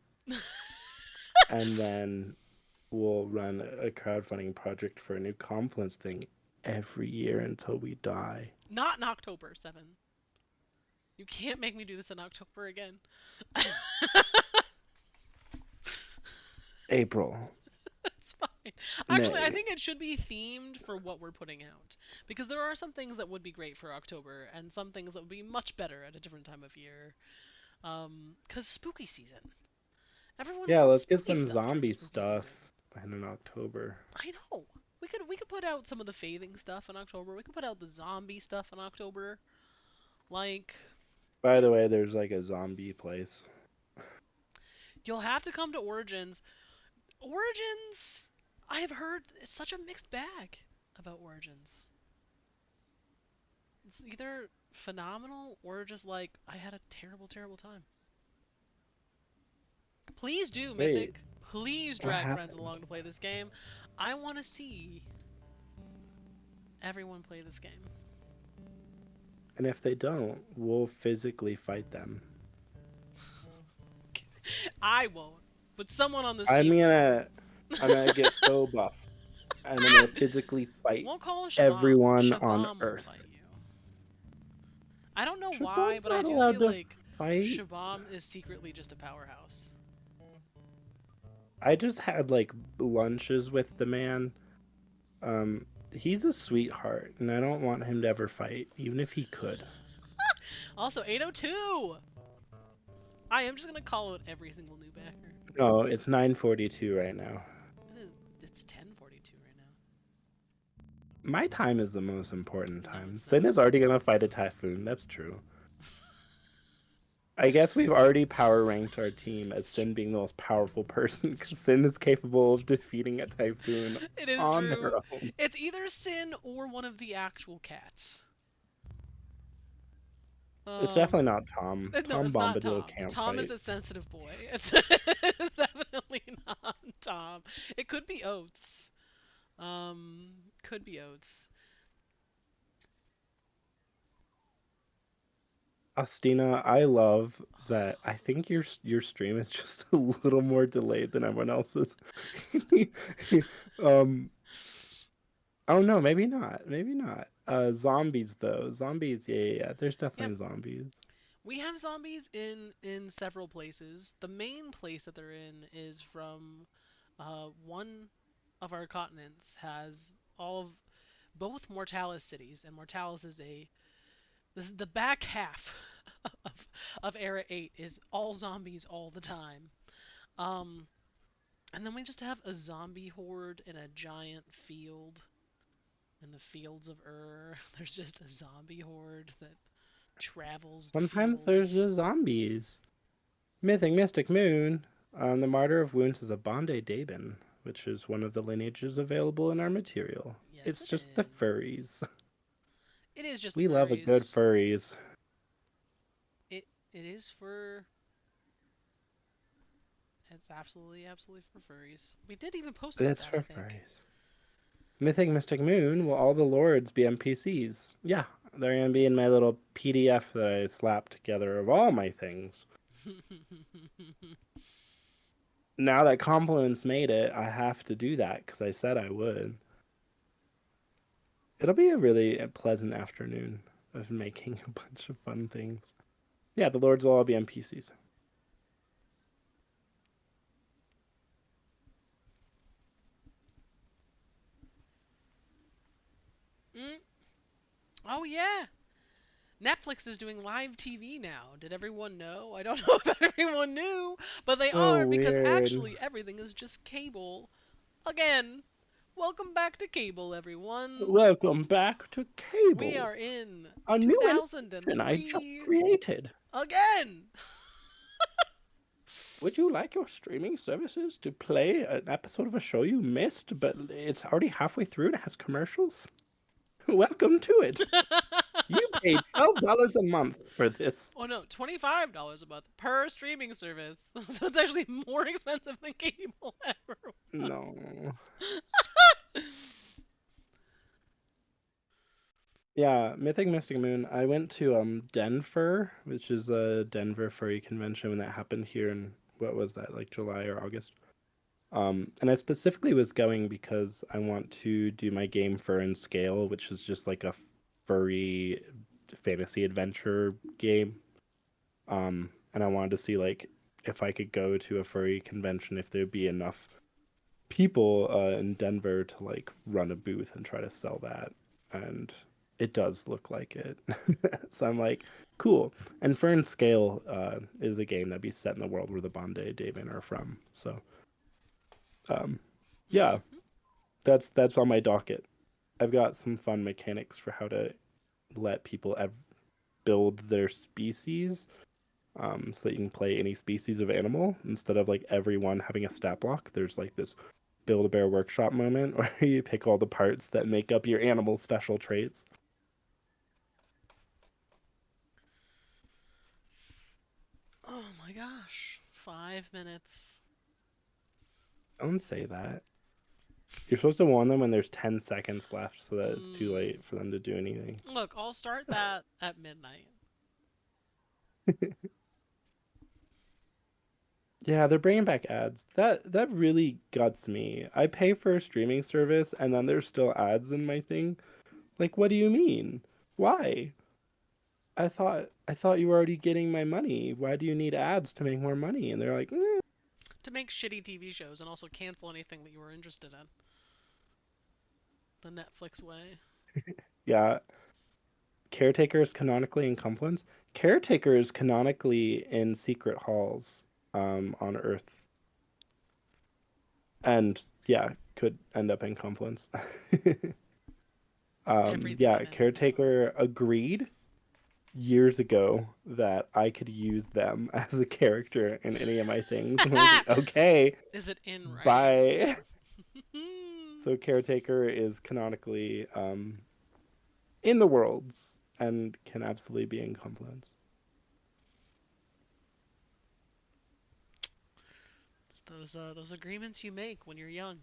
and then we'll run a crowdfunding project for a new Confluence thing every year until we die. Not in October, 7. You can't make me do this in October again. April, It's fine. Actually, I May. think it should be themed for what we're putting out. Because there are some things that would be great for October, and some things that would be much better at a different time of year. Cause spooky season. Everyone Yeah, wants let's get spooky some stuff during zombie spooky season. stuff in October. I know. We could put out some of the faithing stuff in October. We could put out the zombie stuff in October. Like, By yeah, the way, there's like a zombie place. you'll have to come to Origins. Origins, I've heard it's such a mixed bag about Origins. It's either phenomenal or just like I had a terrible, terrible time. Please do, Wait, Mythic. Please what drag friends happened? along to play this game. I want to see everyone play this game. And if they don't, we'll physically fight them. I won't, but someone on this I'm team gonna, will. I'm gonna get so buff, and I'm gonna physically fight Won't call Shabam. everyone on Shabam will Earth. fight you. I don't know why, Shabam's but I not do allowed feel to like fight. Shabam is secretly just a powerhouse. I just had like lunches with the man. He's a sweetheart, and I don't want him to ever fight, even if he could. Also, 802! I am just gonna call out every single new backer. No, it's 9:42 right now. It's 10:42 right now. My time is the most important No, time. it's Sin not. is already gonna fight a typhoon. That's true. I guess we've already power ranked our team as Sin being the most powerful person because Sin is capable of defeating a typhoon It is on true. their own. It's either Sin or one of the actual cats. It's definitely not Tom. No, Tom it's not Bombadil Tom. can't Tom is fight. a sensitive boy. It's definitely not Tom. It could be Oates. Could be Oates. Astina, I love that. I think your stream is just a little more delayed than everyone else's. um, oh no, maybe not. Maybe not. Zombies though. Zombies, yeah. There's Yep. definitely zombies. We have zombies in several places. The main place that they're in is from one of our continents has all of both Mortalis cities, and Mortalis is this is the back half of Era 8 is all zombies all the time. Um, and then we just have a zombie horde in a giant field. In the fields of there's just a zombie horde that travels the Sometimes there's fields. just zombies. Mythic Mystic Moon. The Martyr of Wounds is a Bande Daemon, which is one of the lineages available in our material. Yes, It's it just the is. furries. It is just the We love a good furries. furries. It is for. It's absolutely for furries. We did even post about It's that, I for think. furries. Mythic Mystic Moon, will all the lords be NPCs? Yeah, they're going to be in my little PDF that I slapped together of all my things. Now that Confluence made it, I have to do that because I said I would. It'll be a really pleasant afternoon of making a bunch of fun things. Yeah, the lords will all be NPCs. Mm. Oh yeah, Netflix is doing live TV now. Did everyone know? I don't know if everyone knew, but they Oh, are because weird. actually everything is just cable. Again, welcome back to cable, everyone. Welcome back to We Cable, are in a new invention I just 2003 created. again. Would you like your streaming services to play an episode of a show you missed, but it's already halfway through and it has commercials? Welcome to it. You pay $12 a month for this. Oh no, $25 a month per streaming service. So it's actually more expensive than cable ever No. was. Yeah, Mythic Mystic Moon. I went to Denver, which is a Denver furry convention when that happened here in what was that, like July or August. And I specifically was going because I want to do my game Fur and Scale, which is just like a furry fantasy adventure game. And I wanted to see like if I could go to a furry convention, if there'd be enough people in Denver to like run a booth and try to sell that. And it does look like it. So I'm like, cool. And Fern Scale is a game that'd be set in the world where the Bondi Daemon are from. So um, yeah, Hmm. that's on my docket. I've got some fun mechanics for how to let people build their species, so that you can play any species of animal instead of like everyone having a stat block. There's like this Build a Bear Workshop moment where you pick all the parts that make up your animal's special traits. Oh my gosh. 5 minutes. Don't say that. You're supposed to warn them when there's 10 seconds left so that it's too Mm. late for them to do anything. Look, I'll start that at midnight. Yeah, they're bringing back ads. That really guts me. I pay for a streaming service and then there's still ads in my thing. Like, what do you mean? Why? I thought you were already getting my money. Why do you need ads to make more money? And they're like, To make shitty TV shows and also cancel anything that you were interested in. The Netflix way. yeah. Caretaker is canonically in Confluence. Caretaker is canonically in Secret Halls, on Earth, and yeah, could end up in Confluence. Everything Yeah, could end up in Caretaker Confluence. agreed years ago that I could use them as a character in any of my things, and I was like, okay, Is it in writing? bye. So Caretaker is canonically in the worlds and can absolutely be in Confluence. It's those agreements you make when you're young.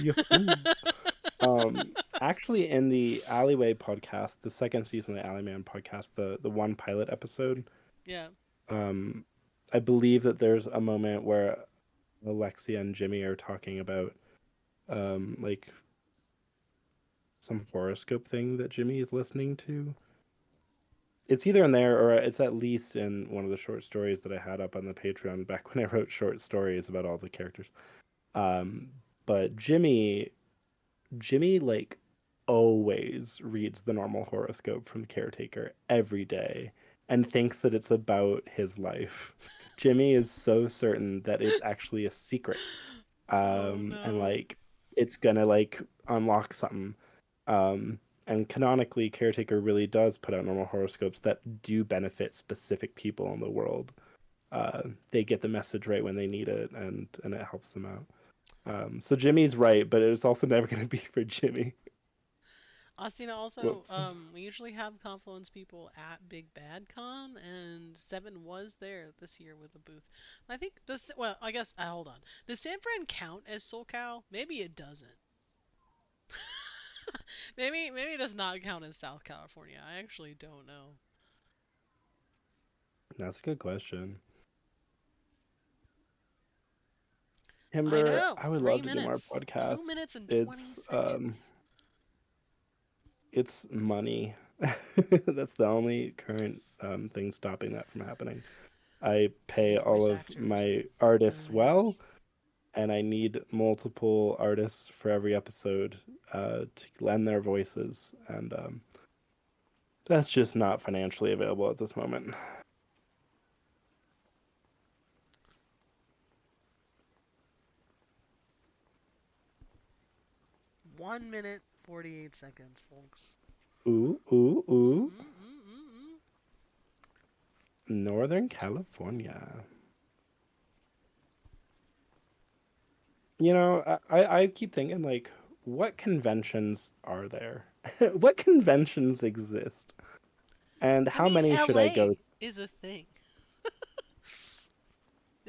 Yahoo! Actually, in the Alleyway podcast, the second season of the Alleyman podcast, the one pilot episode, Yeah. um, I believe that there's a moment where Alexia and Jimmy are talking about like some horoscope thing that Jimmy is listening to. It's either in there or it's at least in one of the short stories that I had up on the Patreon back when I wrote short stories about all the characters. Um, but Jimmy like always reads the normal horoscope from Caretaker every day and thinks that it's about his life. Jimmy is so certain that it's actually a secret. Oh And no. like it's gonna like unlock something. And canonically, Caretaker really does put out normal horoscopes that do benefit specific people in the world. They get the message right when they need it, and it helps them out. So Jimmy's right, but it's also never going to be for Jimmy. Austina, also, Whoops. we usually have Confluence people at Big Bad Con, and Seven was there this year with a booth. I think this. Well, I guess. Hold on. Does San Fran count as SoCal? Maybe it doesn't. Maybe it does not count as South California. I actually don't know. That's a good question. I Timber, know. I would Three love to do more minutes. Two podcasts. minutes and 20 It's seconds. it's money. That's the only current thing stopping that from happening. I pay all Voice of actors my and artists minimum well, wage. and I need multiple artists for every episode to lend their voices, and that's just not financially available at this moment. 1 minute 48 seconds, folks. Ooh, ooh, ooh. Mm-mm-mm-mm-mm. Northern California. You know, I keep thinking, like, what conventions are there? What conventions exist? And I how mean, many should I go? LA is a thing.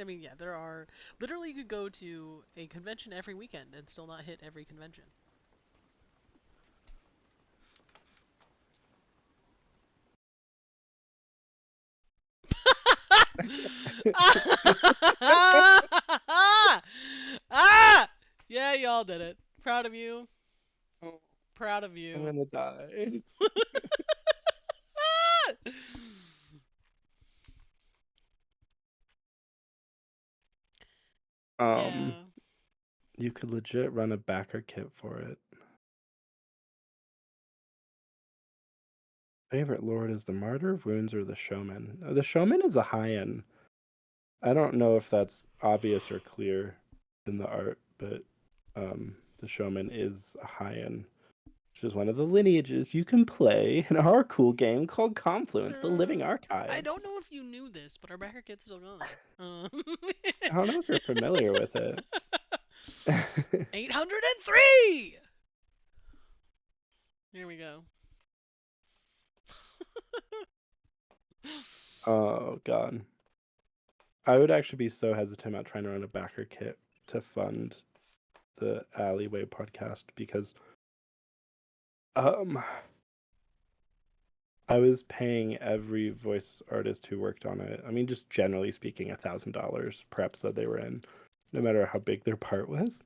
I mean, yeah, there are. Literally, you could go to a convention every weekend and still not hit every convention. Ah! Yeah, y'all did it. Proud of you. Oh, Proud of I'm you. gonna die. Um, Yeah. you could legit run a backer kit for it. Favorite lord is the Martyr of Wounds or the Showman. The Showman is a high end. I don't know if that's obvious or clear in the art, but the Showman is a high end, which is one of the lineages you can play in our cool game called Confluence, the Living I Archive. don't know if you knew this, but our backer kit's still going. I don't know if you're familiar with it. 803! Here we go. Oh god. I would actually be so hesitant about trying to run a backer kit to fund the Alleyway podcast because um I was paying every voice artist who worked on it. I mean, just generally speaking, $1,000 per episode they were in, no matter how big their part was.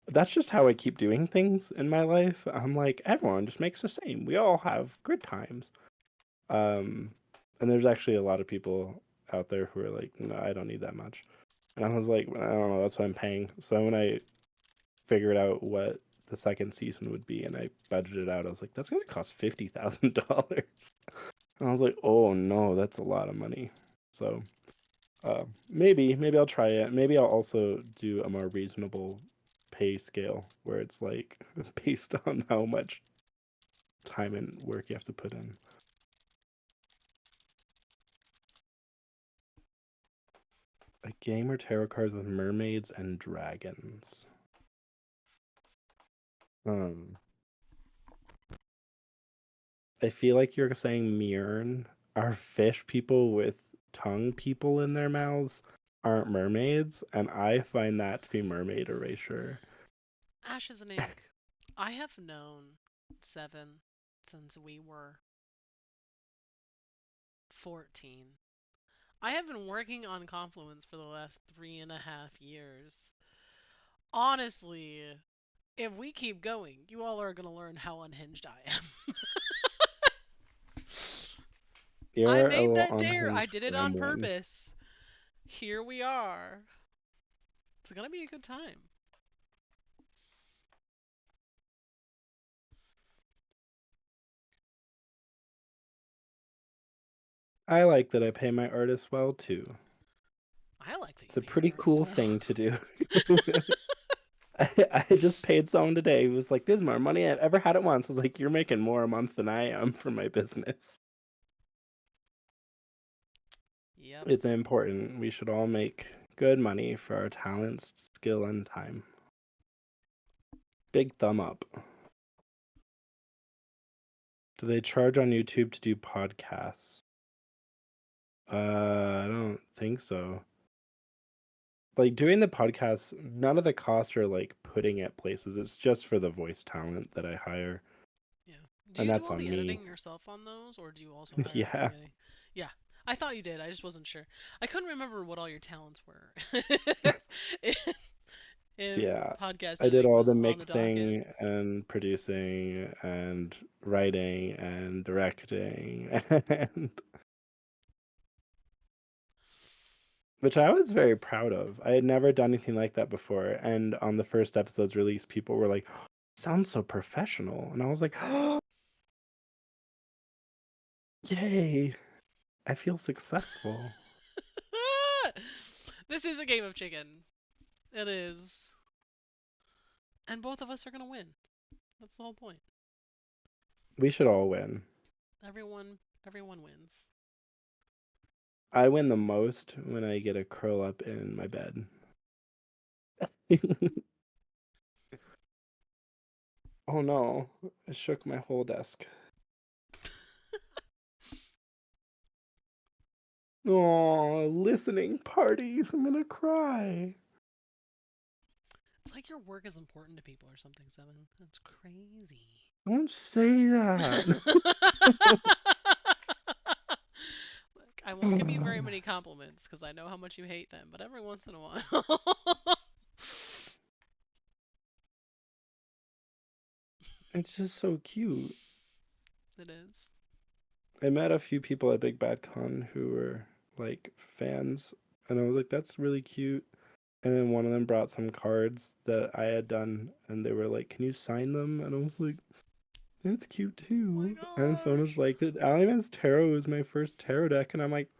That's just how I keep doing things in my life. I'm like, everyone just makes the same. We all have good times. Um, and there's actually a lot of people out there who are like, no, I don't need that much. And I was like, I don't know, that's what I'm paying. So when I figured out what the second season would be and I budgeted out, I was like, that's gonna cost $50,000. And I was like, oh no, that's a lot of money. So maybe I'll try it. Maybe I'll also do a more reasonable pay scale where it's like based on how much time and work you have to put in. A game where tarot cards with mermaids and dragons. I feel like you're saying Mirn are fish people with tongue people in their mouths aren't mermaids, and I find that to be mermaid erasure. Ashes and Ink. I have known Seven since we were 14. I have been working on Confluence for the last 3.5 years. Honestly, if we keep going, you all are going to learn how unhinged I am. I You're a made little that dare. I unhinged did it when I'm on one. purpose. Here we are. It's going to be a good time. I like that I pay my artists well too. I like that It's you a pay pretty your artists cool well. thing to do. I just paid someone today who was like, "This is more money I've ever had at once." I was like, "You're making more a month than I am for my business." Yep. It's important. We should all make good money for our talents, skill, and time. Big thumb up. Do they charge on YouTube to do podcasts? I don't think so. Like doing the podcast, none of the costs are like putting it places. It's just for the voice talent that I hire. Yeah. Do And you do that's all on the me. editing yourself on those, or do you also hire Yeah. somebody? Yeah. I thought you did. I just wasn't sure. I couldn't remember what all your talents were. If Yeah. podcast I did editing all was the on the docket. mixing and producing and writing and directing and which I was very proud of. I had never done anything like that before. And on the first episode's release, people were like, sounds so professional. And I was like, oh, yay. I feel successful. This is a game of chicken. It is. And both of us are going to win. That's the whole point. We should all win. Everyone wins. I win the most when I get to curl up in my bed. Oh no, I shook my whole desk. Oh, listening parties. I'm gonna cry. It's like your work is important to people or something, Seven. That's crazy. Don't say that. Look, I won't give you very many compliments because I know how much you hate them, but every once in a while. It's just so cute. It is. I met a few people at Big Bad Con who were like fans, and I was like, that's really cute. And then one of them brought some cards that I had done, and they were like, can you sign them? And I was like, that's cute too. And someone was like, Aliman's Tarot is my first tarot deck, and I'm like,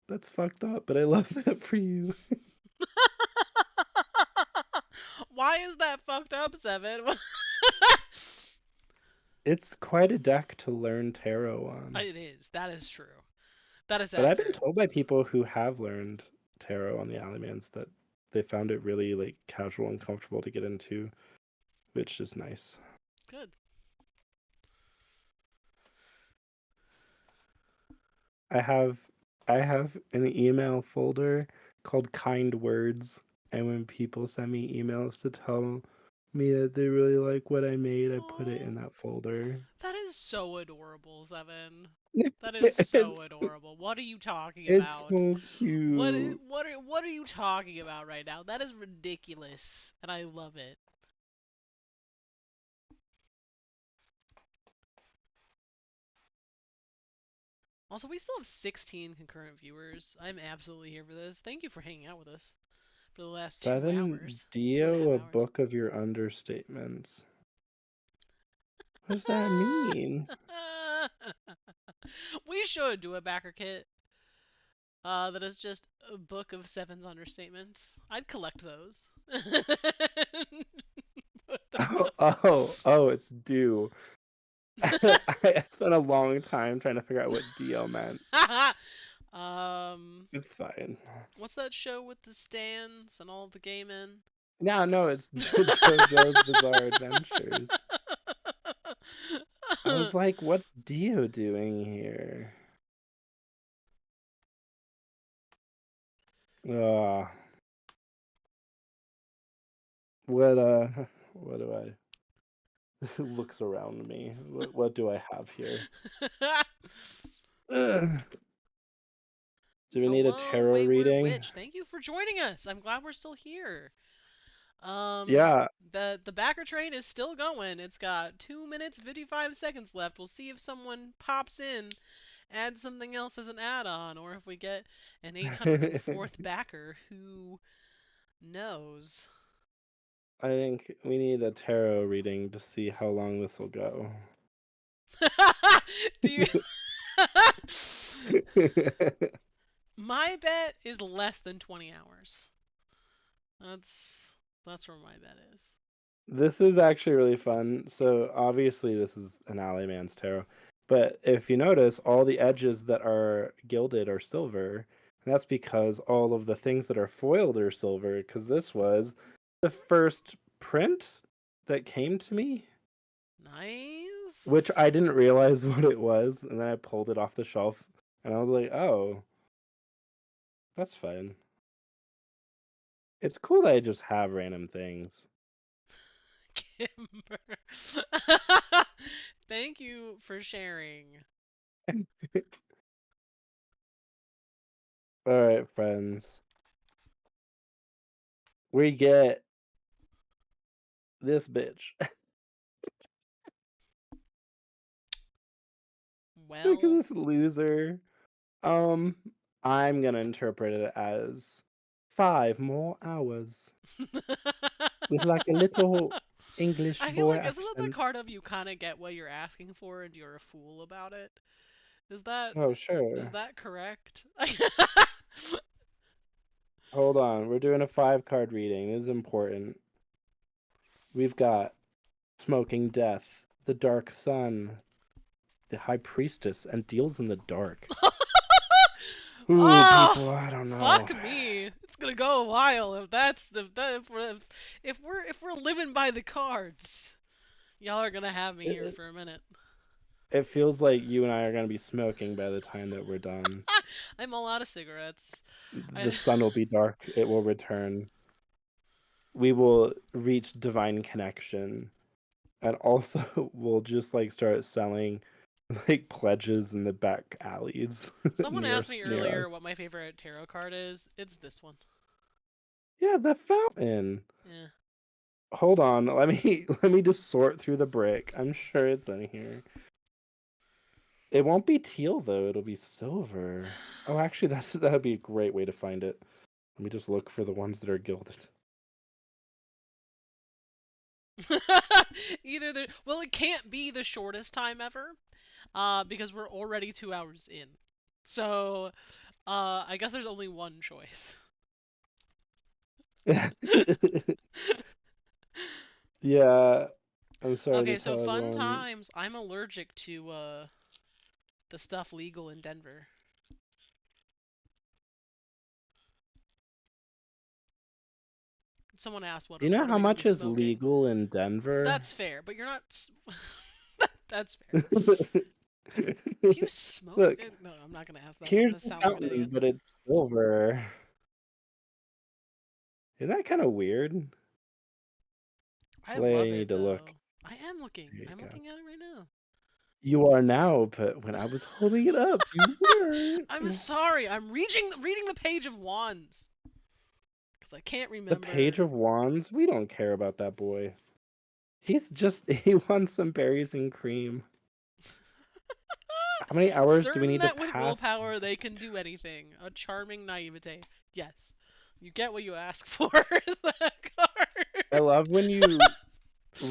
that's fucked up, but I love that for you. Why is that fucked up, Seven? It's quite a deck to learn tarot on. It is. That is true. That is But I've been accurate. told by people who have learned tarot on the Alimans that they found it really like casual and comfortable to get into, which is nice. Good. I have an email folder called Kind Words, and when people send me emails to tell me that they really like what I made, I put it in that folder. That is so adorable, Seven. That is so adorable. What are you talking about? It's so cute. What are you talking about right now? That is ridiculous, and I love it. Also, we still have 16 concurrent viewers. I'm absolutely here for this. Thank you for hanging out with us for the last 2 hours. 2.5 Dio, a hours. book of your understatements. What does that mean? We should do a BackerKit. That is just a book of Seven's understatements. I'd collect those. Oh, it's due. I spent a long time trying to figure out what Dio meant. It's fine. What's that show with the stands and all the gay men? No, it's JoJo's Bizarre Adventures. I was like, what's Dio doing here? Uh, what do I looks around me? What do I have here? Ugh. Do we need a Hello, tarot Wayward reading? Witch. Thank you for joining us. I'm glad we're still here. Yeah, The backer train is still going. It's got 2 minutes 55 seconds left. We'll see if someone pops in, adds something else as an add-on, or if we get an 804th backer who knows. I think we need a tarot reading to see how long this will go. Do you? My bet is less than 20 hours. That's where my bet is. This is actually really fun. So obviously this is an Ally Man's tarot, but if you notice, all the edges that are gilded are silver. And that's because all of the things that are foiled are silver. Because this was the first print that came to me, Nice. which I didn't realize what it was, and then I pulled it off the shelf, and I was like, "Oh, that's fun." It's cool that I just have random things. Kimber. Thank you for sharing. All right, friends. We get this bitch. Look at Well, this loser. Um, I'm gonna interpret it as 5 more hours with like a little English I feel boy like isn't that the accent. card of you kind of get what you're asking for and you're a fool about it? Is that Oh, is sure. that correct? Hold on. We're doing a 5 card reading. This is important. We've got Smoking Death, the Dark Sun, the High Priestess, and Deals in the Dark. Ooh, Oh, people, I don't know. fuck me. It's gonna go a while if that's if we're living by the cards. Y'all are gonna have me here It, for a minute. it feels like you and I are gonna be smoking by the time that we're done. I'm all out of cigarettes. The sun will be dark. It will return. We will reach divine connection, and also we'll just like start selling like pledges in the back alleys Someone near asked me near earlier us. what my favorite tarot card is. It's this one. Yeah, the fountain. Yeah. Hold on, let me just sort through the brick. I'm sure it's in here. It won't be teal though. It'll be silver. Oh, actually, that'd be a great way to find it. Let me just look for the ones that are gilded. Either the well, it can't be the shortest time ever, because we're already 2 hours in. So, I guess there's only one choice. Yeah, I'm sorry Okay, to so tell fun everyone. times. I'm allergic to the stuff legal in Denver. Someone asked Do you know what are how we gonna be much is smoking? legal in Denver? That's fair, but you're not. That's fair. Do you smoke? Look, No, I'm not gonna ask that. I'm here's gonna the sound like an fountain, idiot. but it's silver. Isn't that kind of weird? I Like, I love need it to look. though. I am looking. Here you I'm go. looking at it right now. You are now, but when I was holding it up, you weren't. I'm sorry. I'm reading the page of wands because I can't The Page remember. of Wands? We don't care about that boy. He wants some berries and cream. How many hours do we Certain need to that with pass? willpower they can do anything. A charming naivete. Yes. You get what you ask for. Is that I card? love when you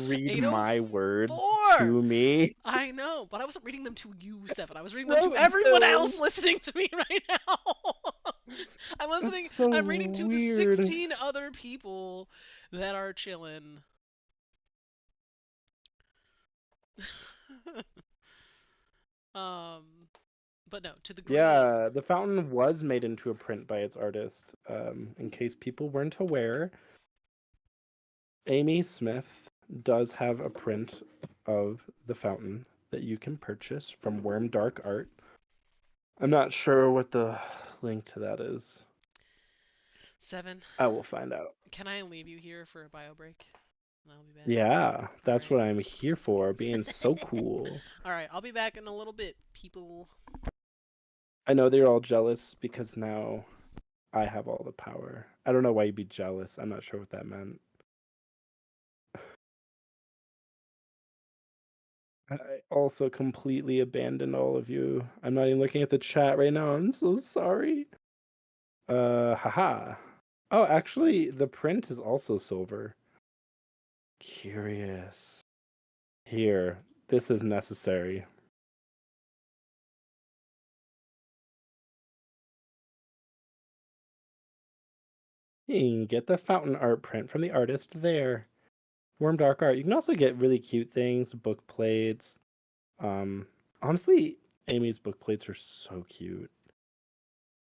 read my words 804. to me. I know, but I wasn't reading them to you, Seven. I was reading them to Rowan everyone else Hills. listening to me right now. I'm That's listening. so I'm reading to the weird. 16 other people that are chilling. um. But no, to the green. Yeah, the fountain was made into a print by its artist. In case people weren't aware, Amy Smith does have a print of the fountain that you can purchase from Worm Dark Art. I'm not sure what the link to that is. 7. I will find out. Can I leave you here for a bio break? And I'll be back. Yeah, that's Alright. what I'm here for, being so cool. Alright, I'll be back in a little bit, people. I know they're all jealous because now I have all the power. I don't know why you'd be jealous. I'm not sure what that meant. I also completely abandoned all of you. I'm not even looking at the chat right now. I'm so sorry. Haha. Oh, actually, the print is also silver. Curious. Here, this is necessary. You can get the fountain art print from the artist there. Warm Dark Art. You can also get really cute things, book plates. Honestly, Amy's book plates are so cute.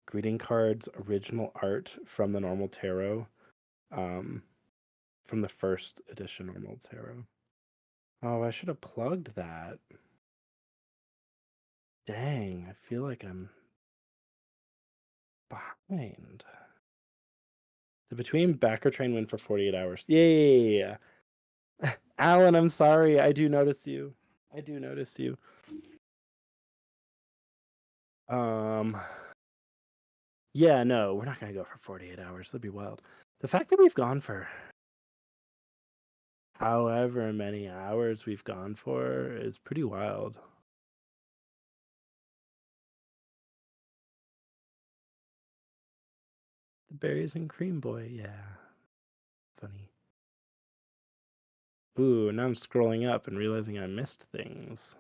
Greeting cards, original art from the normal tarot. From the first edition normal tarot. Oh, I should have plugged that. Dang, I feel like I'm behind. The Between Backer Train went for 48 hours. Yeah. Alan, I'm sorry. I do notice you. I do notice you. Yeah, no, we're not gonna go for 48 hours. That'd be wild. The fact that we've gone for however many hours we've gone for is pretty wild. The berries and cream boy, yeah. Funny. Ooh, now I'm scrolling up and realizing I missed things.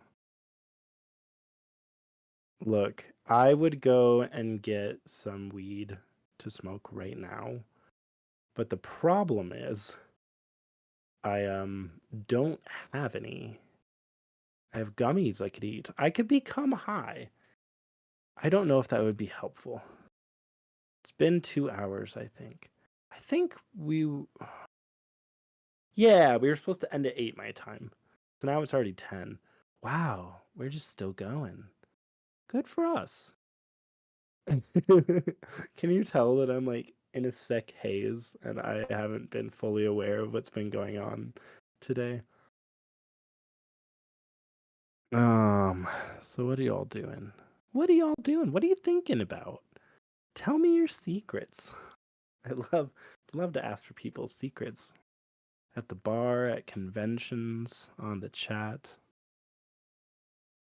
Look, I would go and get some weed to smoke right now. But the problem is I don't have any. I have gummies I could eat. I could become high. I don't know if that would be helpful. It's been 2 hours, I think. I think yeah, we were supposed to end at 8 my time. So now it's already 10. Wow, we're just still going. Good for us. Can you tell that I'm like in a sick haze and I haven't been fully aware of what's been going on today? So what are y'all doing? What are y'all doing? What are you thinking about? Tell me your secrets. I love to ask for people's secrets. At the bar, at conventions, on the chat.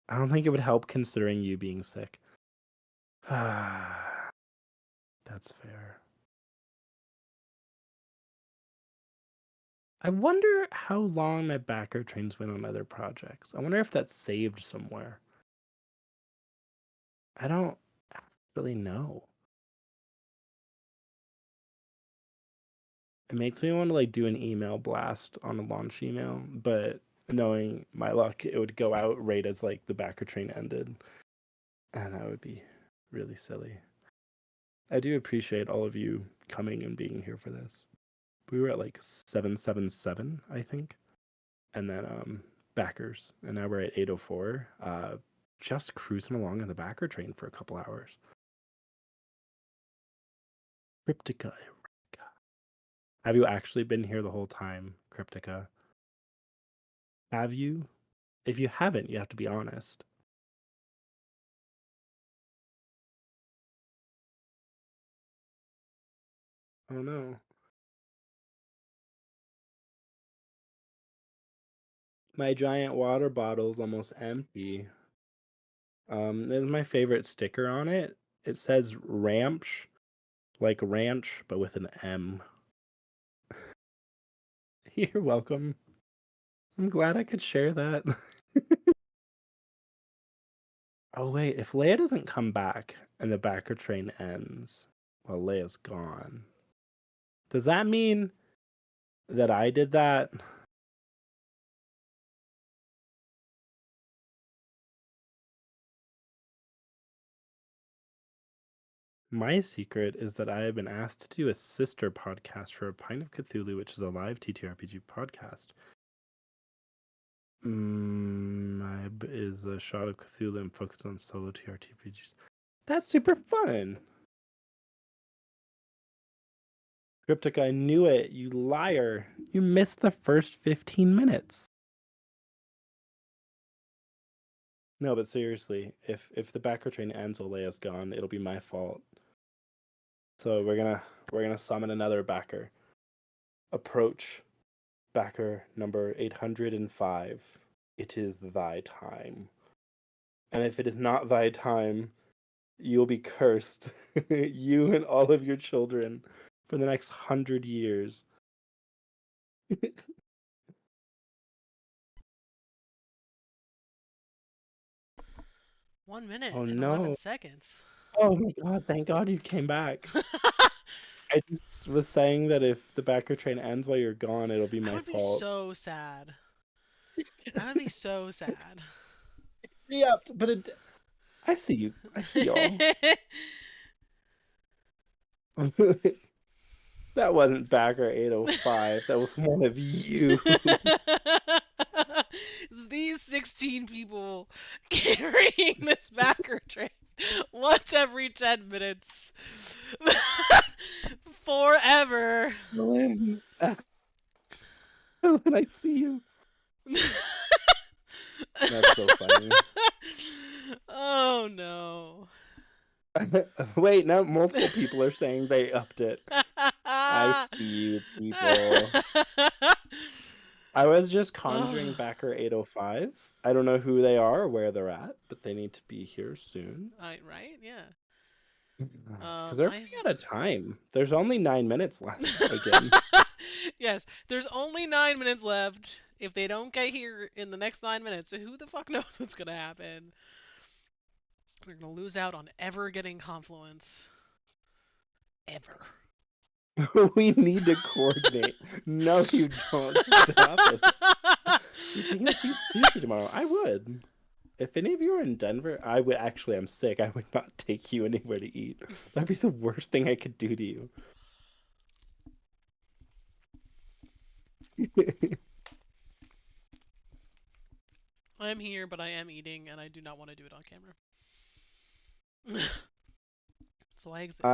I don't think it would help considering you being sick. That's fair. I wonder how long my backer trains went on other projects. I wonder if that's saved somewhere. I don't really know. It makes me want to like do an email blast on a launch email, but knowing my luck, it would go out right as like the backer train ended. And that would be really silly. I do appreciate all of you coming and being here for this. We were at like 777, I think. And then backers. And now we're at 804. Just cruising along in the backer train for a couple hours. Cryptica. Have you actually been here the whole time, Cryptica? Have you? If you haven't, you have to be honest. Oh no. My giant water bottle's almost empty. This is my favorite sticker on it. It says Ranch, like ranch, but with an M. You're welcome. I'm glad I could share that. Oh wait, if Leia doesn't come back and the backer train ends while Leia's gone, does that mean that I did that? My secret is that I have been asked to do a sister podcast for A Pint of Cthulhu, which is a live TTRPG podcast. Is a shot of Cthulhu and focused on solo TRPGs. That's super fun. Cryptic, I knew it. You liar. You missed the first 15 minutes. No, but seriously, if the backer train ends while Leia's gone, it'll be my fault. So we're gonna summon another backer. Approach backer number 805. It is thy time. And if it is not thy time, you will be cursed, you and all of your children, for the next 100 years. 1 minute Oh and no. 11 seconds. Oh my god, thank god you came back. I just was saying that if the backer train ends while you're gone, it'll be I my would be fault. so sad. I would be so sad. Yeah, but I see you. I see y'all. That wasn't backer 805. That was one of you. These 16 people carrying this backer train once every 10 minutes. Forever. Lynn. Lynn, I see you. That's so funny. Oh no. Wait, now multiple people are saying they upped it. I see you, people. I was just conjuring backer 805. I don't know who they are or where they're at, but they need to be here soon. Right? Yeah. Because they're running out of time. There's only 9 minutes left again. Yes, there's only 9 minutes left. If they don't get here in the next 9 minutes, who the fuck knows what's gonna happen? We're gonna lose out on ever getting Confluence. Ever. We need to coordinate. No, you don't. Stop it. You're taking us to eat sushi tomorrow. I would. If any of you are in Denver, I would actually. I'm sick. I would not take you anywhere to eat. That'd be the worst thing I could do to you. I am here, but I am eating, and I do not want to do it on camera. So I exist.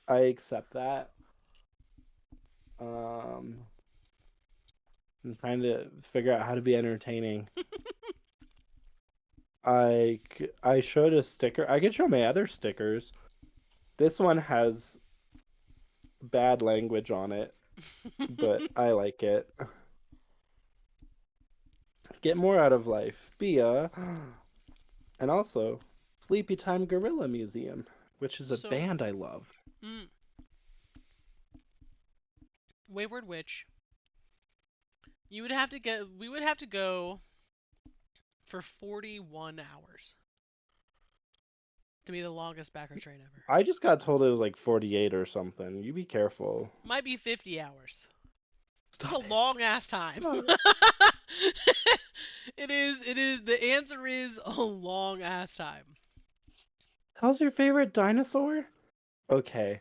I accept that. I'm trying to figure out how to be entertaining. I showed a sticker. I could show my other stickers. This one has bad language on it, but I like it. Get more out of life. Be a... And also, Sleepy Time Gorilla Museum, which is a band I love. Wayward Witch. We would have to go for 41 hours to be the longest backer train ever. I just got told it was like 48 or something. You be careful. Might be 50 hours. Stop It's a long ass time. It is. The answer is a long ass time. How's your favorite dinosaur? Okay.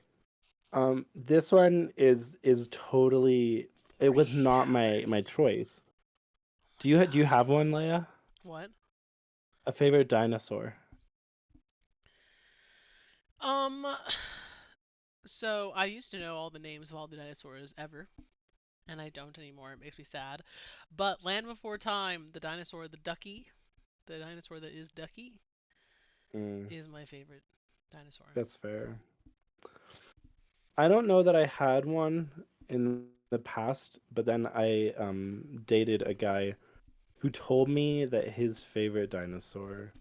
This one is totally. It was not my choice. Do you have one, Leia? What? A favorite dinosaur? So I used to know all the names of all the dinosaurs ever, and I don't anymore. It makes me sad. But Land Before Time, the dinosaur that is Ducky, is my favorite dinosaur. That's fair. I don't know that I had one in the past, but then I dated a guy who told me that his favorite dinosaur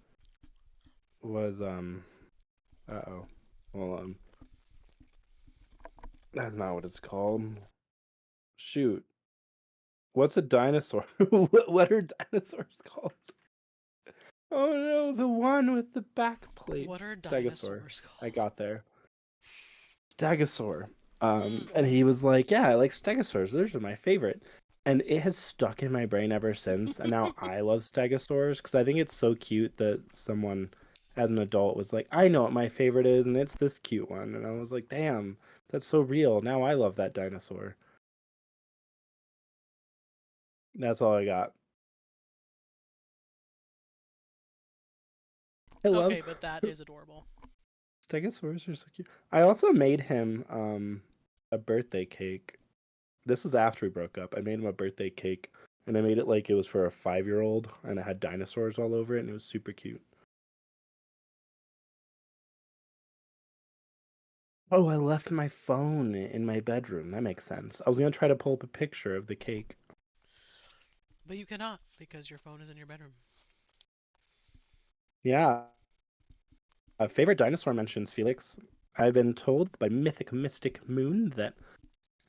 was uh-oh. Hold on. That's not what it's called. Shoot. What's a dinosaur? What are dinosaurs called? Oh no, the one with the back plates. What are Stegosaur. dinosaurs called? I got there. Stegosaur. And he was like, yeah, I like stegosaurs. Those are my favorite. And it has stuck in my brain ever since. And now I love stegosaurs because I think it's so cute that someone as an adult was like, I know what my favorite is, and it's this cute one. And I was like, damn, that's so real. Now I love that dinosaur. That's all I got. I love Okay, but that is adorable. stegosaurs are so cute. I also made him a birthday cake. This was after we broke up. I made him a birthday cake, and I made it like it was for a 5-year-old, and it had dinosaurs all over it, and it was super cute. Oh, I left my phone in my bedroom. That makes sense. I was gonna try to pull up a picture of the cake. But you cannot because your phone is in your bedroom. Yeah. Favorite dinosaur mentions, Felix. I've been told by Mythic Mystic Moon that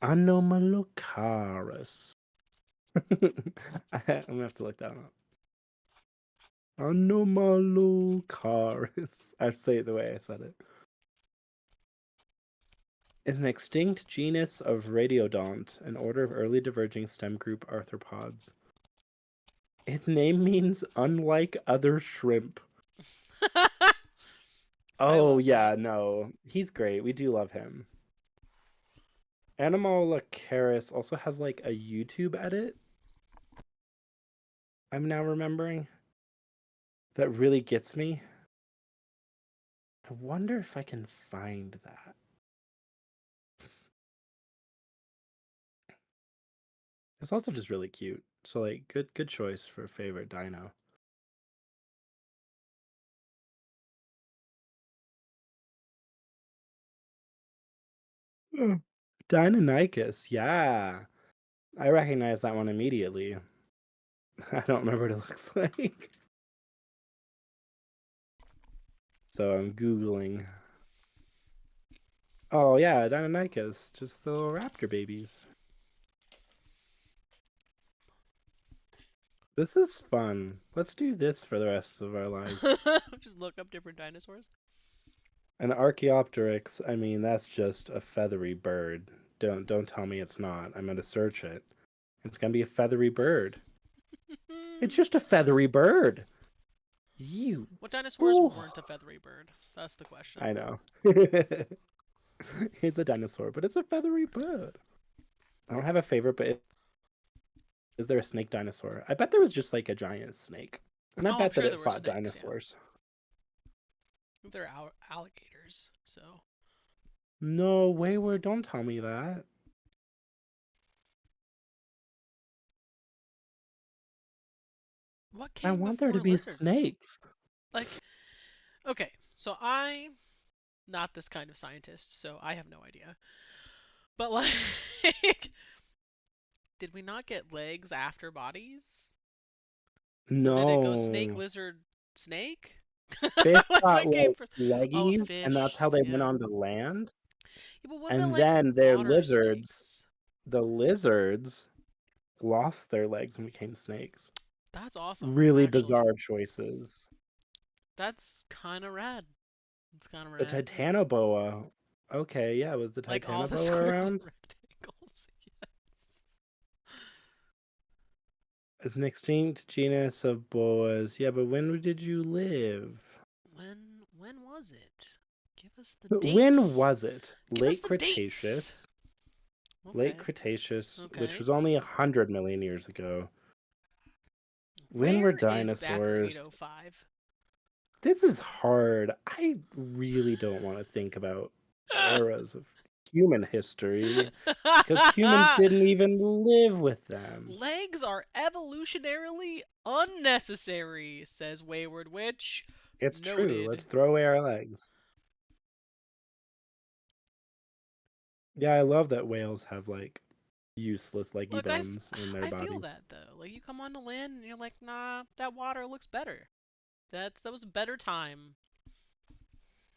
Anomalocaris. I'm gonna have to look that up. Anomalocaris. I say it the way I said it. Is an extinct genus of radiodont, an order of early diverging stem group arthropods. Its name means unlike other shrimp. I Oh love yeah, that. no. He's great. We do love him. Anomalocaris also has like a YouTube edit. I'm now remembering. That really gets me. I wonder if I can find that. It's also just really cute. So like good choice for a favorite dino. Oh, Deinonychus, yeah. I recognize that one immediately. I don't remember what it looks like. So I'm Googling. Oh yeah, Deinonychus. Just the little raptor babies. This is fun. Let's do this for the rest of our lives. Just look up different dinosaurs. An Archaeopteryx, I mean, that's just a feathery bird. Don't tell me it's not. I'm gonna search it. It's gonna be a feathery bird. It's just a feathery bird. You What dinosaurs fool. weren't a feathery bird? That's the question. I know. It's a dinosaur, but it's a feathery bird. I don't have a favorite, but is there a snake dinosaur? I bet there was just like a giant snake. And I Oh, I'm bet that sure it there were fought snakes, dinosaurs. yeah. They're alligators, so. No, Wayward, don't tell me that. What I came want there to before be lizards, though? snakes. Like, okay, so I'm not this kind of scientist, so I have no idea. But, like, did we not get legs after bodies? So did it go snake, No. lizard, snake? Fish Like, got what came like first? Oh, leggies, and that's fish. how they went Yeah. onto land. Yeah, but what about, And like, then their water lizards, snakes? the lizards, lost their legs and became snakes. That's awesome, Really actually. bizarre choices. That's kind of rad. It's kind of The rad. Titanoboa. Okay, yeah, was the Like all the Titanoboa squares around? are rectangles. Yes. It's an extinct genus of boas. Yeah, but when did you live? When was it? Give us the When dates. was it? Give us Late the dates. Cretaceous. Late Okay. Cretaceous, which Okay. was only 100 million years ago. When were Where is Backer dinosaurs? 805? This is hard. I really don't want to think about eras of human history because humans didn't even live with them. Legs are evolutionarily unnecessary, says Wayward Witch. It's true. Let's Noted. throw away our legs. Yeah, I love that whales have like useless leggy Look, bones in their I feel bodies. that though. Like you come onto land and you're like, nah, that water looks better. That was a better time.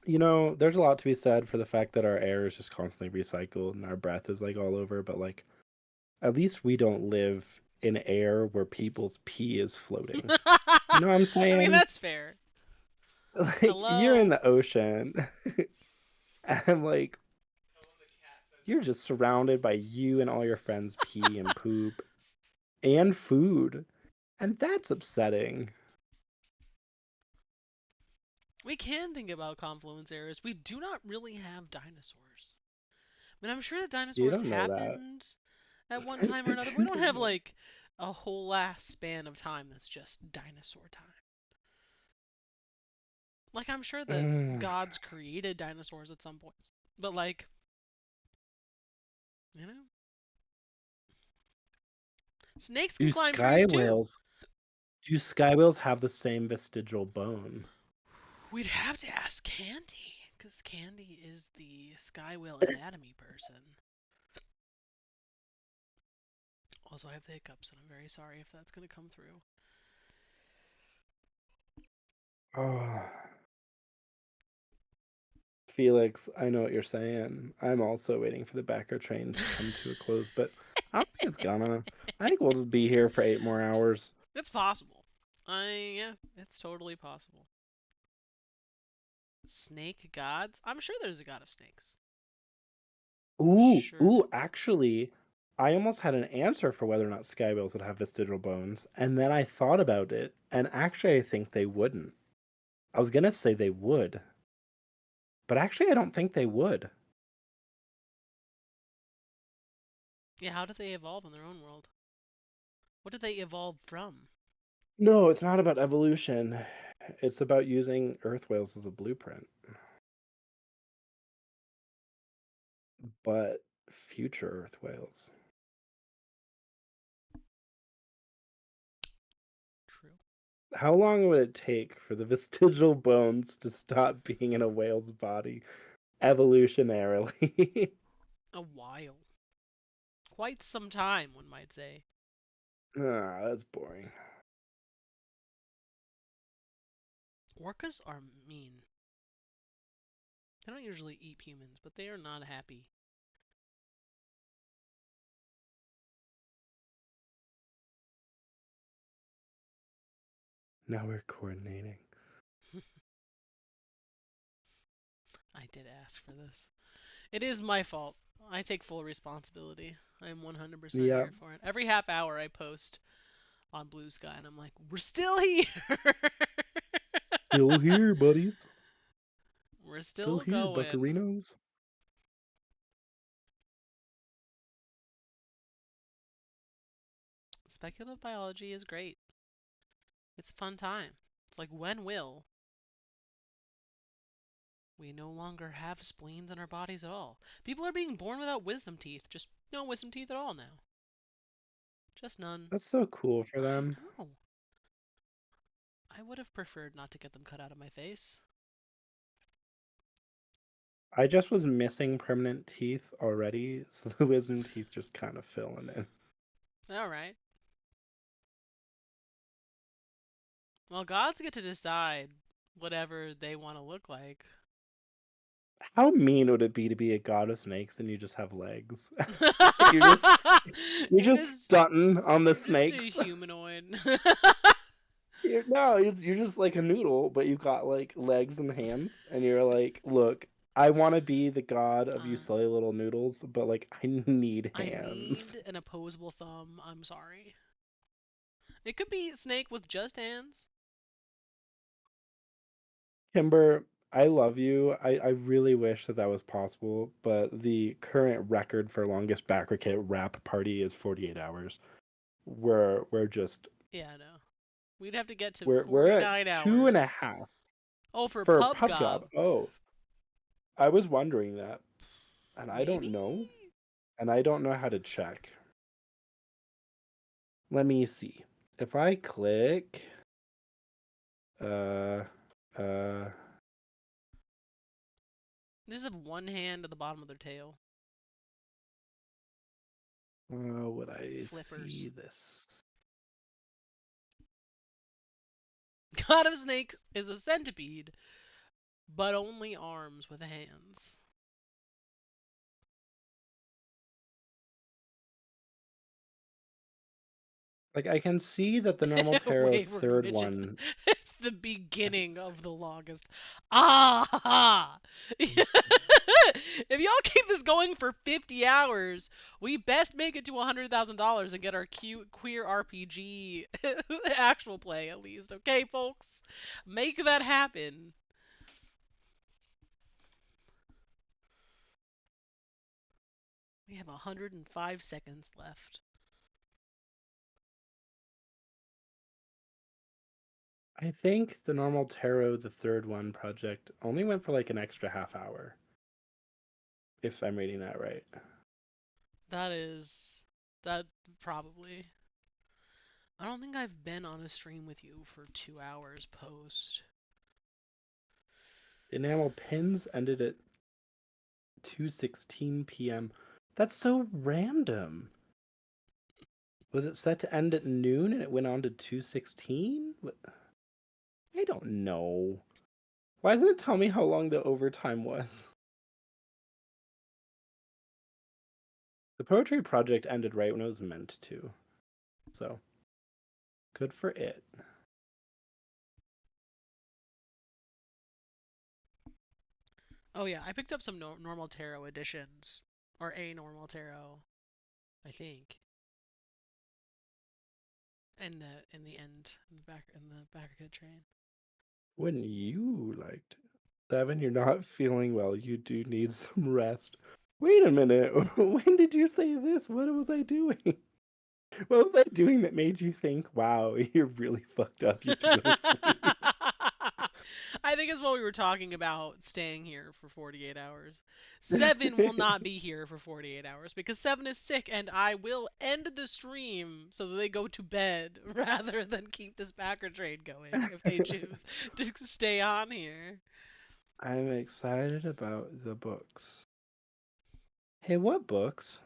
You know, there's a lot to be said for the fact that our air is just constantly recycled and our breath is like all over, but like at least we don't live in air where people's pee is floating. You know what I'm I mean, saying? that's fair. Like you're in Hello. the ocean and like you're just surrounded by you and all your friends pee and poop and food. And that's upsetting. We can think about Confluence eras. We do not really have dinosaurs. I mean, I'm sure that You dinosaurs don't know that. happened at one time or another, but we don't have like a whole last span of time that's just dinosaur time. Like, I'm sure that Mm. gods created dinosaurs at some point, but like, you know, snakes can Do climb sky trees too. whales do sky whales have the same vestigial bone? We'd have to ask Candy, because Candy is the sky whale anatomy person. Also, I have the hiccups, and I'm very sorry if that's going to come through. Oh. Felix, I know what you're saying. I'm also waiting for the backer train to come to a close, but I don't think it's gonna. I think we'll just be here for 8 more hours. It's possible. Yeah, it's totally possible. Snake gods? I'm sure there's a god of snakes. Sure. Actually, I almost had an answer for whether or not sky whales would have vestigial bones, and then I thought about it, and actually I think they wouldn't. I was gonna say they would, but actually I don't think they would. Yeah, how did they evolve in their own world? What did they evolve from? No, it's not about evolution. It's about using Earth whales as a blueprint. But future Earth whales. True. How long would it take for the vestigial bones to stop being in a whale's body evolutionarily? A while. Quite some time, one might say. That's boring. Orcas are mean. They don't usually eat humans, but they are not happy. Now we're coordinating. I did ask for this. It is my fault. I take full responsibility. I am 100% Yep. here for it. Every half hour I post on Blue Sky and I'm like, we're still here! Still here, buddies. We're Still still here, going. buccarinos. Speculative biology is great. It's a fun time. It's like, when will we no longer have spleens in our bodies at all? People are being born without wisdom teeth. Just no wisdom teeth at all now. Just none. That's so cool for I them. know. I would have preferred not to get them cut out of my face. I just was missing permanent teeth already, so the wisdom teeth just kind of filling in. Alright. Well, gods get to decide whatever they want to look like. How mean would it be to be a god of snakes and you just have legs? you're just stunting on the you're snakes. just a humanoid. You're just like a noodle, but you've got like legs and hands, and you're like, look, I want to be the god of you silly little noodles, but like I need hands. I need an opposable thumb. I'm sorry. It could be snake with just hands. Kimber, I love you. I really wish that that was possible, but the current record for longest BackerKit rap party is 48 hours. We're just Yeah, I know. We'd have to get to we're at 49 two and a hours. half Oh, for for PubGob. PubGob. Oh, I was wondering that, and I don't Maybe? know, and I don't know how to check. Let me see. If I click, uh, They just have one hand at the bottom of their tail. would I Flippers. see this? God of Snakes is a centipede, but only arms with hands. Like I can see that the normal tarot Wait, we're third Mitch. one. It's the beginning of the longest. Ah! If y'all keep this going for 50 hours, we best make it to $100,000 and get our cute queer RPG actual play at least. Okay, folks? Make that happen. We have 105 seconds left. I think the normal tarot, the third one project, only went for like an extra half hour. If I'm reading that right. That probably. I don't think I've been on a stream with you for 2 hours post. Enamel pins ended at 2:16 p.m. That's so random. Was it set to end at noon and it went on to 2:16? I don't know. Why doesn't it tell me how long the overtime was? The poetry project ended right when it was meant to. So, good for it. Oh yeah, I picked up some normal tarot editions, or a normal tarot, I think. In the end, in the BackerKit train. Wouldn't you like to? Seven, you're not feeling well. You do need some rest. Wait a minute. When did you say this? What was I doing? What was I doing that made you think, wow, you're really fucked up. You have to go to sleep? I think it's what we were talking about staying here for 48 hours. Seven will not be here for 48 hours because Seven is sick, and I will end the stream so that they go to bed rather than keep this backer train going if they choose to stay on here. I'm excited about the books. Hey, what books?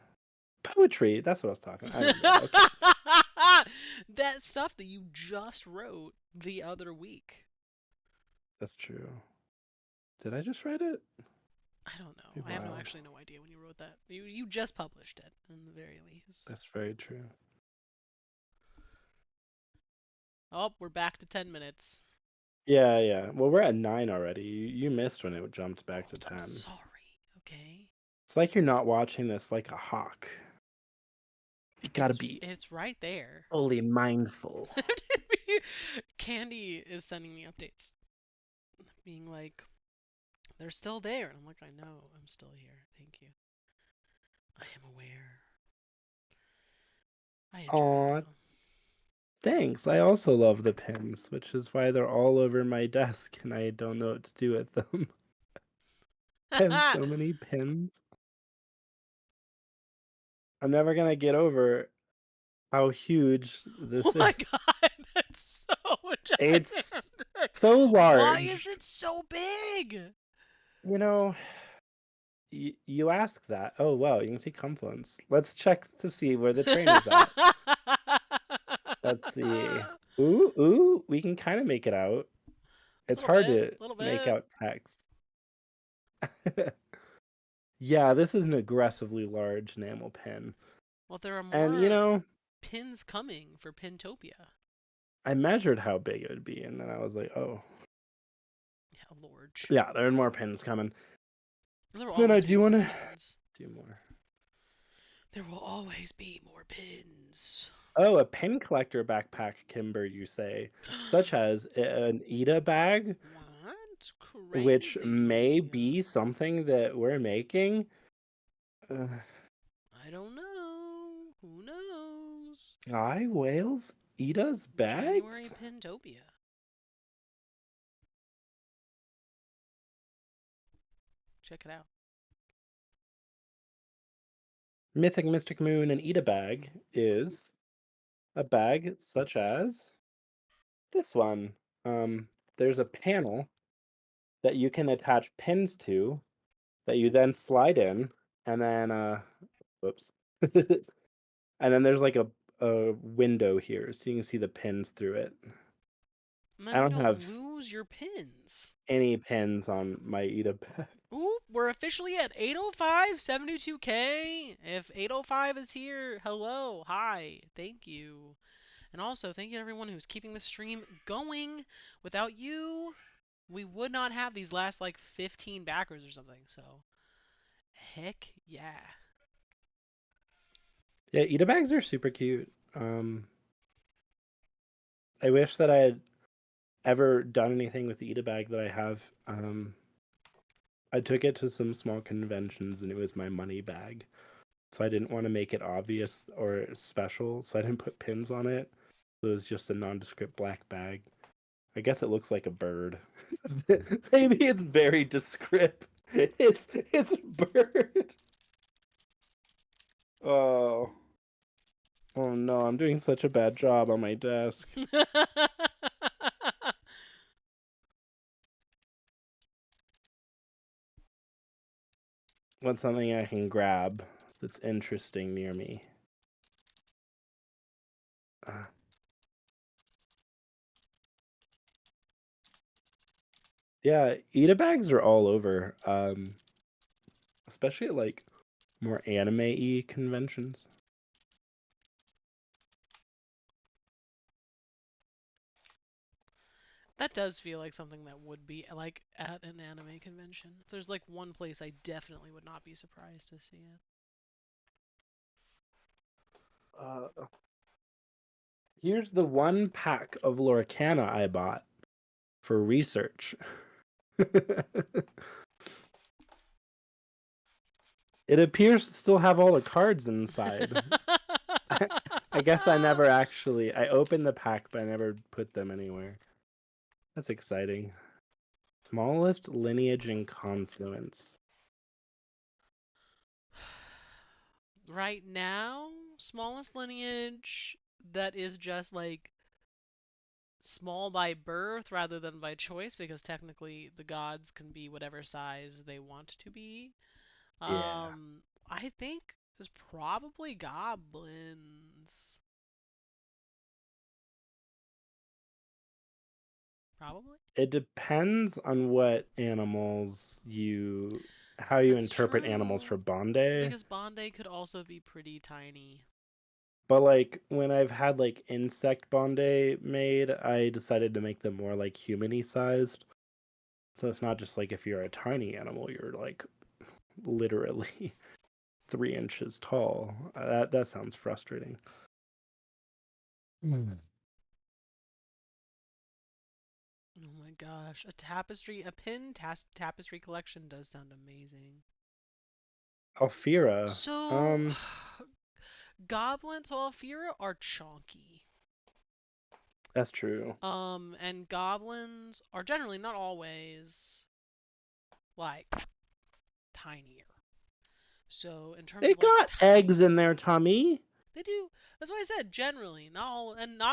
Poetry. That's what I was talking about. I remember. Okay. That stuff that you just wrote the other week. That's true. Did I just write it? I don't know. Be I have wild. actually no idea when you wrote that. You just published it, in the very least. That's very true. Oh, we're back to 10 minutes. Yeah. Well, we're at 9 already. You missed when it jumped back to 10. I'm sorry. Okay. It's like you're not watching this like a hawk. You gotta be It's right there. fully mindful. Candy is sending me updates, being like, "They're still there," and I'm like, "I know, I'm still here. Thank you. I am aware. I enjoy Aw, it though." thanks. I also love the pins, which is why they're all over my desk and I don't know what to do with them. I have so many pins. I'm never gonna get over how huge Oh this is. my god, that's so It's gigantic. so Why is large. it so big? You know, you ask that. Oh, wow, you can see Confluence. Let's check to see where the train is at. Let's see. Ooh, we can kind of make it out. It's hard to Little make bit. out text. Yeah, this is an aggressively large enamel pen. Well, there are And, more pins coming for Pintopia. I measured how big it would be, and then I was like, oh. Yeah, large. Yeah, there are more pins coming. There will Then I always be do more want to pins. do more. There will always be more pins. Oh, a pen collector backpack, Kimber, you say, such as an Ida bag, What? which may Crazy. be something that we're making. I don't know. Who knows? Guy Whales Ida's January bags? Pintopia. Check it out. Mythic Mystic Moon and Ida bag is a bag such as this one. There's a panel that you can attach pins to that you then slide in, and then whoops. And then there's like a window here so you can see the pins through it. And I then you don't don't have lose your pins. any pins on my Ida bag. Ooh, we're officially at 805 72K. If 805 is here, hello, hi, thank you. And also, thank you to everyone who's keeping the stream going. Without you, we would not have these last like 15 backers or something. So, heck yeah. Yeah, Ida bags are super cute. I wish that I had ever done anything with the Ida bag that I have. I took it to some small conventions and it was my money bag. so I didn't want to make it obvious or special, so I didn't put pins on it. So it was just a nondescript black bag. I guess it looks like a bird. Maybe it's very descriptive. It's a bird. Oh. Oh no, I'm doing such a bad job on my desk. What's something I can grab that's interesting near me? Yeah, Eda bags are all over. Especially at like more anime-y conventions. That does feel like something that would be like at an anime convention. If there's like one place I definitely would not be surprised to see it. Here's the one pack of Lorcana I bought for research. It appears to still have all the cards inside. I guess I never actually... I opened the pack, but I never put them anywhere. That's exciting. Smallest lineage in Confluence. Right now, smallest lineage that is just like small by birth rather than by choice, because technically the gods can be whatever size they want to be. Yeah. I think is probably goblins. Probably. It depends on what animals how you That's interpret animals true. for Bonde. Because Bonde could also be pretty tiny. But like when I've had like insect Bonde made, I decided to make them more like humany sized. So it's not just like if you're a tiny animal, you're like literally 3 inches tall. That sounds frustrating. Oh my gosh, a pin tapestry collection does sound amazing. Alfira. So, goblins, Alfira are chonky. That's true. And goblins are generally, not always, like, tinier. So, in terms They of, like, got eggs in their tummy. they do. That's what I said. Generally, not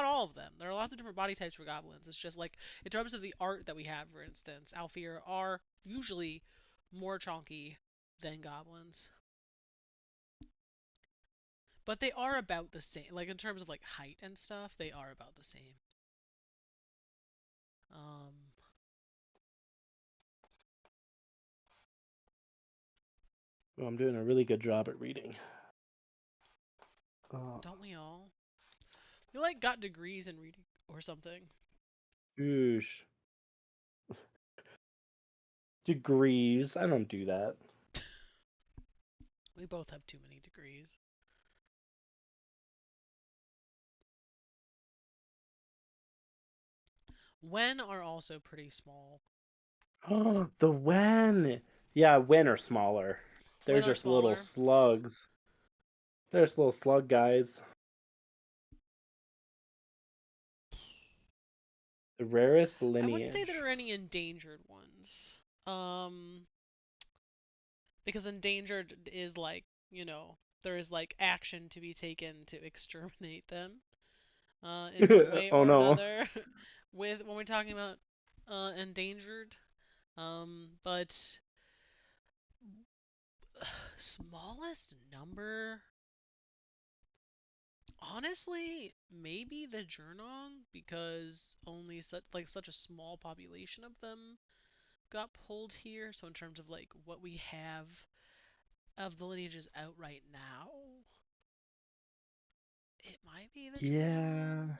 all of them. There are lots of different body types for goblins. It's just like in terms of the art that we have, for instance, Alfir are usually more chonky than goblins, but they are about the same. Like in terms of like height and stuff, they are about the same. Um, Well, I'm doing a really good job at reading. don't we all? We like got degrees in reading or something. Oosh. Degrees. I don't do that. We both have too many degrees. Wen are also pretty small. Oh, the Wen. Yeah, Wen are smaller. They're Wen are just little smaller. slugs. They're just little slug guys. The rarest I wouldn't say there lineage. are any endangered ones. Because endangered is like, there is like action to be taken to exterminate them, in one way Oh or no. another, with when we're talking about endangered. But smallest number, honestly, maybe the Jurnong, because only such a small population of them got pulled here. So in terms of like what we have of the lineages out right now, it might be the Yeah. Jurnong.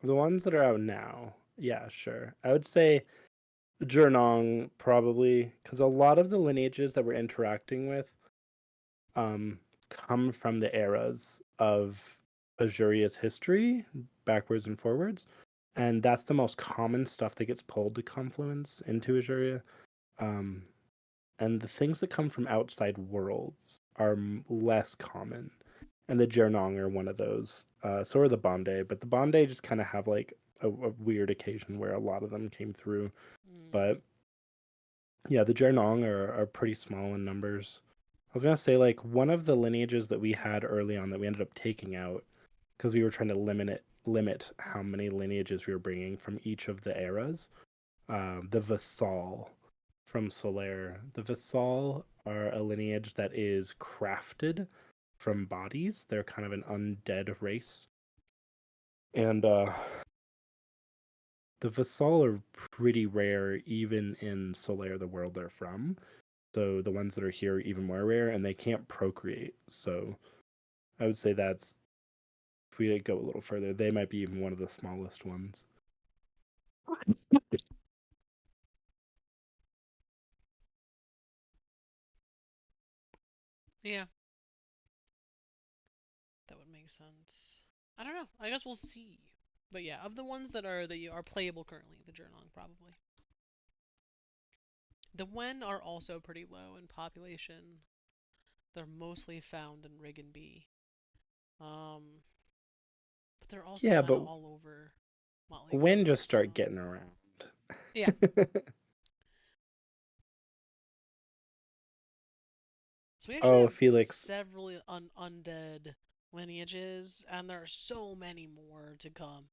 The ones that are out now. Yeah, sure. I would say Jurnong probably, because a lot of the lineages that we're interacting with come from the eras of Azuria's history, backwards and forwards. And that's the most common stuff that gets pulled to Confluence into Azuria. Um, and the things that come from outside worlds are less common. And the Jernong are one of those. So are the Bondi, but the Bondi just kind of have like a weird occasion where a lot of them came through. Mm. But yeah, the Jernong are pretty small in numbers. I was gonna say like one of the lineages that we had early on that we ended up taking out because we were trying to limit how many lineages we were bringing from each of the eras. The Vassal from Solaire. The Vassal are a lineage that is crafted from bodies. They're kind of an undead race. And the Vassal are pretty rare even in Solaire, the world they're from. So the ones that are here are even more rare, and they can't procreate. So I would say that's, if we go a little further, they might be even one of the smallest ones. Yeah, that would make sense. I don't know. I guess we'll see. But yeah, of the ones that are playable currently, the Jernong probably. The Wen are also pretty low in population. They're mostly found in Rig and B. Um, but they're also Yeah, kind but of all over Motley when just Coast. So start getting around. yeah, so we actually Oh, have Felix. several undead lineages, and there are so many more to come.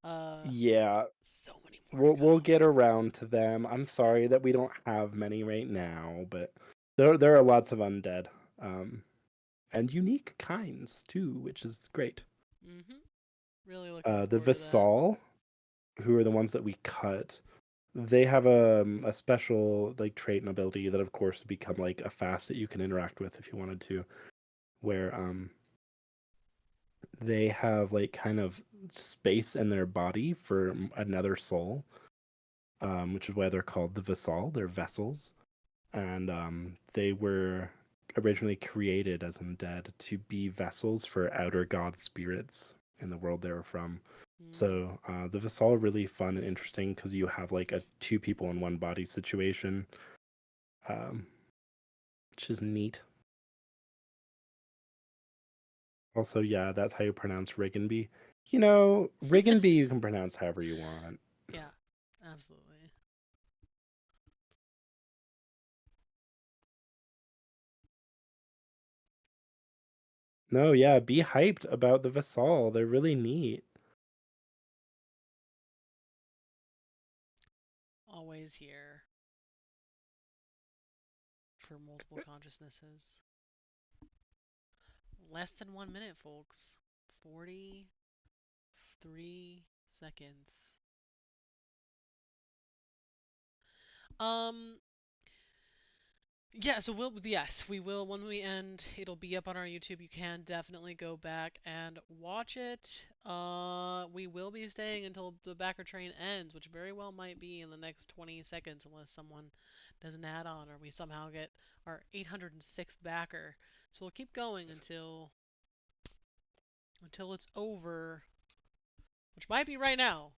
Uh, Yeah, so many more to we'll come. get around to them. I'm sorry that we don't have many right now, but there are lots of undead, and unique kinds too, which is great. Really looking The forward to that. Vassal, who are the ones that we cut, they have a special like trait and ability that, of course, become like a fast that you can interact with if you wanted to, where they have like kind of space in their body for another soul, which is why they're called the Vassal. They're vessels, and they were originally created as undead to be vessels for outer god spirits in the world they were from. Mm. So the Vassal are really fun and interesting because you have like a two people in one body situation, um, which is neat. Also, yeah, that's how you pronounce Riggenby. You know, Riggenby you can pronounce however you want. Yeah, absolutely. No, yeah, be hyped about the Vassal. They're really neat. Always here for multiple consciousnesses. Less than 1 minute, folks. 43 seconds. Um, yeah, so we will when we end. It'll be up on our YouTube. You can definitely go back and watch it. We will be staying until the backer train ends, which very well might be in the next 20 seconds unless someone does an add-on or we somehow get our 806th backer. So we'll keep going until it's over, which might be right now.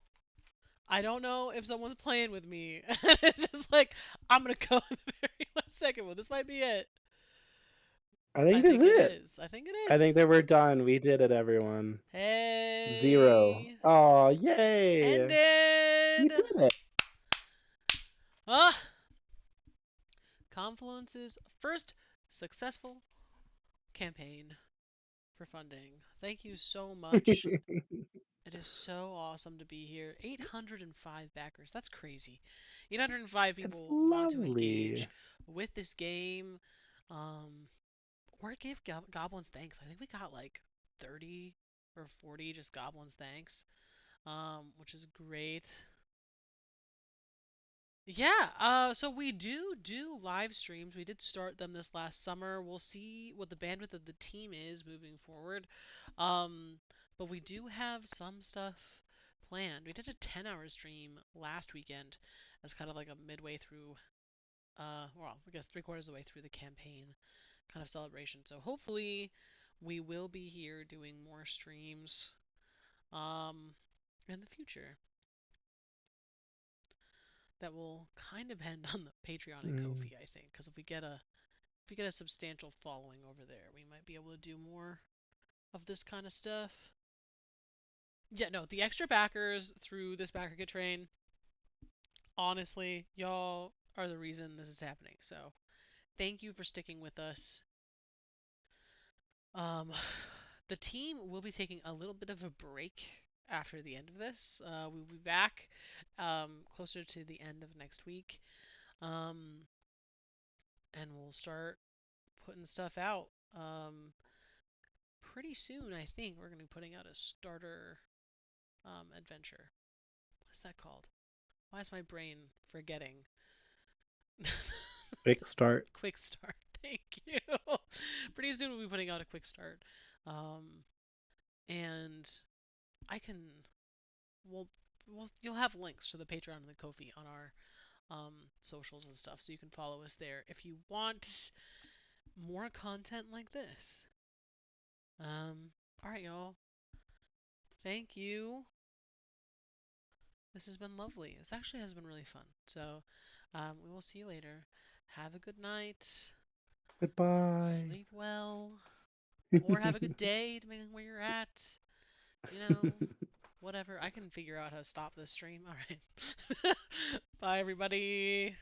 I don't know if someone's playing with me. It's just like I'm gonna go in the very last second. Well, this might be it. I I think this is think it it. is. I think it I is. think that we're done. We did it, everyone. 0. Hey, Oh, yay! You ended. did it. Ah, Confluence's first successful campaign for funding. Thank you so much. It is so awesome to be here. 805 backers. That's crazy. 805 It's people want to lovely. engage with this game. Um, or give goblins thanks. I think we got like 30 or 40 just goblins thanks. Which is great. Yeah, so we do live streams. We did start them this last summer. We'll see what the bandwidth of the team is moving forward. Um, but we do have some stuff planned. We did a 10-hour stream last weekend as kind of like a midway through, well, I guess three-quarters of the way through the campaign kind of celebration. So hopefully we will be here doing more streams, um, in the future. that will kind of depend on the Patreon and Mm. Ko-fi, I think, because if we get a substantial following over there, we might be able to do more of this kind of stuff. Yeah, no, the extra backers through this BackerKit train, honestly, y'all are the reason this is happening. So thank you for sticking with us. Um, the team will be taking a little bit of a break after the end of this. We'll be back closer to the end of next week, um, and we'll start putting stuff out. Pretty soon, I think we're going to be putting out a starter adventure. What's that called? Why is my brain forgetting? Quick start. Quick start. Thank you. Pretty soon we'll be putting out a quick start. And I can you'll have links to the Patreon and the Ko-fi on our socials and stuff, so you can follow us there if you want more content like this. All right, y'all. Thank you. This has been lovely. This actually has been really fun. So, we will see you later. Have a good night. Goodbye. Sleep well. Or have a good day, depending on where you're at. You know, whatever. I can figure out how to stop this stream. Alright. Bye, everybody.